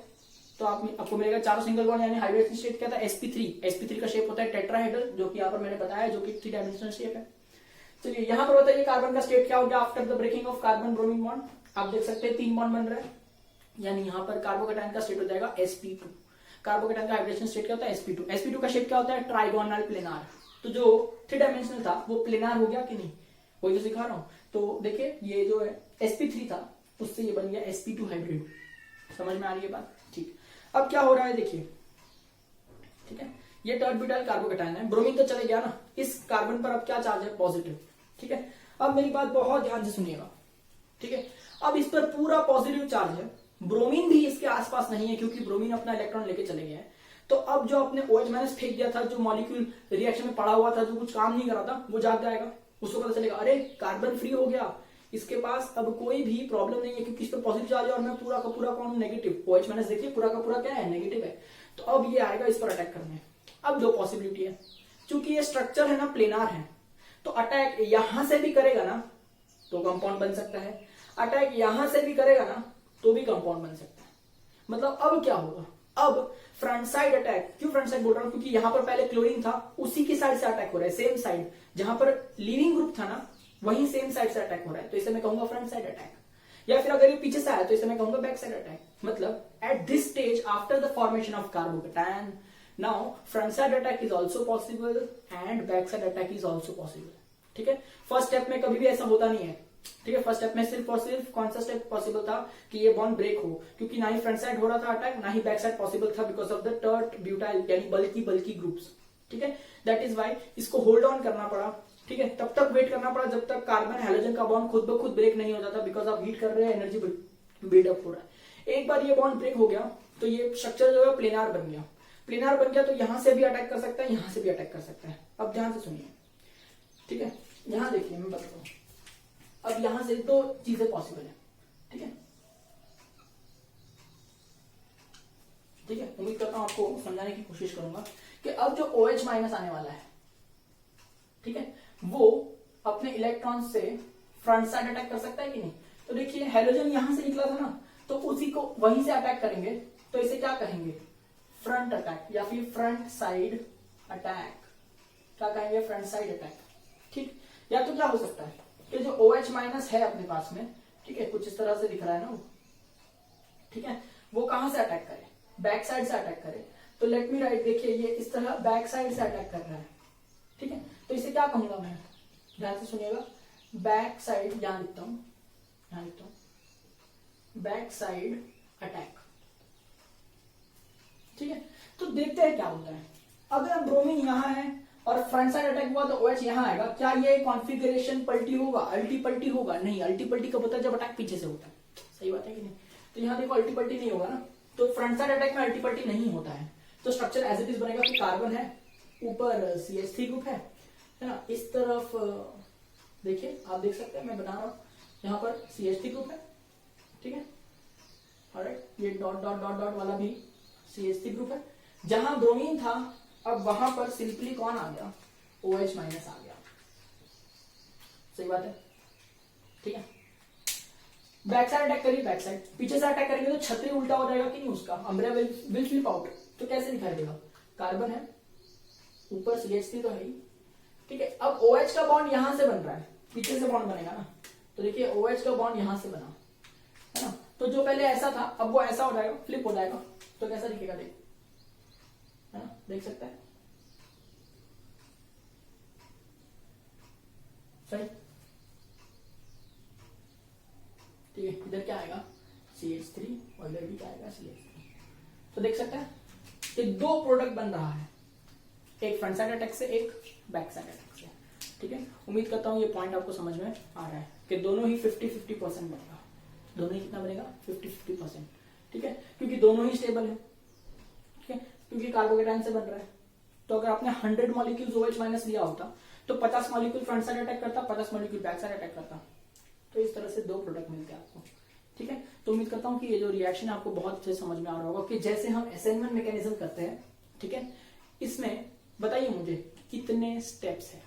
तो आपको मिलेगा चारों सिंगल बॉन्ड, यानी हाइब्रिडेशन स्टेट क्या था, sp3। sp3 का शेप होता है टेट्राहेड्रल, जो कि यहाँ पर मैंने बताया, जो कि 3 डायमेंशनल शेप है। चलिए यहाँ पर बताइए कार्बन का स्टेट क्या हो गया after the breaking of carbon bromine bond, आप देख सकते हैं 3 बॉन्ड बन रहे हैं, यानी यहाँ पर कार्बोकैटायन का स्टेट हो जाएगा sp2। कार्बोकैटायन का हाइब्रिडेशन स्टेट क्या होता है, sp2। sp2 का शेप क्या होता है, ट्राइगोनल प्लेनार। तो जो 3 डायमेंशनल था वो प्लेनार हो गया कि नहीं, वही तो सिखा रहा हूं। तो देखिए ये जो है sp3 था, उससे ये बन गया sp2 हाइब्रिड, समझ में आ रही है बात, ठीक। अब क्या हो रहा है देखिए, ठीक है, ये टर्ट ब्यूटाइल कार्बोकैटायन है, ब्रोमीन तो चले गया ना, इस कार्बन पर अब क्या चार्ज है, पॉजिटिव, ठीक है। अब मेरी बात बहुत ध्यान से सुनिएगा, ठीक है। अब इस पर पूरा पॉजिटिव चार्ज है, ब्रोमीन भी इसके आसपास नहीं है, क्योंकि ब्रोमीन अपना इलेक्ट्रॉन लेके चले गए हैं। तो अब जो आपने OH माइनस फेंक दिया था, जो मॉलिक्यूल रिएक्शन में पड़ा हुआ था, जो कुछ काम नहीं कर रहा था, वो जाग जाएगा, उसको पता चलेगा अरे कार्बन फ्री हो गया, इसके पास अब कोई भी प्रॉब्लम नहीं है, क्योंकि इस पर पॉजिटिव चार्ज है और मैं पूरा का पूरा कौन नेगेटिव, OH माइनस देखिए पूरा का पूरा क्या है, नेगेटिव है। तो अब ये आएगा इस पर अटैक करने। अब दो पॉसिबिलिटी है, चूंकि ये स्ट्रक्चर है ना प्लेनार है, तो अटैक यहां से भी करेगा ना तो कंपाउंड बन सकता है, अटैक यहां से भी करेगा ना तो भी कंपाउंड बन सकता है। मतलब अब क्या होगा, अब फ्रंट साइड अटैक, क्यों फ्रंट साइड बोल रहा हूं, क्योंकि यहां पर पहले क्लोरीन था, उसी की साइड से अटैक हो रहा है, सेम साइड, जहां पर लीविंग ग्रुप था ना वहीं सेम साइड से अटैक हो रहा है, तो इसे मैं कहूंगा फ्रंट साइड अटैक। या फिर अगर ये पीछे से आया तो इसे मैं कहूंगा बैक साइड अटैक। मतलब at this stage after the formation of carbocation, now front side attack is also possible and back side attack is also possible, ठीक है। फर्स्ट स्टेप में कभी भी ऐसा होता नहीं है, ठीक है, फर्स्ट स्टेप में सिर्फ और सिर्फ कौन सा स्टेप पॉसिबल था कि ये बॉन्ड ब्रेक हो, क्योंकि ना ही फ्रंट साइड हो रहा था अटैक, ना ही बैक साइड पॉसिबल था because of the tert butyl यानी बल्की ग्रुप्स। ठीक है, दैट इज वाई इसको होल्ड ऑन करना पड़ा। ठीक है, तब तक वेट करना पड़ा जब तक कार्बन हाइड्रोजन का बॉन्ड खुद ब खुद ब्रेक नहीं हो जाता, बिकॉज आप हीट कर रहे हैं, एनर्जी बिल्डअप हो रहा है। एक बार ये बॉन्ड ब्रेक हो गया तो ये स्ट्रक्चर जो है प्लेनार बन गया। प्लेनार बन गया तो यहां से भी अटैक कर सकता है, यहां से भी अटैक कर सकता है। अब ध्यान से सुनिए, ठीक है, यहां देखिए मैं बताता हूं। अब यहां से दो चीजें पॉसिबल है। ठीक है, ठीक है, उम्मीद करता हूं आपको समझाने की कोशिश करूंगा कि अब जो OH माइनस आने वाला है, ठीक है, वो अपने इलेक्ट्रॉन से फ्रंट साइड अटैक कर सकता है कि नहीं। तो देखिए हाइड्रोजन यहां से निकला था ना, तो उसी को वहीं से अटैक करेंगे, तो इसे क्या कहेंगे, फ्रंट अटैक या फिर फ्रंट साइड अटैक। क्या कहेंगे, फ्रंट साइड अटैक। ठीक, या तो क्या हो सकता है कि जो OH माइनस है अपने पास में, ठीक है, कुछ इस तरह से दिख रहा है ना वो, ठीक है, वो कहां से अटैक करे, बैक साइड से अटैक करे। तो लेट मी राइट, देखिए ये इस तरह बैक साइड से अटैक कर रहा है। ठीक है, तो इसे क्या कहूंगा मैं, ध्यान से सुनिएगा, बैक साइड, यहां लिखता हूं, बैक साइड अटैक। ठीक है, तो देखते हैं क्या होता है। अगर ब्रोमीन यहां है और फ्रंट साइड अटैक हुआ तो OH यहां आएगा, क्या ये कॉन्फ़िगरेशन पलटी होगा, अल्टी पल्टी होगा? नहीं, अल्टी पल्टी कब होता है, जब अटैक पीछे से होता है। सही बात है कि नहीं। तो यहां देखो अल्टी पल्टी नहीं होगा ना, तो फ्रंट साइड अटैक में अल्टी पल्टी नहीं होता है। तो स्ट्रक्चर एज इट इज बनेगा कि कार्बन है, ऊपर CH3 ग्रुप है ना, इस तरफ देखिए आप देख सकते हैं मैं बना रहा हूं, यहाँ पर CH3 ग्रुप है। ठीक है, ऑलराइट, ये डॉट डॉट डॉट डॉट वाला भी CH3 ग्रुप है। जहां ब्रोमीन था अब वहां पर सिंपली कौन आ गया, OH माइनस आ गया। सही बात है, ठीक है। बैक साइड अटैक करिए, बैक साइड, पीछे से अटैक करेंगे तो छतरी उल्टा हो जाएगा कि नहीं, उसका अम्ब्रेला विल फ्लिप आउट। तो कैसे दिखाई देगा, कार्बन है, ऊपर CH3 तो है ही। ठीक है, अब OH का बॉन्ड यहां से बन रहा है, पीछे से बॉन्ड बनेगा ना, तो देखिए OH का बॉन्ड यहां से बना है ना, तो जो पहले ऐसा था अब वो ऐसा हो जाएगा, फ्लिप हो जाएगा। तो कैसा दिखेगा, देख, है ना, देख सकते हैं, सही। ठीक है, इधर क्या आएगा, CH3 और इधर भी क्या आएगा, CH3। तो देख सकते हैं कि दो प्रोडक्ट बन रहा है, एक फ्रंट साइड अटैक से, एक बैक साइड अटैक से। ठीक है, उम्मीद करता हूं ये पॉइंट आपको समझ में आ रहा है कि दोनों ही 50-50% बनेगा। दोनों ही कितना बनेगा, 50-50%। ठीक है, क्योंकि दोनों ही स्टेबल है। ठीक है, क्योंकि कार्बोकेटाइन से बन रहा है। तो अगर आपने 100 मॉलिक्यूल्स OH माइनस लिया होता तो 50 मॉलिक्यूल फ्रंट साइड अटैक करता, 50 मॉलिक्यूल बैक साइड अटैक करता। तो इस तरह से दो प्रोडक्ट मिलते हैं आपको। ठीक है, तो उम्मीद करता हूं कि ये जो रिएक्शन आपको बहुत अच्छे समझ में आ रहा होगा कि जैसे हम असाइनमेंट मैकेनिज्म करते हैं। ठीक है, इसमें बताइए मुझे कितने स्टेप्स है।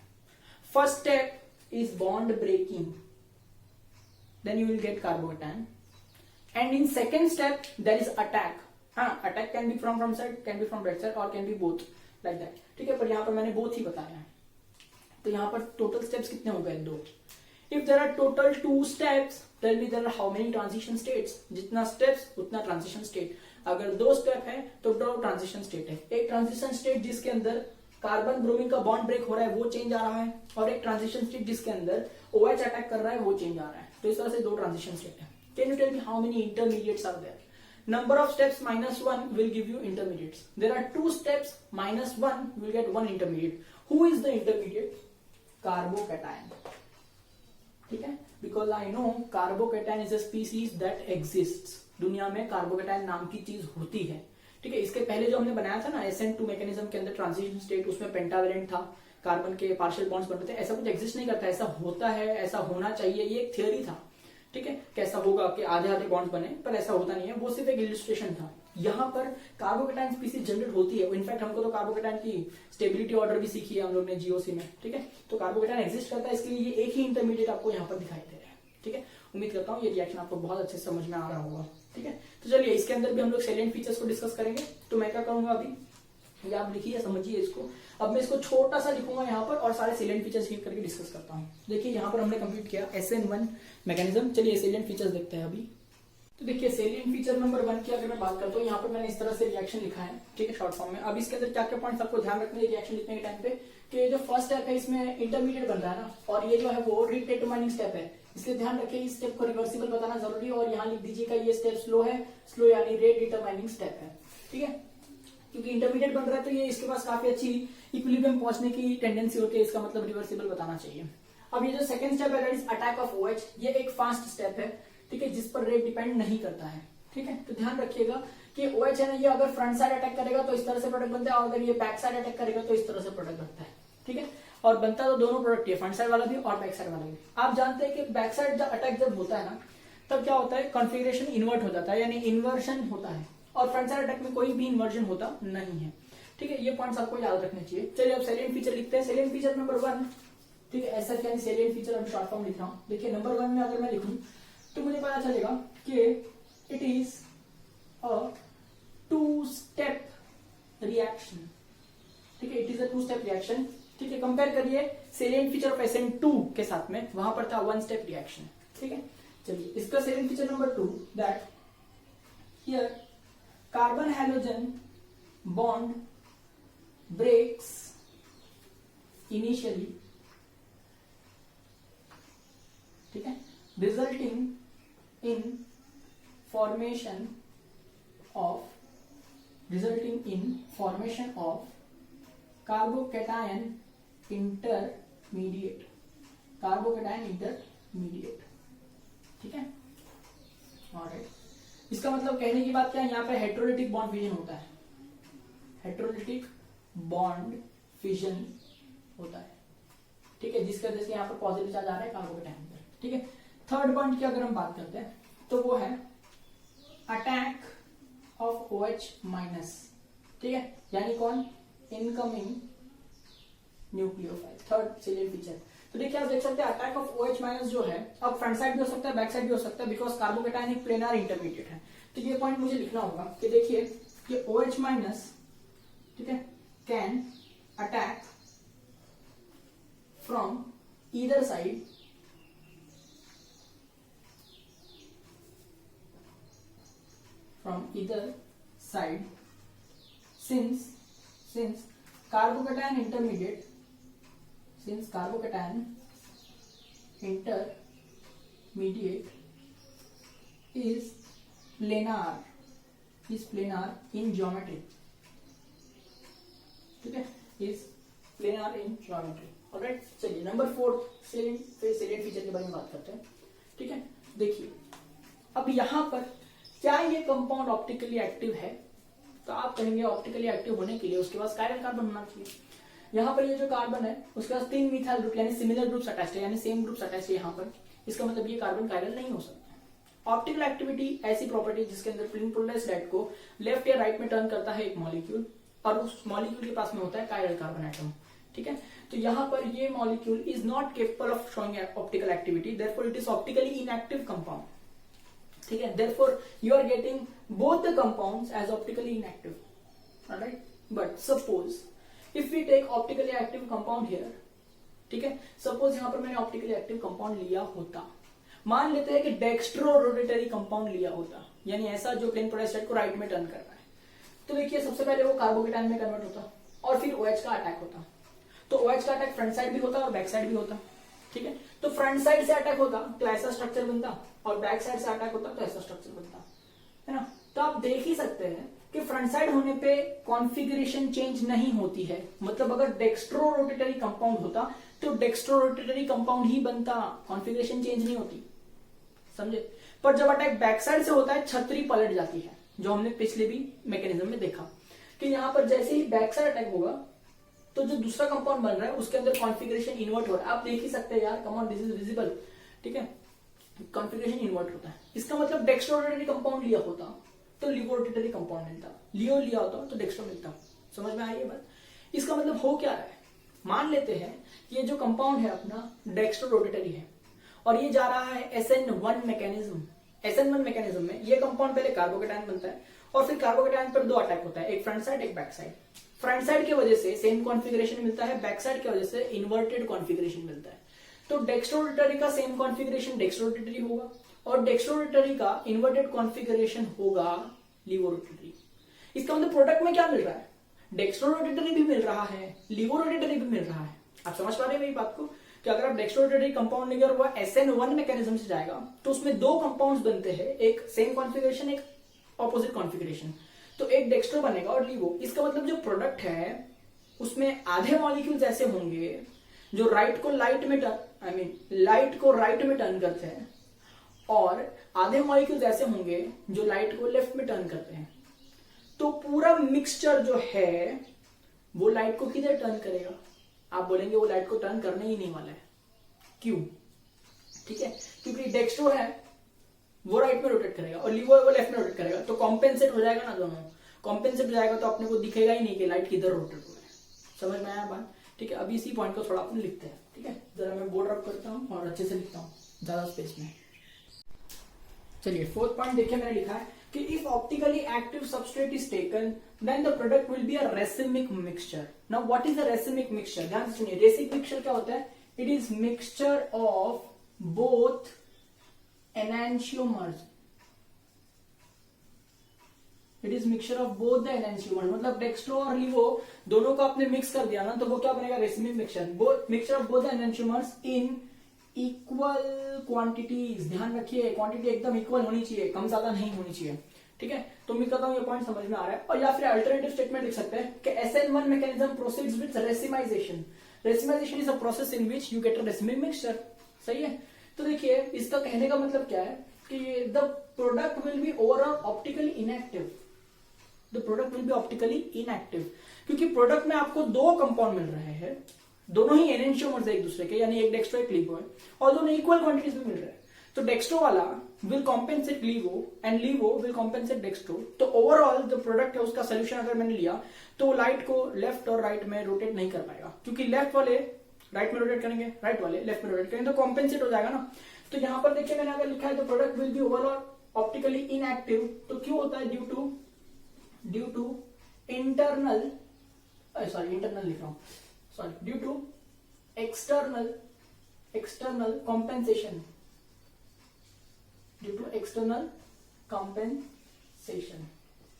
First step is bond breaking, then you will get carbocation, and in second step there is attack. हाँ, attack can be from side, can be from back side और can be both, like that. ठीक है, पर यहां पर मैंने both ही बताया है। तो यहां पर टोटल स्टेप्स कितने हो गए, 2। If there are total 2 steps then there are how many transition states, जितना स्टेप्स उतना ट्रांजिशन स्टेट। अगर 2 स्टेप है तो 2 ट्रांजिशन स्टेट है। एक ट्रांजिशन स्टेट जिसके अंदर कार्बन ब्रोमीन का बॉन्ड ब्रेक हो रहा है वो चेंज आ रहा है, और एक ट्रांजिशन स्टेट जिसके अंदर OH अटैक कर रहा है वो चेंज आ रहा है। तो इस तरह से 2 ट्रांजिशन स्टेट है। Can you tell me how many intermediates are there? Number of steps -1 will give you intermediates. There are 2 steps -1 will get 1 intermediate. Who is the intermediate? Carbocation. ठीक है, because I know carbocation is a species that exists. दुनिया में carbocation नाम की चीज होती है। ठीक है, इसके पहले जो हमने बनाया था ना SN2 मैकेनिज्म के अंदर ट्रांजिशन स्टेट, उसमें पेंटावेलेंट था, कार्बन के पार्शियल बॉन्ड्स बनते थे। ऐसा कुछ एग्जिस्ट नहीं करता, ऐसा होता है, ऐसा होना चाहिए, ये एक थियोरी था। ठीक है, कैसा होगा कि आधे आधे बॉन्ड्स बने, पर ऐसा होता नहीं है, वो सिर्फ एक इलस्ट्रेशन था। यहाँ पर कार्बोकेटाइन स्पीसीज जनरेट होती है। इनफैक्ट हमको तो कार्बोकेटाइन की स्टेबिलिटी ऑर्डर भी सीखी है हम लोग ने GOC में। ठीक है, तो कार्बोकेटाइन एग्जिस्ट करता है, इसके लिए ये एक ही इंटरमीडिएट आपको यहाँ पर दिखाई दे रहा है। ठीक है, उम्मीद करता हूँ ये रिएक्शन आपको बहुत अच्छे समझ में आ रहा होगा। ठीक है, तो चलिए इसके अंदर भी हम लोग सैलिएंट फीचर्स को डिस्कस करेंगे। तो मैं क्या करूंगा, अभी ये आप लिखिए, समझिए इसको। अब मैं इसको छोटा सा लिखूंगा यहाँ पर और सारे सैलिएंट फीचर्स लिख करके डिस्कस करता हूँ। देखिए यहाँ पर हमने कंप्लीट किया SN1 मैकेनिज्म। चलिए सैलिएंट फीचर्स देखते हैं अभी। तो देखिए सैलिएंट फीचर नंबर 1 की अगर मैं बात करता हूँ, यहाँ पर मैंने इस तरह से रिएक्शन लिखा है। ठीक है, शॉर्ट फॉर्म में। अब इसके अंदर क्या क्या पॉइंट्स आपको ध्यान रखने हैं रिएक्शन लिखने के टाइम पे, कि जो फर्स्ट स्टेप है इसमें इंटरमीडिएट बन रहा है ना, और ये जो है वो रिडिटरमाइनिंग स्टेप है। इसलिए ध्यान रखिए इस स्टेप को रिवर्सिबल बताना जरूरी है, और यहाँ लिख दीजिएगा ये स्टेप स्लो है, स्लो यानी रेट डिटरमाइनिंग स्टेप है, ठीक है, क्योंकि इंटरमीडिएट बन रहा है तो ये इसके पास काफी अच्छी इक्विलिब्रियम पहुंचने की टेंडेंसी होती है, इसका मतलब रिवर्सिबल बताना चाहिए। अब ये जो सेकंड स्टेप है that is attack of OH, ये एक फास्ट स्टेप है, ठीक है, जिस पर रेट डिपेंड नहीं करता है, ठीक है। तो ध्यान रखिएगा कि OH है ना, ये अगर फ्रंट साइड अटैक करेगा तो इस तरह से प्रोडक्ट बनता है, और अगर ये बैक साइड अटैक करेगा तो इस तरह से प्रोडक्ट बनता है, ठीक है। और बनता तो दोनों प्रोडक्ट है, फ्रंट साइड वाला भी और बैक साइड वाला भी। आप जानते हैं कि बैक साइड अटैक जब होता है ना, तब क्या होता है, कॉन्फ़िगरेशन इन्वर्ट हो जाता है, यानी इन्वर्शन होता है, और फ्रंट साइड अटैक में कोई भी इन्वर्जन होता नहीं है, ठीक है। ये पॉइंट्स आपको याद रखने चाहिए। चलिए अब सैलिएंट फीचर लिखते हैं। सैलिएंट फीचर नंबर 1, ठीक है, ऐसा यानी सैलिएंट फीचर अब शॉर्ट फॉर्म लिख रहा हूं। देखिए नंबर 1 में अगर मैं लिखूं तो मुझे पता चलेगा कि इट इज अ 2-स्टेप रिएक्शन, ठीक है, इट इज अ 2-स्टेप रिएक्शन, ठीक है। कंपेयर करिए सैलिएंट फीचर ऑफ SN2 के साथ में, वहां पर था 1-स्टेप रिएक्शन, ठीक है। चलिए इसका salient feature number 2 that here carbon halogen bond breaks initially, ठीक है, resulting in formation of carbocation intermediate, ठीक है। ऑलराइट, इसका मतलब कहने की बात क्या है, यहाँ पे हेटेरोलिटिक बॉन्ड फिजन होता है, हेटेरोलिटिक बॉन्ड फिजन होता है, ठीक है, जिसकी वजह से यहाँ पर पॉजिटिव चार्ज आ रहा है कार्बोकेटाइन पर, ठीक है। थर्ड बॉन्ड की अगर हम बात करते हैं तो वो है अटैक ऑफ OH माइनस, ठीक है, यानी कौन, incoming nucleophile, third salient feature. तो देखिए आप देख सकते हैं अटैक ऑफ OH माइनस जो है, अब फ्रंट साइड भी हो सकता है, बैक साइड भी हो सकता है, बिकॉज कार्बोकेटाइन एक प्लेनर इंटरमीडिएट है। तो ये पॉइंट मुझे लिखना होगा कि देखिए ये OH माइनस, ठीक है, can attack from either side, since carbocation intermediate is planar in geometry, ठीक है, is planar in geometry, alright. चलिए नंबर 4 सैलिएंट फीचर के बारे में बात करते हैं, ठीक है। देखिए अब यहां पर क्या ये कंपाउंड ऑप्टिकली एक्टिव है, तो आप कहेंगे ऑप्टिकली एक्टिव होने के लिए उसके पास कायरल कार्बन होना चाहिए। यहाँ पर ये जो कार्बन है उसके पास 3 मिथाइल ग्रुप यानी सिमिलर ग्रुप्स अटैच्ड है, यानी सेम ग्रुप्स अटैच्ड है यहाँ पर, इसका मतलब ये कार्बन कायरल नहीं हो सकता। ऑप्टिकल एक्टिविटी ऐसी प्रॉपर्टी जिसके अंदर प्लेन पोलराइज्ड लाइट को लेफ्ट या राइट में टर्न करता है एक मॉलिक्यूल, और उस मॉलिक्यूल के पास में होता है कायरल कार्बन एटम, ठीक है। तो यहाँ पर ये molecule is not capable of showing optical activity, therefore it is optically inactive compound, ठीक है। Therefore you are getting both the compounds as optically inactive, alright. But suppose if we take optically active compound here, ठीक है, suppose यहां पर मैंने optically active compound लिया होता, मान लेते हैं कि डेक्स्ट्रो रोटेटरी कंपाउंड लिया होता, यानी ऐसा जो प्लेन पोलराइज्ड को राइट में टर्न कर रहा है, तो देखिए सबसे पहले वो कार्बोकेटाइन में कन्वर्ट होता और फिर OH का अटैक होता। तो OH का अटैक फ्रंट साइड भी होता और बैक साइड भी होता, ठीक है। तो फ्रंट साइड से अटैक होता तो ऐसा स्ट्रक्चर बनता, और बैक साइड से अटैक होता तो ऐसा स्ट्रक्चर बनता, है ना। तो आप देख ही सकते हैं कि फ्रंट साइड होने पे कॉन्फ़िगरेशन चेंज नहीं होती है, मतलब अगर डेक्स्ट्रो रोटेटरी कंपाउंड होता तो डेक्स्ट्रो रोटेटरी कंपाउंड ही बनता, कॉन्फ़िगरेशन चेंज नहीं होती, समझे। पर जब अटैक बैक साइड से होता है छतरी पलट जाती है, जो हमने पिछले भी मैकेनिज्म में देखा कि यहाँ पर जैसे ही बैक साइड अटैक होगा तो जो दूसरा कंपाउंड बन रहा है उसके अंदर कॉन्फ़िगरेशन इन्वर्ट हो रहा है, आप देख ही सकते हैं यार, come on this is visible, ठीक है, कॉन्फ़िगरेशन इन्वर्ट होता है। इसका मतलब डेक्स्ट्रो रोटेटरी कंपाउंड लिया होता तो लिवो रोटेटरी कंपाउंड मिलता, लियो लिया होता तो डेक्स्ट्रो मिलता, समझ में आ रही है बात। इसका मतलब हो क्या रहा है, मान लेते हैं ये जो कंपाउंड है अपना डेक्स्ट्रो रोटेटरी है और ये जा रहा है SN1 मैकेनिज्म। SN1 मैकेनिज्म में ये कंपाउंड पहले कार्बोकेटाइन बनता है और फिर कार्बोकेटाइन पर 2 अटैक होता है, एक फ्रंट साइड एक बैक साइड। फ्रंट साइड की वजह से सेम कॉन्फ़िगरेशन मिलता है, बैक साइड की वजह से इन्वर्टेड कॉन्फ़िगरेशन मिलता है। तो डेक्स्ट्रो रोटेटरी का सेम कॉन्फ़िगरेशन डेक्स्ट्रो रोटेटरी होगा और डेक्स्ट्रो रोटेटरी का इन्वर्टेड कॉन्फ़िगरेशन होगा लिवो रोटेटरी। इसका मतलब प्रोडक्ट में क्या मिल रहा है, डेक्स्ट्रो रोटेटरी भी मिल रहा है, लिवो रोटेटरी भी मिल रहा है। आप समझ पा रहे हैं मेरी बात को। कि अगर आप डेक्स्ट्रोरोटरी कंपाउंड लेंगे और वो SN1 मैकेनिज्म से जाएगा तो उसमें दो कंपाउंड्स बनते हैं, एक सेम कॉन्फ़िगरेशन, एक ऑपोजिट कॉन्फ़िगरेशन। तो एक डेक्स्ट्रो बनेगा और लीवो। इसका मतलब जो प्रोडक्ट है उसमें आधे मॉलिक्यूल्स ऐसे होंगे जो लाइट को राइट में टर्न करते हैं और आधे मॉलिक्यूल्स ऐसे होंगे जो लाइट को लेफ्ट में टर्न करते हैं। तो पूरा मिक्सचर जो है वो लाइट को किधर टर्न करेगा? आप बोलेंगे वो लाइट को टर्न करने ही नहीं वाला है। क्यों? ठीक है, क्योंकि डेक्स्ट्रो है वो राइट में रोटेट करेगा और लीवो है वो लेफ्ट में रोटेट करेगा। तो कॉम्पेंसेट हो जाएगा ना, दोनों कॉम्पेंसेट हो जाएगा तो अपने को दिखेगा ही नहीं कि लाइट किधर रोटेट हो रहा है। समझ में आया बात? ठीक है, अभी इसी पॉइंट को थोड़ा अपन लिखते हैं। ठीक है, जरा मैं बोर्ड रब करता हूँ और अच्छे से लिखता हूँ ज्यादा स्पेस में। चलिए फोर्थ पॉइंट देखिए, मैंने लिखा है कि if optically active substrate is taken then the product will be a racemic mixture. Now what is a racemic mixture? ध्यान से सुनिए, रेसिमिक मिक्सचर क्या होता है? It is mixture of both enantiomers. It is mixture of both the enantiomers, मतलब dextro और लीवो दोनों को आपने मिक्स कर दिया ना, तो वो क्या बनेगा? Racemic mixture. Mixture of both the enantiomers in equal quantities. ध्यान रखिए, क्वांटिटी एकदम इक्वल होनी चाहिए, कम ज्यादा नहीं होनी चाहिए। ठीक है, तो उम्मीद करता हूं ये पॉइंट समझ में आ रहा है। और या फिर अल्टरनेटिव स्टेटमेंट लिख सकते हैं कि SN1 mechanism proceeds with racemisation. Racemisation is a process in which you get a racemic mixture. सही है, तो देखिए इसका कहने का मतलब क्या है कि the product will B overall optically inactive. The product will B optically inactive क्योंकि प्रोडक्ट में आपको दो कंपाउंड मिल रहे हैं, दोनों ही एनैंशियोमर्स एक दूसरे के, यानी एक डेक्स्ट्रो एक लीवो है और दोनों इक्वल क्वांटिटीज में मिल रहे हैं। तो डेक्स्ट्रो वाला will compensate levo and levo will compensate dextro. तो ओवरऑल जो प्रोडक्ट है उसका सोल्यूशन अगर मैंने लिया तो लाइट को लेफ्ट और राइट में रोटेट नहीं कर पाएगा, क्योंकि लेफ्ट वाले राइट में रोटेट करेंगे, राइट वाले लेफ्ट में रोटेट करेंगे, तो कॉम्पेंसेट हो जाएगा ना। तो यहां पर देखिए मैंने अगर लिखा है the product will B overall optically inactive, तो क्यों होता है? ड्यू टू इंटरनल लिख रहा हूं, sorry, due to external compensation. Due to external compensation.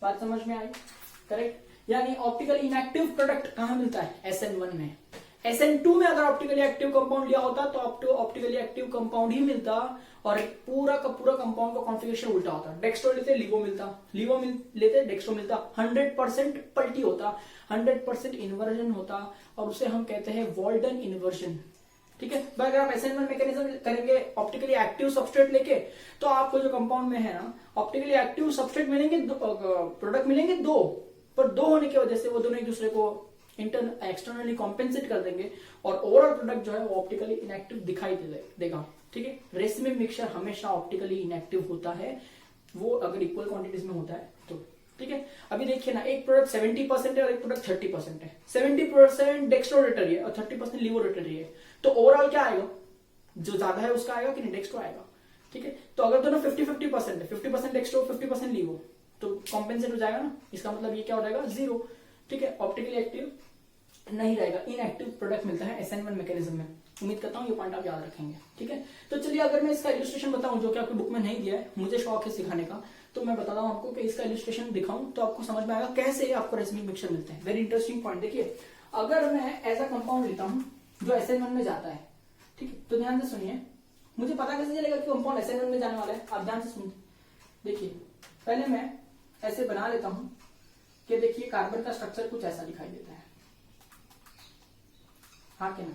बात समझ में आई? करेक्ट। यानी ऑप्टिकली इनएक्टिव प्रोडक्ट कहां मिलता है? SN1 में। SN2 में अगर ऑप्टिकली एक्टिव कंपाउंड लिया होता तो ऑप्टिकली एक्टिव कंपाउंड ही मिलता और पूरा का पूरा कंपाउंड का कॉन्फ़िगरेशन उल्टा होता। डेक्स्ट्रो लेते लीवो मिलता, लीवो लेते डेक्स्ट्रो मिलता, 100% पलटी होता, 100% इन्वर्जन होता और उसे हम कहते हैं वॉल्टन इन्वर्जन। ठीक है, अगर आप SN1 मैकेनिज्म करेंगे ऑप्टिकली एक्टिव सबस्ट्रेट लेके, तो आपको जो कंपाउंड में है ना ऑप्टिकली एक्टिव सबस्ट्रेट मिलेंगे, प्रोडक्ट मिलेंगे दो, पर दो होने की वजह से वो दोनों एक दूसरे को एक्सटर्नली कॉम्पेंसेट कर देंगे और ओवरऑल प्रोडक्ट जो है वो ऑप्टिकली इनएक्टिव दिखाई देगा। ठीक है, रेसिमिक मिक्सचर हमेशा ऑप्टिकली इनएक्टिव होता है, वो अगर इक्वल क्वांटिटीज में होता है तो। ठीक है, अभी देखिए ना, एक प्रोडक्ट 70% है और एक प्रोडक्ट 30% है। 70% डेक्स्ट्रोरेटरी है और 30% लीवोरेटरी है, तो ओवरऑल क्या आएगा? जो ज्यादा है उसका आएगा कि नहीं? डेक्स्ट्रो आएगा। ठीक है, तो अगर दोनों 50-50% है, 50% डेक्स्ट्रो 50% लीवो, तो कॉम्पेंसेट हो जाएगा ना। इसका मतलब ये क्या हो जाएगा? 0। ठीक है, ऑप्टिकली एक्टिव नहीं रहेगा, इनएक्टिव प्रोडक्ट मिलता है SN1 मैकेनिज्म में। उम्मीद करता हूँ ये पॉइंट आप याद रखेंगे। ठीक है, तो चलिए अगर मैं इसका इलस्ट्रेशन बताऊं जो कि आपकी बुक में नहीं दिया है, मुझे शौक है सिखाने का, तो मैं बताता हूं आपको कि इसका इलस्ट्रेशन दिखाऊं तो आपको समझ में आएगा कैसे आपको रेसिमिक मिक्सचर मिलते हैं। Very interesting point. देखिए, अगर मैं ऐसा कंपाउंड लेता हूं जो SN1 में जाता है, ठीक है, तो ध्यान से सुनिए, मुझे पता कैसे चलेगा कि कंपाउंड SN1 में जाने वाला है? आप ध्यान से सुनिए। देखिए, पहले मैं ऐसे बना लेता हूं कि देखिए कार्बन का स्ट्रक्चर कुछ ऐसा दिखाई देता है, हाँ कि ना?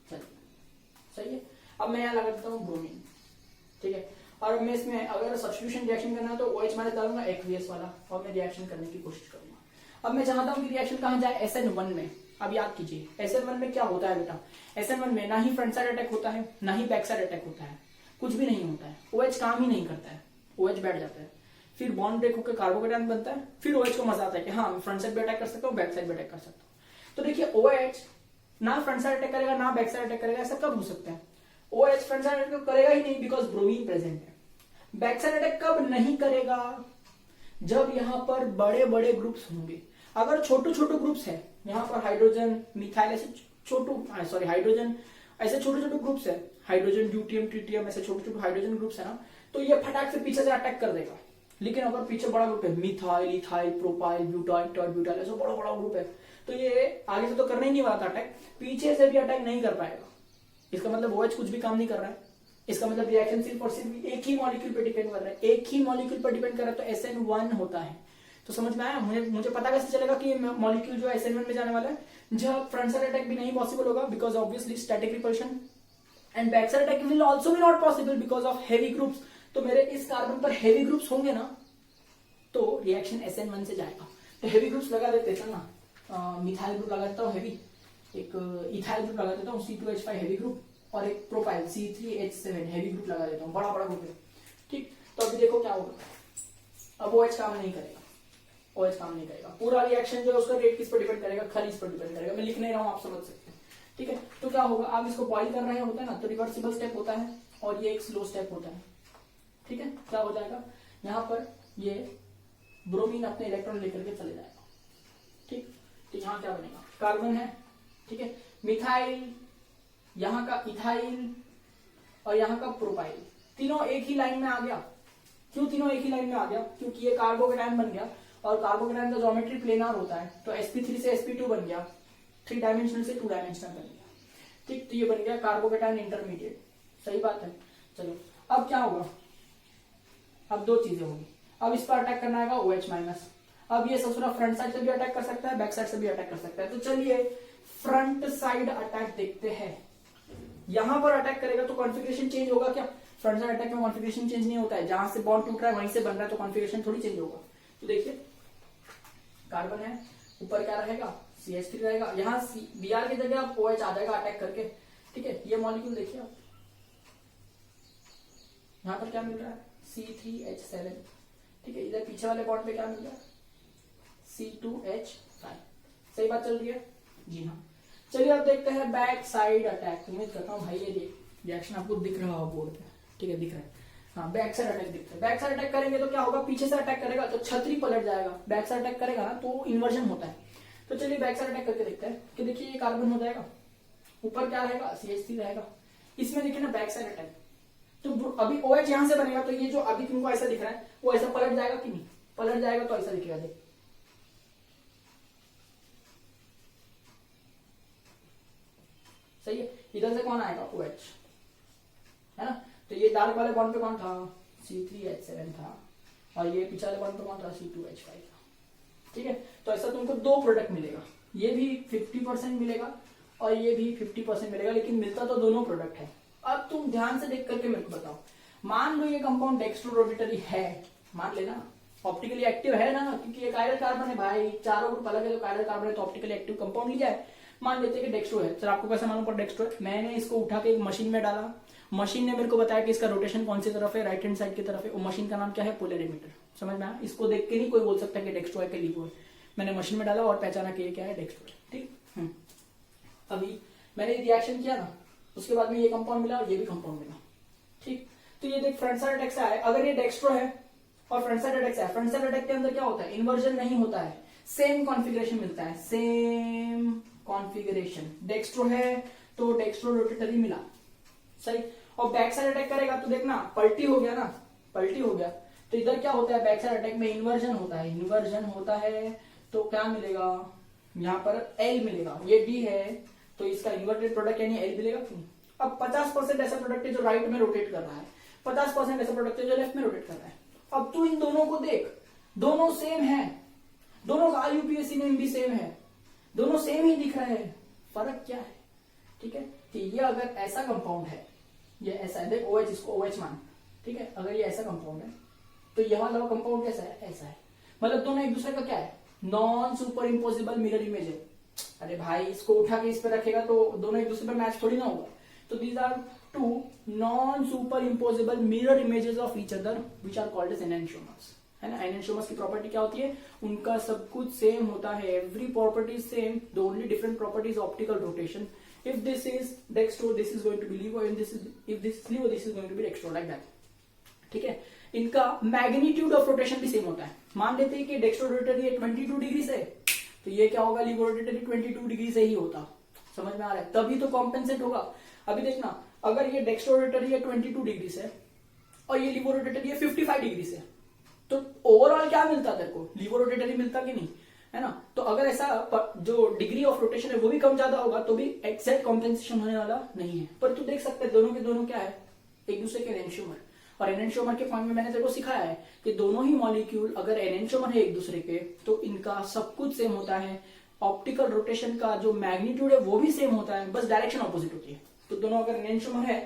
चलिए, सही है। अब मैं यहां लगा देता हूं ब्रोमीन। ठीक है, और मैं इसमें अगर सब्स्टिट्यूशन रिएक्शन करना है तो OH माइनस डालूंगा एक्वियस वाला और मैं रिएक्शन करने की कोशिश करूंगा। अब मैं चाहता हूं कि रिएक्शन कहां जाए? SN1 में। अब याद कीजिए SN1 में क्या होता है बेटा? SN1 में ना ही फ्रंट साइड अटैक होता है, ना ही बैक साइड अटैक होता है, कुछ भी नहीं होता है। OH काम ही नहीं करता है, OH बैठ जाता है, फिर बॉन्ड ब्रेक होकर कार्बोकेटायन बनता है, फिर OH को मजा आता है कि हाँ फ्रंट साइड भी अटैक कर सकता हूँ, बैक साइड भी अटैक कर सकता हूँ। तो देखिए OH ना फ्रंट साइड अटैक करेगा ना बैक साइड अटैक करेगा, ऐसा कब हो सकता है? OH फ्रंट साइड अटैक करेगा ही नहीं बिकॉज ब्रोमीन प्रेजेंट है। बैक साइड अटैक कब नहीं करेगा? जब यहां पर बड़े बड़े ग्रुप्स होंगे। अगर छोटे छोटे ग्रुप्स है, यहां पर हाइड्रोजन मिथाइल ऐसे हाइड्रोजन ऐसे छोटे छोटे ग्रुप्स है, हाइड्रोजन ड्यूटियम ट्रिटियम ऐसे छोटे छोटे हाइड्रोजन ग्रुप्स है ना, तो ये फटाक से पीछे से अटैक कर देगा। लेकिन अगर पीछे बड़ा ग्रुप है, methyl ethyl propyl butyl taught butyl ऐसा बड़ा बड़ा ग्रुप है, तो ये आगे से तो करना ही नहीं वाला था अटैक, पीछे से भी अटैक नहीं कर पाएगा। इसका मतलब OH कुछ भी काम नहीं कर रहा है, इसका मतलब रिएक्शन सिर्फ और सिर्फ एक ही मॉलिक्यूल पे डिपेंड कर रहा है, एक ही मॉलिक्यूल पर डिपेंड कर रहा है, तो SN1 होता है। तो समझ में आया? मुझे पता कैसे चलेगा कि मॉलिक्यूल जो है SN1 में जाने वाला है, जब फ्रंट साइड अटैक भी नहीं पॉसिबल होगा because obviously static repulsion, and back side attack will also be not possible because of heavy groups. तो मेरे इस कार्बन पर हेवी ग्रुप्स होंगे ना, तो रिएक्शन SN1 से जाएगा। तो हेवी ग्रुप्स लगा देते थे ना, मिथाइल ग्रुप लगा देता हूँ हेवी, एक इथाइल ग्रुप लगा देता हूँ C2H5 हेवी ग्रुप, और एक प्रोपाइल C3H7 हेवी ग्रुप लगा देता हूँ, बड़ा बड़ा ग्रुप है। ठीक, तो अभी देखो क्या होगा, अब OH काम नहीं करेगा, OH काम नहीं करेगा, पूरा रिएक्शन जो है उसका रेट किस पर डिपेंड करेगा, खाली इस पर डिपेंड करेगा। मैं लिख नहीं रहा हूँ, आप समझ सकते हैं। ठीक है, तो क्या होगा, आप इसको बॉइल कर रहे होते हैं ना, तो रिवर्सिबल स्टेप होता है और ये एक स्लो स्टेप होता है। ठीक है, क्या हो जाएगा, यहाँ पर ये ब्रोमीन अपने इलेक्ट्रॉन लेकर के चले जाएगा। ठीक, तो यहाँ क्या बनेगा, कार्बन है, ठीक है, मिथाइल, यहाँ का इथाइल और यहाँ का प्रोपाइल, तीनों एक ही लाइन में आ गया। क्यों तीनों एक ही लाइन में आ गया, क्योंकि ये कार्बोकेटायन बन गया, और कार्बोकेटायन का ज्योमेट्री प्लेनार होता है, तो sp3 से sp2 बन गया, 3 डायमेंशनल से 2 डायमेंशनल बन गया। ठीक, तो ये बन गया कार्बोकेटायन इंटरमीडिएट। सही बात है। चलो अब क्या होगा, अब दो चीजें होगी, अब इस पर अटैक करना आएगा OH-। अब ये ससुरा फ्रंट साइड से भी अटैक कर सकता है, बैक साइड से भी अटैक कर सकता है। तो चलिए फ्रंट साइड अटैक देखते हैं। यहां पर अटैक करेगा तो कॉन्फ़िगरेशन चेंज होगा क्या? फ्रंट साइड अटैक में कॉन्फ़िगरेशन चेंज नहीं होता है, जहां से बॉन्ड टूट रहा है वहीं से बन रहा है, तो कॉन्फ़िगरेशन थोड़ी चेंज होगा। तो देखिए कार्बन है, ऊपर क्या रहेगा, CH3 रहेगा, यहाँ Br की जगह आप OH आ जाएगा अटैक करके। ठीक है, ये मॉलिक्यूल देखिए आप, यहाँ पर क्या मिल रहा है, C3H7। ठीक है, इधर पीछे वाले बॉन्ड पे क्या मिल रहा है, C2H5। सही बात चल रही है? जी हाँ। चलिए अब देखते हैं बैक साइड अटैक। उम्मीद करता हूँ भाई ये रिएक्शन आपको दिख रहा हो बोर्ड पे। ठीक है, दिख रहा है, हाँ, बैक साइड अटैक दिखता है। बैक साइड अटैक करेंगे तो क्या होगा, पीछे से अटैक करेगा तो छतरी पलट जाएगा, बैक साइड अटैक करेगा ना तो इन्वर्जन होता है। तो चलिए बैक साइड अटैक करके देखते हैं कि देखिए ये कार्बन हो जाएगा, ऊपर क्या रहेगा, CH3 रहेगा, इसमें देखिए ना बैक साइड अटैक। तो अभी OH यहां से बनेगा, तो ये जो अभी तुमको ऐसा दिख रहा है वो ऐसा पलट जाएगा कि नहीं, पलट जाएगा तो ऐसा दिखेगा। देख सही है, इधर से कौन आएगा, OH है ना। तो ये डार्क वाले बॉन्ड पे कौन था, C3H7 था, और ये पीछे वाले बॉन्ड पे कौन था, C2H5 था। ठीक है, तो ऐसा तुमको दो प्रोडक्ट मिलेगा, ये भी 50% मिलेगा और ये भी 50% मिलेगा, लेकिन मिलता तो दोनों प्रोडक्ट है। अब तुम ध्यान से देख करके मेरे को बताओ, मान लो ये कंपाउंड डेक्स्ट्रोरोटेटरी है, मान लेना ऑप्टिकली एक्टिव है ना, क्योंकि ये कायरल कार्बन है भाई, चारों ग्रुप अलग है तो कायरल कार्बन है, तो ऑप्टिकली एक्टिव कंपाउंड लिया है। मान लेते हैं कि डेक्स्ट्रो है। सर आपको कैसे मालूम पर डेक्स्ट्रो है? मैंने इसको उठा के एक मशीन में डाला, मशीन ने मेरे को बताया कि इसका रोटेशन कौन सी तरफ है, राइट हैंड साइड की तरफ है। वो मशीन का नाम क्या है, पोलरिमीटर। समझ में आया? इसको देख के नहीं कोई बोल सकता कि डेक्स्ट्रो है कि लिवो है। मैंने मशीन में डाला और पहचाना कि ये क्या है, डेक्स्ट्रो है। ठीक, अभी मैंने रिएक्शन किया ना, उसके बाद में ये कंपाउंड मिला और ये भी कंपाउंड मिला। ठीक, तो ये देख फ्रंट साइड अटैक से आया, अगर ये डेक्स्ट्रो है और फ्रंट साइड अटैक से आया, फ्रंट साइड अटैक के अंदर क्या होता है, इन्वर्जन नहीं होता है, सेम कॉन्फ़िगरेशन मिलता है, सेम कॉन्फ़िगरेशन। डेक्स्ट्रो है तो डेक्स्ट्रो रोटेटरी मिला, सही। और बैक साइड अटैक करेगा तो देखना पलटी हो गया ना, पलटी हो गया, तो इधर क्या होता है, बैक साइड अटैक में इन्वर्जन होता है, इन्वर्जन होता है तो क्या मिलेगा, यहाँ पर L मिलेगा, ये D है तो इसका इन्वर्टेड प्रोडक्ट यानी L मिलेगा। अब 50% ऐसा प्रोडक्ट है जो राइट में रोटेट कर रहा है, 50% ऐसा प्रोडक्ट है जो लेफ्ट में रोटेट कर रहा है। अब तू इन दोनों को देख, दोनों सेम है, दोनों का IUPAC नेम भी सेम है, दोनों सेम ही दिख रहे हैं, फर्क क्या है। ठीक है, कि ये अगर ऐसा कंपाउंड है, ये ऐसा है, देख OH, इसको OH मान, ठीक है, अगर ये ऐसा कंपाउंड है तो यह वाला कंपाउंड कैसा है, ऐसा है, मतलब दोनों एक दूसरे का क्या है, non superimposable mirror image है। अरे भाई इसको उठा के इस पे रखेगा तो दोनों एक दूसरे पे मैच थोड़ी ना होगा। तो these are two non superimposable mirror images of each other which are called as enantiomers, है ना। एनेंटियोमर्स की प्रॉपर्टी क्या होती है, उनका सब कुछ सेम होता है, every property same, the only different property is optical rotation. If this is dextro, this is going to be levo, and if this is levo, this is going to be dextro, like that. ठीक है, इनका magnitude of rotation भी same होता है। मान लेते हैं कि डेक्स्ट्रो रोटेटरी 22 डिग्री से, तो ये क्या होगा, लिवो रोटेटरी 22 डिग्री से ही होता। समझ में आ रहा है? तभी तो कॉम्पेंसेट होगा। अभी देखना, अगर ये डेक्स्ट्रो रोटेटरी है 22 डिग्री से और ये लिवो रोटेटरी है 55 डिग्री से, तो ओवरऑल क्या मिलता तेरे को, लिवो रोटेटरी मिलता कि नहीं, है ना। तो अगर ऐसा जो डिग्री ऑफ रोटेशन है वो भी कम ज्यादा होगा तो भी एग्जैक्ट कॉम्पेंसेशन होने वाला नहीं है। पर तू देख सकते हैं दोनों के दोनों क्या है, एक दूसरे के एनेंशियोमर। और एनेंशियोमर के पॉइंट में मैंने तेरे को सिखाया है कि दोनों ही मॉलिक्यूल अगर एनेंशियोमर है एक दूसरे के तो इनका सब कुछ सेम होता है, ऑप्टिकल रोटेशन का जो मैग्नीट्यूड है वो भी सेम होता है, बस डायरेक्शन ऑपोजिट होती है। तो दोनों अगर एनेंशियोमर है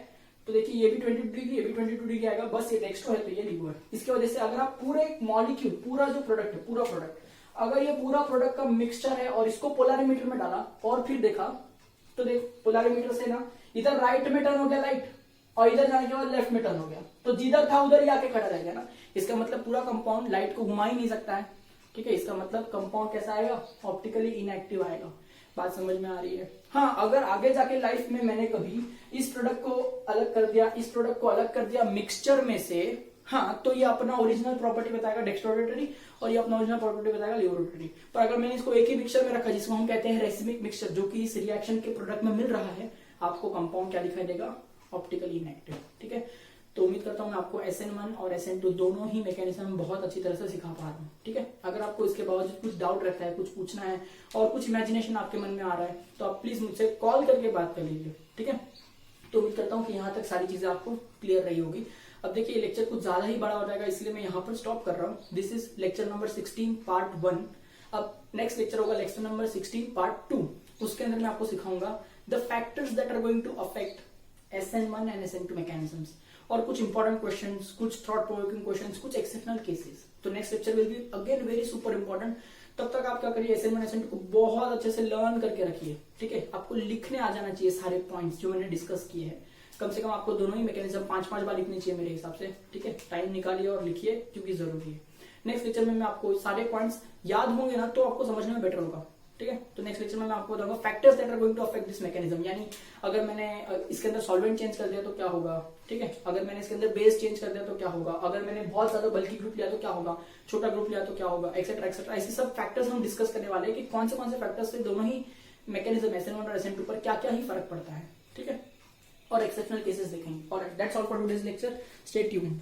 तो देखिए ये भी 22 डिग्री, ये भी 22 डिग्री आएगा, बस ये डेक्स्ट्रो है तो ये लिबो है। इसकी वजह से अगर आप पूरे मॉलिक्यूल, पूरा जो प्रोडक्ट है, पूरा प्रोडक्ट, अगर ये पूरा प्रोडक्ट का मिक्सचर है और इसको पोलरिमीटर में डाला और फिर देखा तो देख पोलरिमीटर से ना इधर राइट में टर्न हो गया लाइट और इधर जाने के बाद लेफ्ट में टर्न हो गया, तो जिधर था उधर ही आके खड़ा रह गया ना। इसका मतलब पूरा कंपाउंड लाइट को घुमा ही नहीं सकता है, ठीक है। इसका मतलब कंपाउंड कैसा आएगा, ऑप्टिकली इनएक्टिव आएगा। बात समझ में आ रही है। हाँ, अगर आगे जाके लाइफ में मैंने कभी इस प्रोडक्ट को अलग कर दिया, इस प्रोडक्ट को अलग कर दिया मिक्सचर में से, हाँ, तो ये अपना ओरिजिनल प्रॉपर्टी बताएगा डेक्स्ट्रोरोटरी और ये अपना ओरिजिनल प्रॉपर्टी बताएगा लिबोरोटरी। पर अगर मैंने इसको एक ही मिक्सचर में रखा जिसको हम कहते हैं रेसिमिक मिक्सचर, जो कि इस रिएक्शन के प्रोडक्ट में मिल रहा है, आपको कंपाउंड क्या दिखाई देगा, ऑप्टिकली इनएक्टिव, ठीक है। तो उम्मीद करता हूं मैं आपको SN1 और SN2 दोनों ही मैकेनिज्म बहुत अच्छी तरह से सिखा पा रहा हूँ, ठीक है। अगर आपको इसके बावजूद कुछ डाउट रहता है, कुछ पूछना है और कुछ इमेजिनेशन आपके मन में आ रहा है तो आप प्लीज मुझसे कॉल करके बात कर लीजिए, ठीक है। तो उम्मीद करता हूँ कि यहाँ तक सारी चीजें आपको क्लियर रही होगी। अब देखिए लेक्चर कुछ ज्यादा ही बड़ा हो जाएगा इसलिए मैं यहाँ पर स्टॉप कर रहा हूँ। This is lecture number 16 part 1। अब नेक्स्ट लेक्चर होगा लेक्चर नंबर 16 पार्ट 2। उसके अंदर मैं आपको सिखाऊंगा the factors that are going to affect SN1 and SN2 mechanisms और कुछ इंपॉर्टेंट क्वेश्चंस, कुछ थॉट प्रोवोकिंग क्वेश्चंस, कुछ एक्सेप्शनल केसेस। तो next lecture will be again very super important. तब तक आप क्या करिए, SN1 SN2 को बहुत अच्छे से लर्न करके रखिए, ठीक है। आपको लिखने आ जाना चाहिए सारे पॉइंट्स जो मैंने डिस्कस किए हैं। कम से कम आपको दोनों ही मैकेनिज्म 5-5 बार लिखने चाहिए मेरे हिसाब से, ठीक है। टाइम निकालिए और लिखिए क्योंकि जरूरी है। नेक्स्ट लेक्चर में मैं आपको सारे पॉइंट्स याद होंगे ना तो आपको समझने में बेटर होगा, ठीक है। तो नेक्स्ट लेक्चर में मैं आपको बताऊंगा factors that are going to affect this mechanism, यानी अगर मैंने इसके अंदर सॉल्वेंट चेंज कर दिया तो क्या होगा, ठीक है। अगर मैंने इसके अंदर बेस चेंज कर दिया तो क्या होगा, अगर मैंने बहुत ज्यादा बल्कि ग्रुप लिया तो क्या होगा, छोटा ग्रुप लिया तो क्या होगा, एक्सेट्रा एक्सेट्रा। ऐसे सब फैक्टर्स हम डिस्कस करने वाले हैं कि कौन से फैक्टर्स से दोनों ही मैकेनिज्म SN1 और SN2 पर क्या क्या ही फर्क पड़ता है, ठीक है। और एक्सेप्शनल केसेस देखेंगे। और that's all for today's lecture. Stay tuned.